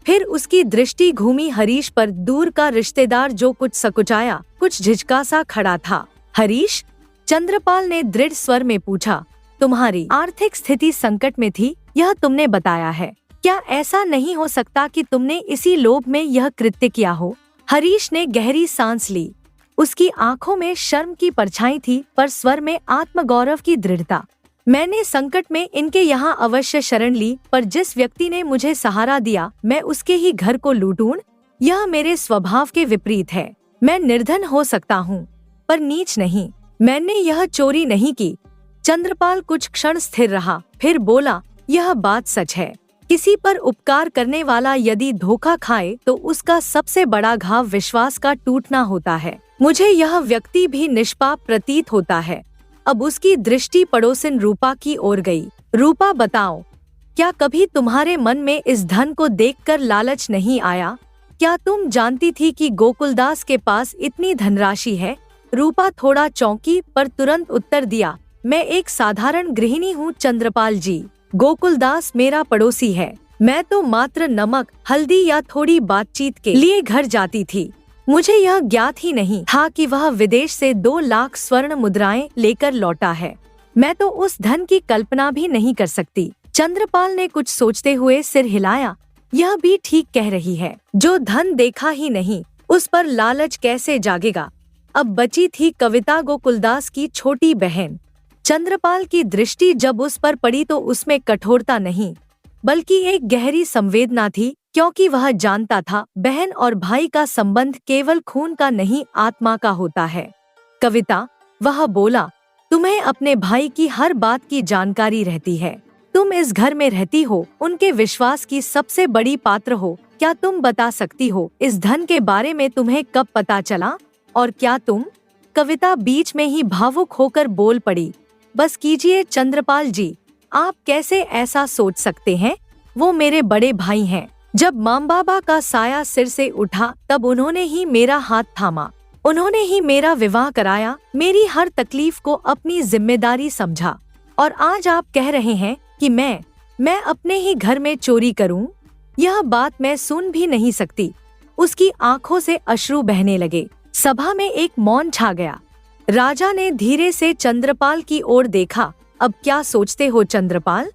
फिर उसकी दृष्टि घूमी हरीश पर, दूर का रिश्तेदार जो कुछ सकुचाया, कुछ झिझका सा खड़ा था। हरीश? चंद्रपाल ने दृढ़ स्वर में पूछा। तुम्हारी आर्थिक स्थिति संकट में थी, यह तुमने बताया है। क्या ऐसा नहीं हो सकता कि तुमने इसी लोभ में यह कृत्य किया हो? हरीश ने गहरी सांस ली। उसकी आंखों में शर्म की परछाई थी, पर स्वर में आत्मगौरव की दृढ़ता। मैंने संकट में इनके यहाँ अवश्य शरण ली, पर जिस व्यक्ति ने मुझे सहारा दिया, मैं उसके ही घर को लूटूं? यह मेरे स्वभाव के विपरीत है। मैं निर्धन हो सकता हूँ, पर नीच नहीं। मैंने यह चोरी नहीं की। चंद्रपाल कुछ क्षण स्थिर रहा, फिर बोला, यह बात सच है। किसी पर उपकार करने वाला यदि धोखा खाए तो उसका सबसे बड़ा घाव विश्वास का टूटना होता है। मुझे यह व्यक्ति भी निष्पाप प्रतीत होता है। अब उसकी दृष्टि पड़ोसिन रूपा की ओर गई। रूपा, बताओ, क्या कभी तुम्हारे मन में इस धन को देखकर लालच नहीं आया? क्या तुम जानती थी कि गोकुलदास के पास इतनी धनराशि है? रूपा थोड़ा चौंकी, पर तुरंत उत्तर दिया, मैं एक साधारण गृहिणी हूँ चंद्रपाल जी। गोकुलदास मेरा पड़ोसी है। मैं तो मात्र नमक, हल्दी या थोड़ी बातचीत के लिए घर जाती थी। मुझे यह ज्ञात ही नहीं था कि वह विदेश से 2 लाख स्वर्ण मुद्राएं लेकर लौटा है। मैं तो उस धन की कल्पना भी नहीं कर सकती। चंद्रपाल ने कुछ सोचते हुए सिर हिलाया। यह भी ठीक कह रही है। जो धन देखा ही नहीं, उस पर लालच कैसे जागेगा? अब बची थी कविता, गोकुलदास की छोटी बहन। चंद्रपाल की दृष्टि जब उस पर पड़ी तो उसमें कठोरता नहीं, बल्कि एक गहरी संवेदना थी, क्योंकि वह जानता था बहन और भाई का संबंध केवल खून का नहीं, आत्मा का होता है। कविता, वह बोला, तुम्हें अपने भाई की हर बात की जानकारी रहती है। तुम इस घर में रहती हो, उनके विश्वास की सबसे बड़ी पात्र हो। क्या तुम बता सकती हो इस धन के बारे में तुम्हें कब पता चला? और क्या तुम? कविता बीच में ही भावुक होकर बोल पड़ी, बस कीजिए चंद्रपाल जी, आप कैसे ऐसा सोच सकते हैं? वो मेरे बड़े भाई हैं। जब माम बाबा का साया सिर से उठा तब उन्होंने ही मेरा हाथ थामा, उन्होंने ही मेरा विवाह कराया, मेरी हर तकलीफ को अपनी जिम्मेदारी समझा। और आज आप कह रहे हैं कि मैं अपने ही घर में चोरी करूं? यह बात मैं सुन भी नहीं सकती। उसकी आंखों से अश्रु बहने लगे। सभा में एक मौन छा गया। राजा ने धीरे से चंद्रपाल की ओर देखा। अब क्या सोचते हो चंद्रपाल?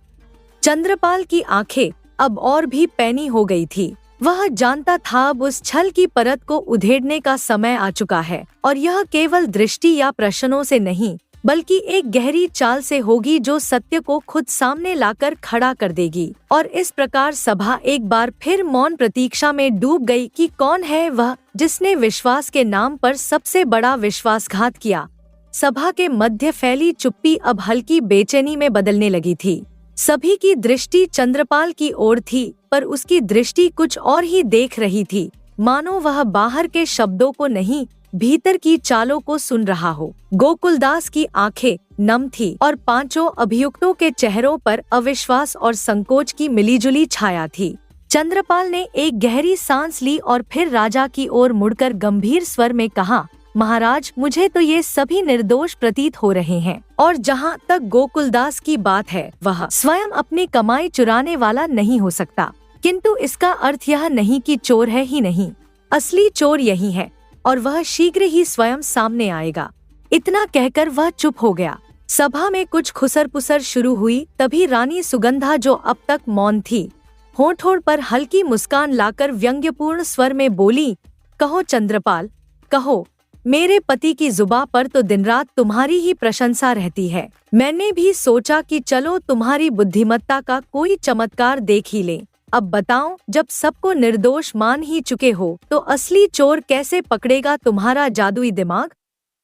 चंद्रपाल की आंखें अब और भी पैनी हो गई थी। वह जानता था अब उस छल की परत को उधेड़ने का समय आ चुका है, और यह केवल दृष्टि या प्रश्नों से नहीं, बल्कि एक गहरी चाल से होगी जो सत्य को खुद सामने लाकर खड़ा कर देगी। और इस प्रकार सभा एक बार फिर मौन प्रतीक्षा में डूब गई कि कौन है वह जिसने विश्वास के नाम पर सबसे बड़ा विश्वासघात किया। सभा के मध्य फैली चुप्पी अब हल्की बेचैनी में बदलने लगी थी। सभी की दृष्टि चंद्रपाल की ओर थी, पर उसकी दृष्टि कुछ और ही देख रही थी, मानो वह बाहर के शब्दों को नहीं, भीतर की चालों को सुन रहा हो। गोकुलदास की आंखें नम थी और पांचों अभियुक्तों के चेहरों पर अविश्वास और संकोच की मिलीजुली छाया थी। चंद्रपाल ने एक गहरी सांस ली और फिर राजा की ओर मुड़कर गंभीर स्वर में कहा, महाराज, मुझे तो ये सभी निर्दोष प्रतीत हो रहे हैं, और जहाँ तक गोकुलदास की बात है, वह स्वयं अपनी कमाई चुराने वाला नहीं हो सकता। किंतु इसका अर्थ यह नहीं कि चोर है ही नहीं। असली चोर यही है, और वह शीघ्र ही स्वयं सामने आएगा। इतना कहकर वह चुप हो गया। सभा में कुछ खुसर-पुसर शुरू हुई। तभी रानी सुगंधा, जो अब तक मौन थी, होठों पर हल्की मुस्कान लाकर व्यंग्यपूर्ण स्वर में बोली, कहो चंद्रपाल, कहो। मेरे पति की जुबान पर तो दिन रात तुम्हारी ही प्रशंसा रहती है। मैंने भी सोचा कि चलो तुम्हारी बुद्धिमत्ता का कोई चमत्कार देख ही लें। अब बताओ, जब सबको निर्दोष मान ही चुके हो, तो असली चोर कैसे पकड़ेगा तुम्हारा जादुई दिमाग?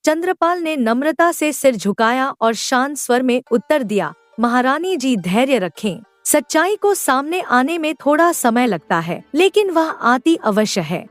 चंद्रपाल ने नम्रता से सिर झुकाया और शांत स्वर में उत्तर दिया, महारानी जी, धैर्य रखें। सच्चाई को सामने आने में थोड़ा समय लगता है, लेकिन वह आती अवश्य है।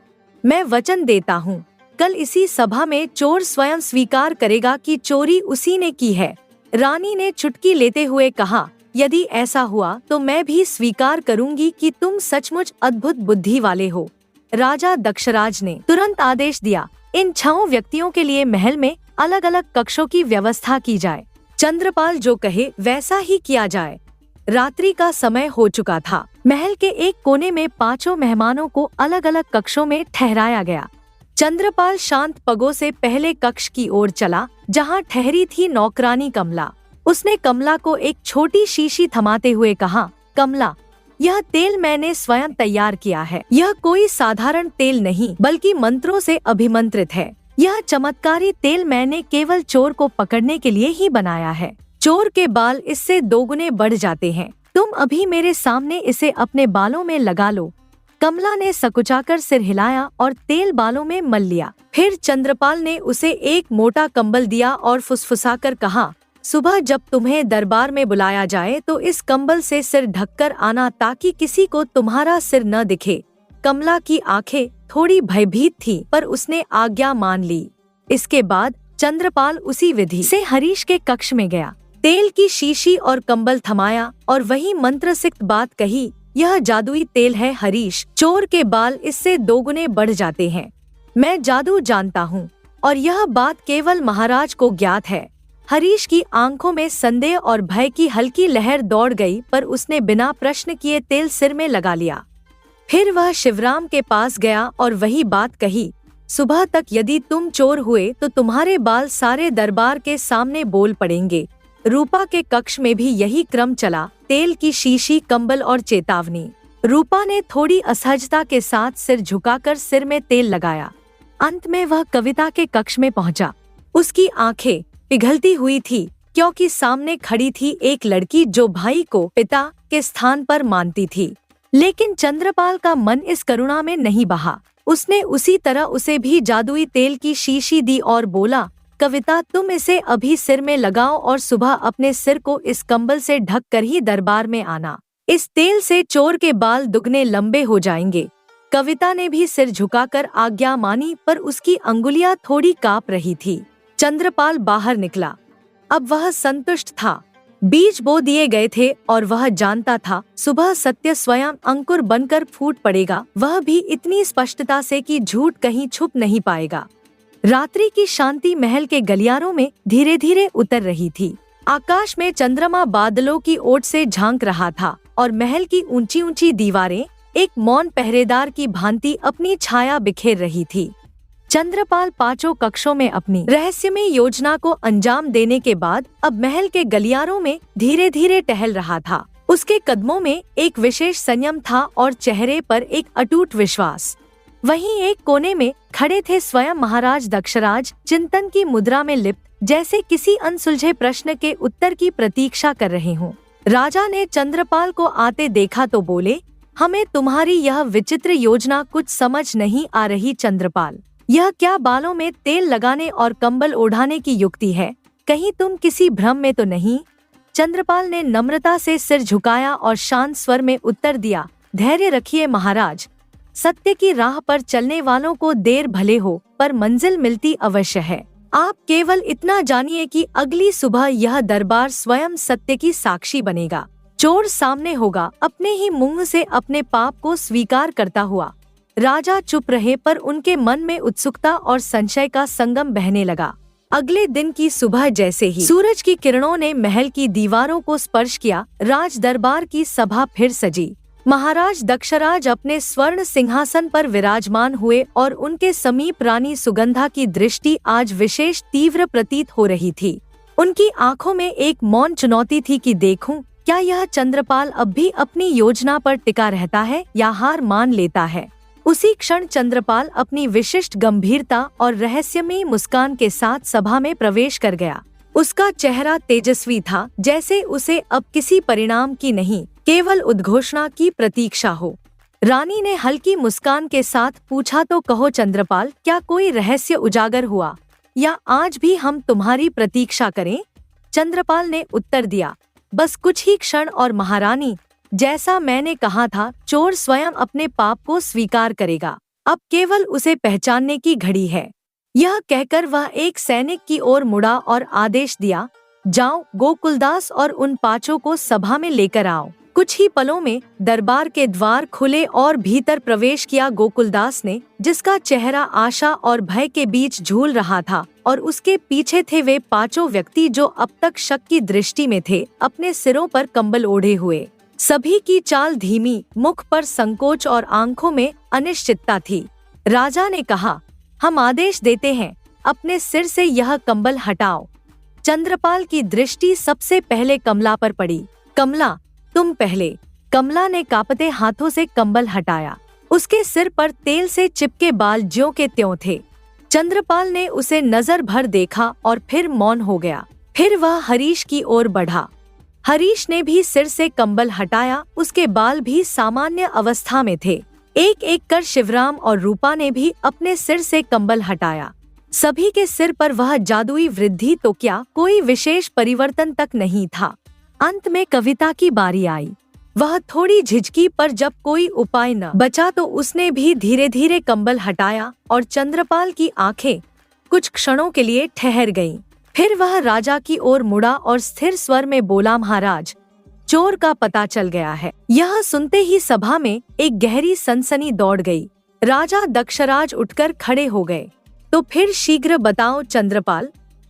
मैं वचन देता हूँ, कल इसी सभा में चोर स्वयं स्वीकार करेगा कि चोरी उसी ने की है। रानी ने चुटकी लेते हुए कहा, यदि ऐसा हुआ तो मैं भी स्वीकार करूंगी कि तुम सचमुच अद्भुत बुद्धि वाले हो। राजा दक्षराज ने तुरंत आदेश दिया, इन 6 व्यक्तियों के लिए महल में अलग अलग कक्षों की व्यवस्था की जाए। चंद्रपाल जो कहे वैसा ही किया जाए। रात्रि का समय हो चुका था। महल के एक कोने में 5 मेहमानों को अलग अलग कक्षों में ठहराया गया। चंद्रपाल शांत पगों से पहले कक्ष की ओर चला, जहां ठहरी थी नौकरानी कमला। उसने कमला को एक छोटी शीशी थमाते हुए कहा, कमला, यह तेल मैंने स्वयं तैयार किया है। यह कोई साधारण तेल नहीं, बल्कि मंत्रों से अभिमंत्रित है। यह चमत्कारी तेल मैंने केवल चोर को पकड़ने के लिए ही बनाया है। चोर के बाल इससे 2 गुने बढ़ जाते हैं। तुम अभी मेरे सामने इसे अपने बालों में लगा लो। कमला ने सकुचाकर सिर हिलाया और तेल बालों में मल लिया। फिर चंद्रपाल ने उसे एक मोटा कंबल दिया और फुसफुसाकर कहा, सुबह जब तुम्हें दरबार में बुलाया जाए तो इस कंबल से सिर ढककर आना, ताकि किसी को तुम्हारा सिर न दिखे। कमला की आंखें थोड़ी भयभीत थी, पर उसने आज्ञा मान ली। इसके बाद चंद्रपाल उसी विधि से हरीश के कक्ष में गया। तेल की शीशी और कंबल थमाया और वही मंत्रसिक्त बात कही, यह जादुई तेल है हरीश, चोर के बाल इससे 2 गुने बढ़ जाते हैं। मैं जादू जानता हूँ और यह बात केवल महाराज को ज्ञात है। हरीश की आंखों में संदेह और भय की हल्की लहर दौड़ गई, पर उसने बिना प्रश्न किए तेल सिर में लगा लिया। फिर वह शिवराम के पास गया और वही बात कही, सुबह तक यदि तुम चोर हुए तो तुम्हारे बाल सारे दरबार के सामने बोल पड़ेंगे। रूपा के कक्ष में भी यही क्रम चला, तेल की शीशी, कंबल और चेतावनी। रूपा ने थोड़ी असहजता के साथ सिर झुकाकर सिर में तेल लगाया। अंत में वह कविता के कक्ष में पहुंचा। उसकी आंखें पिघलती हुई थी, क्योंकि सामने खड़ी थी एक लड़की जो भाई को पिता के स्थान पर मानती थी। लेकिन चंद्रपाल का मन इस करुणा में नहीं बहा। उसने उसी तरह उसे भी जादुई तेल की शीशी दी और बोला, कविता, तुम इसे अभी सिर में लगाओ और सुबह अपने सिर को इस कंबल से ढक कर ही दरबार में आना। इस तेल से चोर के बाल दुगने लंबे हो जाएंगे। कविता ने भी सिर झुकाकर आज्ञा मानी, पर उसकी अंगुलियां थोड़ी कांप रही थी। चंद्रपाल बाहर निकला। अब वह संतुष्ट था। बीज बो दिए गए थे और वह जानता था सुबह सत्य स्वयं अंकुर बनकर फूट पड़ेगा, वह भी इतनी स्पष्टता से कि झूठ कहीं छुप नहीं पाएगा। रात्रि की शांति महल के गलियारों में धीरे धीरे उतर रही थी। आकाश में चंद्रमा बादलों की ओट से झांक रहा था और महल की ऊंची ऊंची दीवारें एक मौन पहरेदार की भांति अपनी छाया बिखेर रही थी। चंद्रपाल 5 कक्षों में अपनी रहस्यमय योजना को अंजाम देने के बाद अब महल के गलियारों में धीरे धीरे टहल रहा था। उसके कदमों में एक विशेष संयम था और चेहरे पर एक अटूट विश्वास। वहीं एक कोने में खड़े थे स्वयं महाराज दक्षराज, चिंतन की मुद्रा में लिप्त, जैसे किसी अनसुलझे प्रश्न के उत्तर की प्रतीक्षा कर रहे हों। राजा ने चंद्रपाल को आते देखा तो बोले, हमें तुम्हारी यह विचित्र योजना कुछ समझ नहीं आ रही चंद्रपाल। यह क्या बालों में तेल लगाने और कंबल ओढ़ाने की युक्ति है? कहीं तुम किसी भ्रम में तो नहीं? चंद्रपाल ने नम्रता से सिर झुकाया और शांत स्वर में उत्तर दिया, धैर्य रखिए महाराज। सत्य की राह पर चलने वालों को देर भले हो, पर मंजिल मिलती अवश्य है। आप केवल इतना जानिए कि अगली सुबह यह दरबार स्वयं सत्य की साक्षी बनेगा। चोर सामने होगा, अपने ही मुंह से अपने पाप को स्वीकार करता हुआ। राजा चुप रहे, पर उनके मन में उत्सुकता और संशय का संगम बहने लगा। अगले दिन की सुबह जैसे ही सूरज की किरणों ने महल की दीवारों को स्पर्श किया, राज दरबार की सभा फिर सजी। महाराज दक्षराज अपने स्वर्ण सिंहासन पर विराजमान हुए और उनके समीप रानी सुगंधा की दृष्टि आज विशेष तीव्र प्रतीत हो रही थी। उनकी आंखों में एक मौन चुनौती थी कि देखूं, क्या यह चंद्रपाल अब भी अपनी योजना पर टिका रहता है या हार मान लेता है। उसी क्षण चंद्रपाल अपनी विशिष्ट गंभीरता और रहस्यमयी मुस्कान के साथ सभा में प्रवेश कर गया। उसका चेहरा तेजस्वी था, जैसे उसे अब किसी परिणाम की नहीं, केवल उद्घोषणा की प्रतीक्षा हो। रानी ने हल्की मुस्कान के साथ पूछा, तो कहो चंद्रपाल, क्या कोई रहस्य उजागर हुआ या आज भी हम तुम्हारी प्रतीक्षा करें? चंद्रपाल ने उत्तर दिया, बस कुछ ही क्षण और महारानी, जैसा मैंने कहा था, चोर स्वयं अपने पाप को स्वीकार करेगा। अब केवल उसे पहचानने की घड़ी है। यह कहकर वह एक सैनिक की ओर मुड़ा और आदेश दिया, जाओ, गोकुलदास और उन 5 को सभा में लेकर आओ। कुछ ही पलों में दरबार के द्वार खुले और भीतर प्रवेश किया गोकुलदास ने, जिसका चेहरा आशा और भय के बीच झूल रहा था, और उसके पीछे थे वे पांचों व्यक्ति जो अब तक शक की दृष्टि में थे, अपने सिरों पर कंबल ओढ़े हुए। सभी की चाल धीमी, मुख पर संकोच और आंखों में अनिश्चितता थी। राजा ने कहा, हम आदेश देते हैं, अपने सिर से यह कंबल हटाओ। चंद्रपाल की दृष्टि सबसे पहले कमला पर पड़ी। कमला, तुम पहले। कमला ने कांपते हाथों से कंबल हटाया। उसके सिर पर तेल से चिपके बाल ज्यों के त्यों थे। चंद्रपाल ने उसे नजर भर देखा और फिर मौन हो गया। फिर वह हरीश की ओर बढ़ा। हरीश ने भी सिर से कंबल हटाया। उसके बाल भी सामान्य अवस्था में थे। एक एक कर शिवराम और रूपा ने भी अपने सिर से कंबल हटाया। सभी के सिर पर वह जादुई वृद्धि तो क्या, कोई विशेष परिवर्तन तक नहीं था। अंत में कविता की बारी आई। वह थोड़ी झिझकी, पर जब कोई उपाय न बचा तो उसने भी धीरे धीरे कंबल हटाया और चंद्रपाल की आंखें कुछ क्षणों के लिए ठहर गईं। फिर वह राजा की ओर मुड़ा और स्थिर स्वर में बोला, महाराज, चोर का पता चल गया है। यह सुनते ही सभा में एक गहरी सनसनी दौड़ गई। राजा दक्षराज उठकर खड़े हो गए। तो फिर शीघ्र बताओ चंद्रपाल,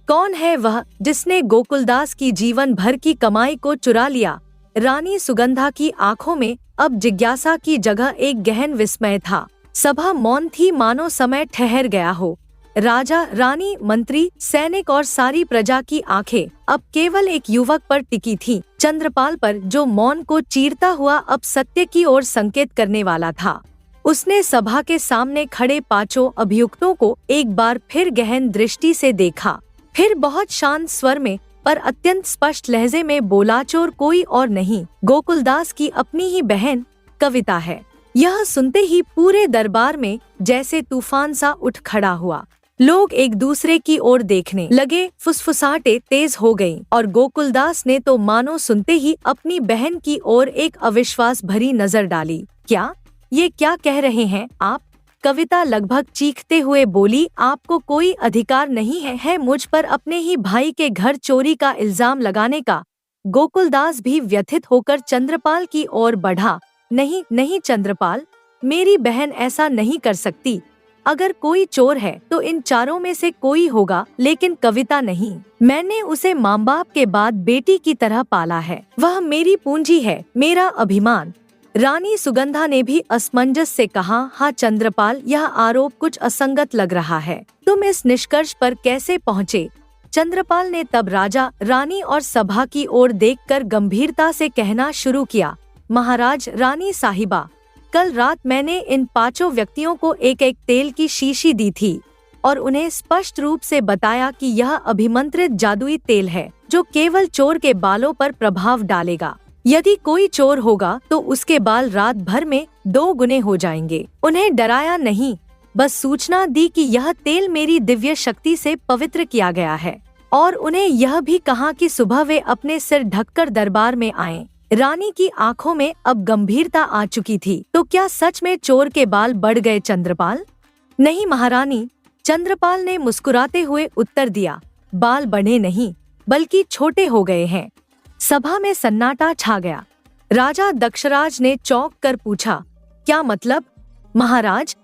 कौन है वह जिसने गोकुलदास की जीवन भर की कमाई को चुरा लिया? रानी सुगंधा की आंखों में अब जिज्ञासा की जगह एक गहन विस्मय था। सभा मौन थी, मानो समय ठहर गया हो। राजा, रानी, मंत्री, सैनिक और सारी प्रजा की आंखें अब केवल एक युवक पर टिकी थीं, चंद्रपाल पर, जो मौन को चीरता हुआ अब सत्य की ओर संकेत करने वाला था। उसने सभा के सामने खड़े पांचों अभियुक्तों को एक बार फिर गहन दृष्टि से देखा। फिर बहुत शांत स्वर में पर अत्यंत स्पष्ट लहजे में बोला, चोर कोई और नहीं, गोकुलदास की अपनी ही बहन कविता है। यह सुनते ही पूरे दरबार में जैसे तूफान सा उठ खड़ा हुआ। लोग एक दूसरे की ओर देखने लगे, फुसफुसाहटें तेज हो गईं, और गोकुलदास ने तो मानो सुनते ही अपनी बहन की ओर एक अविश्वास भरी नजर डाली। क्या, ये क्या कह रहे हैं आप? कविता लगभग चीखते हुए बोली, आपको कोई अधिकार नहीं है मुझ पर अपने ही भाई के घर चोरी का इल्जाम लगाने का। गोकुलदास भी व्यथित होकर चंद्रपाल की ओर बढ़ा। नहीं नहीं चंद्रपाल, मेरी बहन ऐसा नहीं कर सकती। अगर कोई चोर है तो इन चारों में से कोई होगा, लेकिन कविता नहीं। मैंने उसे माँ बाप के बाद बेटी की तरह पाला है। वह मेरी पूंजी है, मेरा अभिमान। रानी सुगंधा ने भी असमंजस से कहा, हाँ चंद्रपाल, यह आरोप कुछ असंगत लग रहा है। तुम इस निष्कर्ष पर कैसे पहुँचे? चंद्रपाल ने तब राजा, रानी और सभा की ओर देखकर गंभीरता से कहना शुरू किया, महाराज, रानी साहिबा, कल रात मैंने इन पांचों व्यक्तियों को एक एक तेल की शीशी दी थी और उन्हें स्पष्ट रूप से बताया कि यह अभिमंत्रित जादुई तेल है जो केवल चोर के बालों पर प्रभाव डालेगा। यदि कोई चोर होगा तो उसके बाल रात भर में 2 गुने हो जाएंगे। उन्हें डराया नहीं, बस सूचना दी कि यह तेल मेरी दिव्य शक्ति से पवित्र किया गया है, और उन्हें यह भी कहा कि सुबह वे अपने सिर ढककर दरबार में आएं। रानी की आंखों में अब गंभीरता आ चुकी थी। तो क्या सच में चोर के बाल बढ़ गए चंद्रपाल? नहीं महारानी, चंद्रपाल ने मुस्कुराते हुए उत्तर दिया, बाल बढ़े नहीं बल्कि छोटे हो गए हैं। सभा में सन्नाटा छा गया। राजा दक्षराज ने चौंक कर पूछा, क्या मतलब? महाराज,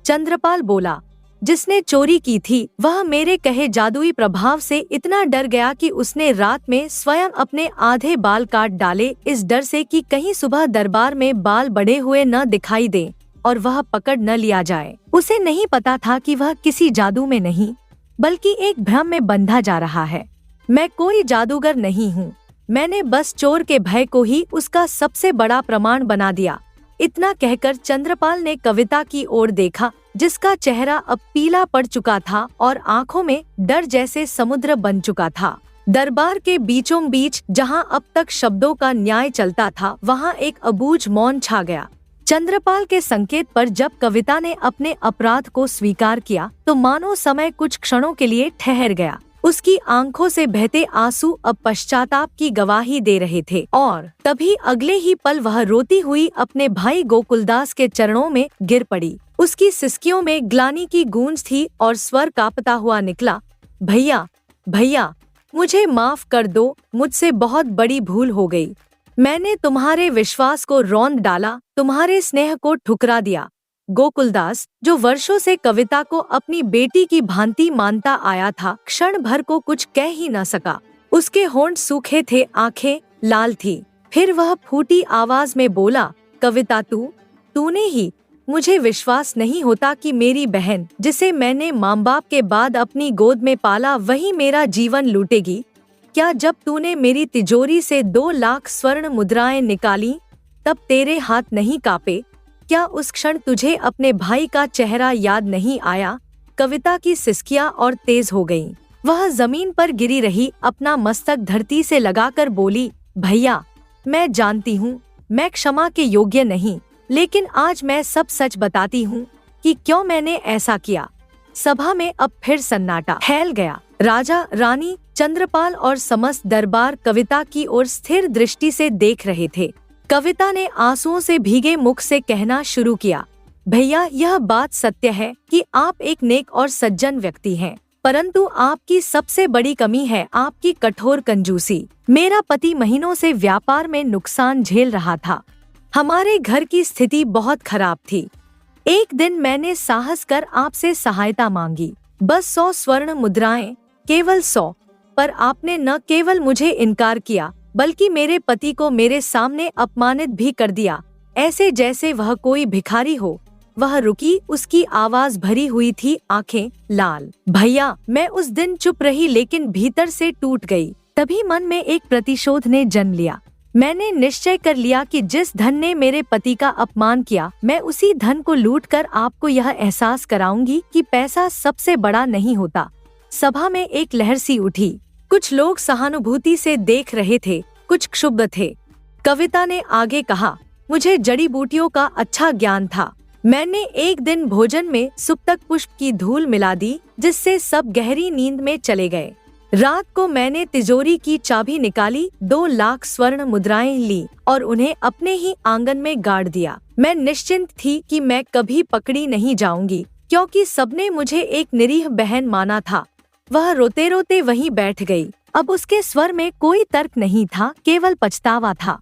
चंद्रपाल बोला, जिसने चोरी की थी वह मेरे कहे जादुई प्रभाव से इतना डर गया कि उसने रात में स्वयं अपने आधे बाल काट डाले, इस डर से कि कहीं सुबह दरबार में बाल बढ़े हुए न दिखाई दें और वह पकड़ न लिया जाए। उसे नहीं पता था कि वह किसी जादू में नहीं बल्कि एक भ्रम में बंधा जा रहा है। मैं कोई जादूगर नहीं हूँ, मैंने बस चोर के भय को ही उसका सबसे बड़ा प्रमाण बना दिया। इतना कहकर चंद्रपाल ने कविता की ओर देखा, जिसका चेहरा अब पीला पड़ चुका था और आंखों में डर जैसे समुद्र बन चुका था। दरबार के बीचों बीच जहां अब तक शब्दों का न्याय चलता था, वहां एक अबूझ मौन छा गया। चंद्रपाल के संकेत पर जब कविता ने अपने अपराध को स्वीकार किया तो मानो समय कुछ क्षणों के लिए ठहर गया। उसकी आंखों से बहते आंसू अब पश्चाताप की गवाही दे रहे थे, और तभी अगले ही पल वह रोती हुई अपने भाई गोकुलदास के चरणों में गिर पड़ी। उसकी सिसकियों में ग्लानि की गूंज थी और स्वर कांपता हुआ निकला, भैया, भैया, मुझे माफ कर दो, मुझसे बहुत बड़ी भूल हो गई। मैंने तुम्हारे विश्वास को रौंद डाला, तुम्हारे स्नेह को ठुकरा दिया। गोकुलदास, जो वर्षों से कविता को अपनी बेटी की भांति मानता आया था, क्षण भर को कुछ कह ही न सका। उसके होंठ सूखे थे, आंखें लाल थी। फिर वह फूटी आवाज में बोला, कविता, तूने ही। मुझे विश्वास नहीं होता कि मेरी बहन, जिसे मैंने माँ बाप के बाद अपनी गोद में पाला, वही मेरा जीवन लूटेगी। क्या जब तूने मेरी तिजोरी से 2 लाख स्वर्ण मुद्राएं निकाली, तब तेरे हाथ नहीं कांपे? क्या उस क्षण तुझे अपने भाई का चेहरा याद नहीं आया? कविता की सिसकियां और तेज हो गईं। वह जमीन पर गिरी रही, अपना मस्तक धरती से लगाकर बोली, भैया, मैं जानती हूँ मैं क्षमा के योग्य नहीं, लेकिन आज मैं सब सच बताती हूँ कि क्यों मैंने ऐसा किया। सभा में अब फिर सन्नाटा फैल गया। राजा, रानी, चंद्रपाल और समस्त दरबार कविता की ओर स्थिर दृष्टि से देख रहे थे। कविता ने आंसुओं से भीगे मुख से कहना शुरू किया, भैया, यह बात सत्य है कि आप एक नेक और सज्जन व्यक्ति हैं, परंतु आपकी सबसे बड़ी कमी है आपकी कठोर कंजूसी। मेरा पति महीनों से व्यापार में नुकसान झेल रहा था। हमारे घर की स्थिति बहुत खराब थी। एक दिन मैंने साहस कर आपसे सहायता मांगी, बस 100 स्वर्ण मुद्राएं, केवल 100। पर आपने न केवल मुझे इनकार किया, बल्कि मेरे पति को मेरे सामने अपमानित भी कर दिया, ऐसे जैसे वह कोई भिखारी हो। वह रुकी, उसकी आवाज भरी हुई थी, आंखें लाल। भैया, मैं उस दिन चुप रही, लेकिन भीतर से टूट गई। तभी मन में एक प्रतिशोध ने जन्म लिया। मैंने निश्चय कर लिया कि जिस धन ने मेरे पति का अपमान किया, मैं उसी धन को लूटकर आपको यह एहसास कराऊंगी कि पैसा सबसे बड़ा नहीं होता। सभा में एक लहर सी उठी। कुछ लोग सहानुभूति से देख रहे थे, कुछ क्षुब्ध थे। कविता ने आगे कहा, मुझे जड़ी बूटियों का अच्छा ज्ञान था। मैंने एक दिन भोजन में सुप्तक पुष्प की धूल मिला दी, जिससे सब गहरी नींद में चले गए। रात को मैंने तिजोरी की चाबी निकाली, 2 लाख स्वर्ण मुद्राएं ली और उन्हें अपने ही आंगन में गाड़ दिया। मैं निश्चिंत थी कि मैं कभी पकड़ी नहीं जाऊंगी, क्योंकि सबने मुझे एक निरीह बहन माना था। वह रोते रोते वहीं बैठ गई। अब उसके स्वर में कोई तर्क नहीं था, केवल पछतावा था।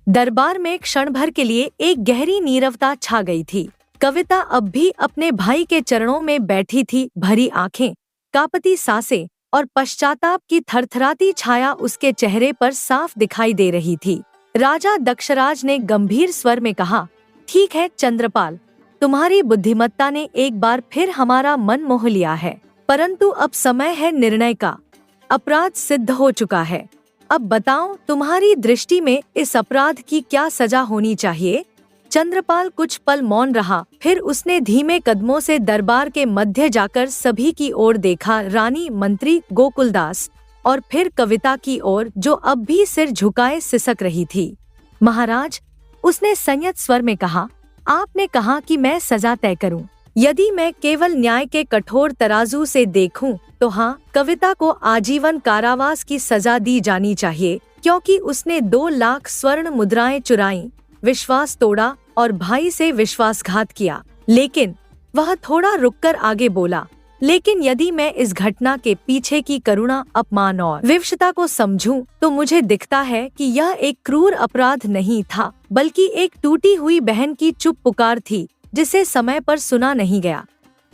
दरबार में क्षण भर के लिए एक गहरी नीरवता छा गई थी। कविता अब भी अपने भाई के चरणों में बैठी थी, भरी आंखें, कांपती सांसें और पश्चाताप की थरथराती छाया उसके चेहरे पर साफ दिखाई दे रही थी। राजा दक्षराज ने गंभीर स्वर में कहा, ठीक है चंद्रपाल, तुम्हारी बुद्धिमत्ता ने एक बार फिर हमारा मन मोह लिया है, परंतु अब समय है निर्णय का। अपराध सिद्ध हो चुका है। अब बताओ, तुम्हारी दृष्टि में इस अपराध की क्या सजा होनी चाहिए? चंद्रपाल कुछ पल मौन रहा, फिर उसने धीमे कदमों से दरबार के मध्य जाकर सभी की ओर देखा, रानी, मंत्री, गोकुलदास और फिर कविता की ओर, जो अब भी सिर झुकाए सिसक रही थी। महाराज, उसने संयत स्वर में कहा, आपने कहा कि मैं सजा तय करूं। यदि मैं केवल न्याय के कठोर तराजू से देखूं, तो हाँ, कविता को आजीवन कारावास की सजा दी जानी चाहिए, क्योंकि उसने 2 लाख स्वर्ण मुद्राएं चुराई, विश्वास तोड़ा और भाई से विश्वासघात किया। लेकिन वह थोड़ा रुककर आगे बोला, लेकिन यदि मैं इस घटना के पीछे की करुणा, अपमान और विवशता को समझूं, तो मुझे दिखता है कि यह एक क्रूर अपराध नहीं था, बल्कि एक टूटी हुई बहन की चुप पुकार थी, जिसे समय पर सुना नहीं गया।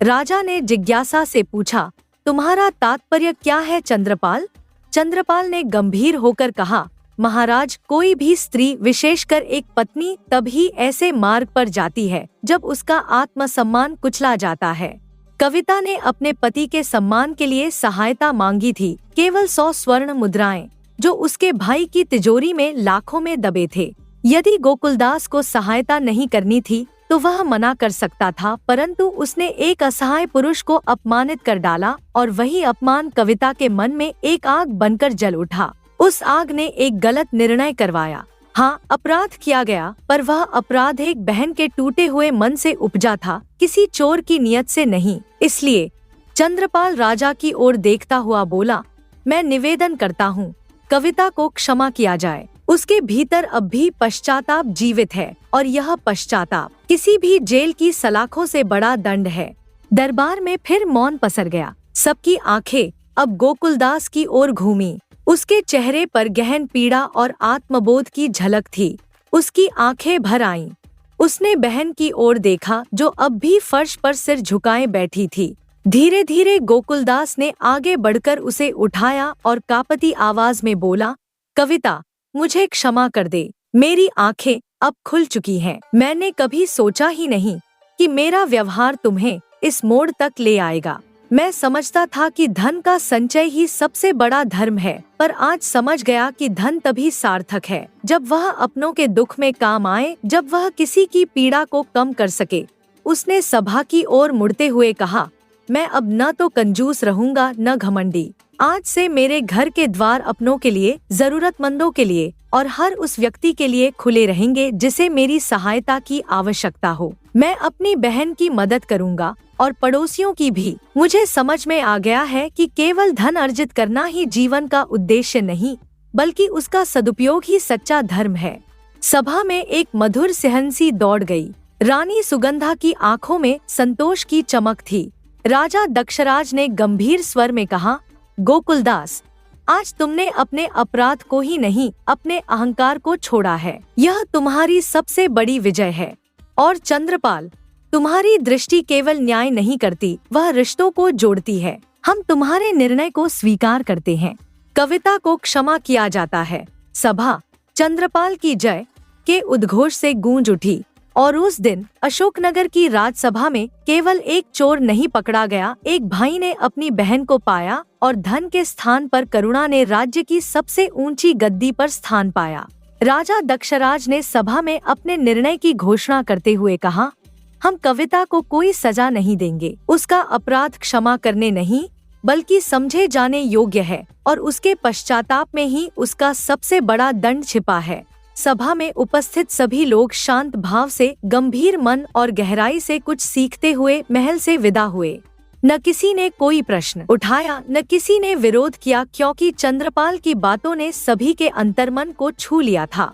राजा ने जिज्ञासा से पूछा, तुम्हारा तात्पर्य क्या है चंद्रपाल? चंद्रपाल ने गंभीर होकर कहा, महाराज, कोई भी स्त्री, विशेषकर एक पत्नी, तभी ऐसे मार्ग पर जाती है जब उसका आत्मसम्मान कुचला जाता है। कविता ने अपने पति के सम्मान के लिए सहायता मांगी थी, केवल 100 स्वर्ण मुद्राएं, जो उसके भाई की तिजोरी में लाखों में दबे थे। यदि गोकुलदास को सहायता नहीं करनी थी तो वह मना कर सकता था, परंतु उसने एक असहाय पुरुष को अपमानित कर डाला और वही अपमान कविता के मन में एक आग बनकर जल उठा। उस आग ने एक गलत निर्णय करवाया। हाँ, अपराध किया गया, पर वह अपराध एक बहन के टूटे हुए मन से उपजा था, किसी चोर की नियत से नहीं। इसलिए चंद्रपाल राजा की ओर देखता हुआ बोला, मैं निवेदन करता हूँ, कविता को क्षमा किया जाए। उसके भीतर अब भी पश्चाताप जीवित है, और यह पश्चाताप किसी भी जेल की सलाखों से बड़ा दंड है। दरबार में फिर मौन पसर गया। सबकी आंखें अब गोकुलदास की ओर घूमी। उसके चेहरे पर गहन पीड़ा और आत्मबोध की झलक थी। उसकी आंखें भर आईं। उसने बहन की ओर देखा जो अब भी फर्श पर सिर झुकाए बैठी थी। धीरे धीरे गोकुलदास ने आगे बढ़कर उसे उठाया और कांपती आवाज में बोला, कविता, मुझे क्षमा कर दे। मेरी आंखें अब खुल चुकी हैं। मैंने कभी सोचा ही नहीं कि मेरा व्यवहार तुम्हें इस मोड़ तक ले आएगा। मैं समझता था कि धन का संचय ही सबसे बड़ा धर्म है, पर आज समझ गया कि धन तभी सार्थक है जब वह अपनों के दुख में काम आए, जब वह किसी की पीड़ा को कम कर सके। उसने सभा की ओर मुड़ते हुए कहा, मैं अब न तो कंजूस रहूंगा न घमंडी। आज से मेरे घर के द्वार अपनों के लिए, जरूरतमंदों के लिए और हर उस व्यक्ति के लिए खुले रहेंगे जिसे मेरी सहायता की आवश्यकता हो। मैं अपनी बहन की मदद करूंगा और पड़ोसियों की भी। मुझे समझ में आ गया है कि केवल धन अर्जित करना ही जीवन का उद्देश्य नहीं, बल्कि उसका सदुपयोग ही सच्चा धर्म है। सभा में एक मधुर सिहंसी दौड़ गई। रानी सुगंधा की आंखों में संतोष की चमक थी। राजा दक्षराज ने गंभीर स्वर में कहा, गोकुलदास, आज तुमने अपने अपराध को ही नहीं, अपने अहंकार को छोड़ा है। यह तुम्हारी सबसे बड़ी विजय है। और चंद्रपाल, तुम्हारी दृष्टि केवल न्याय नहीं करती, वह रिश्तों को जोड़ती है। हम तुम्हारे निर्णय को स्वीकार करते हैं। कविता को क्षमा किया जाता है। सभा चंद्रपाल की जय के उद्घोष से गूंज उठी और उस दिन अशोकनगर की राजसभा में केवल एक चोर नहीं पकड़ा गया, एक भाई ने अपनी बहन को पाया और धन के स्थान पर करुणा ने राज्य की सबसे ऊंची गद्दी पर स्थान पाया। राजा दक्षराज ने सभा में अपने निर्णय की घोषणा करते हुए कहा, हम कविता को कोई सजा नहीं देंगे। उसका अपराध क्षमा करने नहीं, बल्कि समझे जाने योग्य है और उसके पश्चाताप में ही उसका सबसे बड़ा दंड छिपा है। सभा में उपस्थित सभी लोग शांत भाव से, गंभीर मन और गहराई से कुछ सीखते हुए महल से विदा हुए। न किसी ने कोई प्रश्न उठाया, न किसी ने विरोध किया, क्योंकि चंद्रपाल की बातों ने सभी के अंतर्मन को छू लिया था।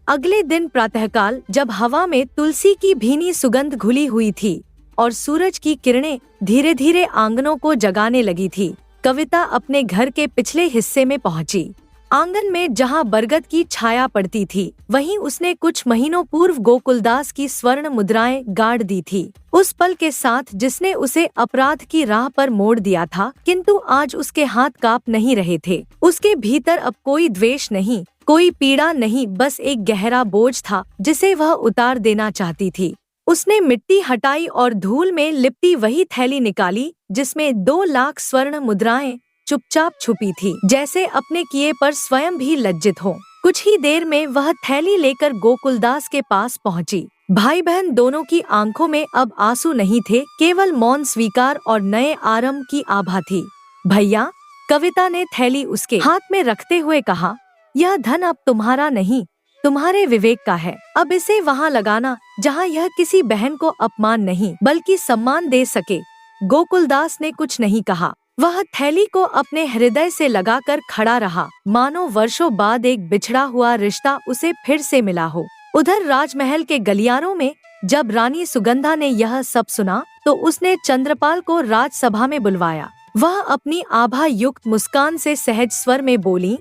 अगले दिन प्रातःकाल जब हवा में तुलसी की भीनी सुगंध घुली हुई थी और सूरज की किरणें धीरे धीरे आंगनों को जगाने लगी थी, कविता अपने घर के पिछले हिस्से में पहुंची। आंगन में जहां बरगद की छाया पड़ती थी, वहीं उसने कुछ महीनों पूर्व गोकुलदास की स्वर्ण मुद्राएं गाड़ दी थी। उस पल के साथ जिसने उसे अपराध की राह पर मोड़ दिया था, किंतु आज उसके हाथ कांप नहीं रहे थे। उसके भीतर अब कोई द्वेष नहीं, कोई पीड़ा नहीं, बस एक गहरा बोझ था जिसे वह उतार देना चाहती थी। उसने मिट्टी हटाई और धूल में लिपटी वही थैली निकाली जिसमें 2 लाख स्वर्ण मुद्राएं चुपचाप छुपी थी, जैसे अपने किए पर स्वयं भी लज्जित हो। कुछ ही देर में वह थैली लेकर गोकुलदास के पास पहुंची। भाई बहन दोनों की आंखों में अब आंसू नहीं थे, केवल मौन स्वीकार और नए आरंभ की आभा थी। भैया, कविता ने थैली उसके हाथ में रखते हुए कहा, यह धन अब तुम्हारा नहीं, तुम्हारे विवेक का है। अब इसे वहाँ लगाना जहाँ यह किसी बहन को अपमान नहीं बल्कि सम्मान दे सके। गोकुलदास ने कुछ नहीं कहा। वह थैली को अपने हृदय से लगाकर खड़ा रहा, मानो वर्षों बाद एक बिछड़ा हुआ रिश्ता उसे फिर से मिला हो। उधर राजमहल के गलियारों में जब रानी सुगंधा ने यह सब सुना तो उसने चंद्रपाल को राजसभा में बुलवाया। वह अपनी आभा युक्त मुस्कान से सहज स्वर में बोली,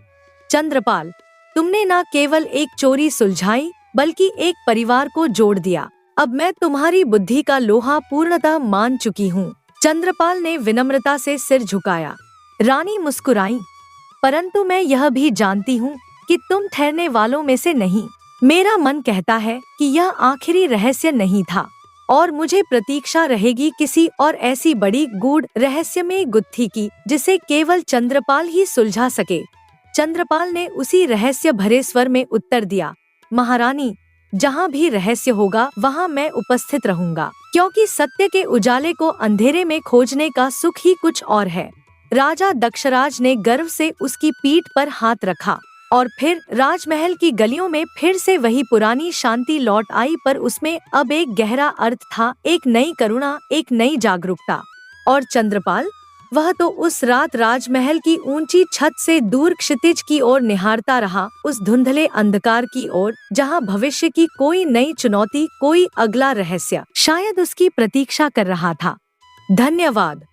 चंद्रपाल, तुमने न केवल एक चोरी सुलझाई बल्कि एक परिवार को जोड़ दिया। अब मैं तुम्हारी बुद्धि का लोहा पूर्णतः मान चुकी हूँ। चंद्रपाल ने विनम्रता से सिर झुकाया। रानी मुस्कुराई, परंतु मैं यह भी जानती हूँ कि तुम ठहरने वालों में से नहीं। मेरा मन कहता है कि यह आखिरी रहस्य नहीं था और मुझे प्रतीक्षा रहेगी किसी और ऐसी बड़ी गूढ़ रहस्यमय गुत्थी की जिसे केवल चंद्रपाल ही सुलझा सके। चंद्रपाल ने उसी रहस्य भरे स्वर में उत्तर दिया, महारानी, जहाँ भी रहस्य होगा वहाँ मैं उपस्थित रहूंगा, क्योंकि सत्य के उजाले को अंधेरे में खोजने का सुख ही कुछ और है। राजा दक्षराज ने गर्व से उसकी पीठ पर हाथ रखा और फिर राजमहल की गलियों में फिर से वही पुरानी शांति लौट आई, पर उसमें अब एक गहरा अर्थ था, एक नई करुणा, एक नई जागरूकता। और चंद्रपाल, वह तो उस रात राजमहल की ऊंची छत से दूर क्षितिज की ओर निहारता रहा, उस धुंधले अंधकार की ओर जहां भविष्य की कोई नई चुनौती, कोई अगला रहस्य शायद उसकी प्रतीक्षा कर रहा था। धन्यवाद।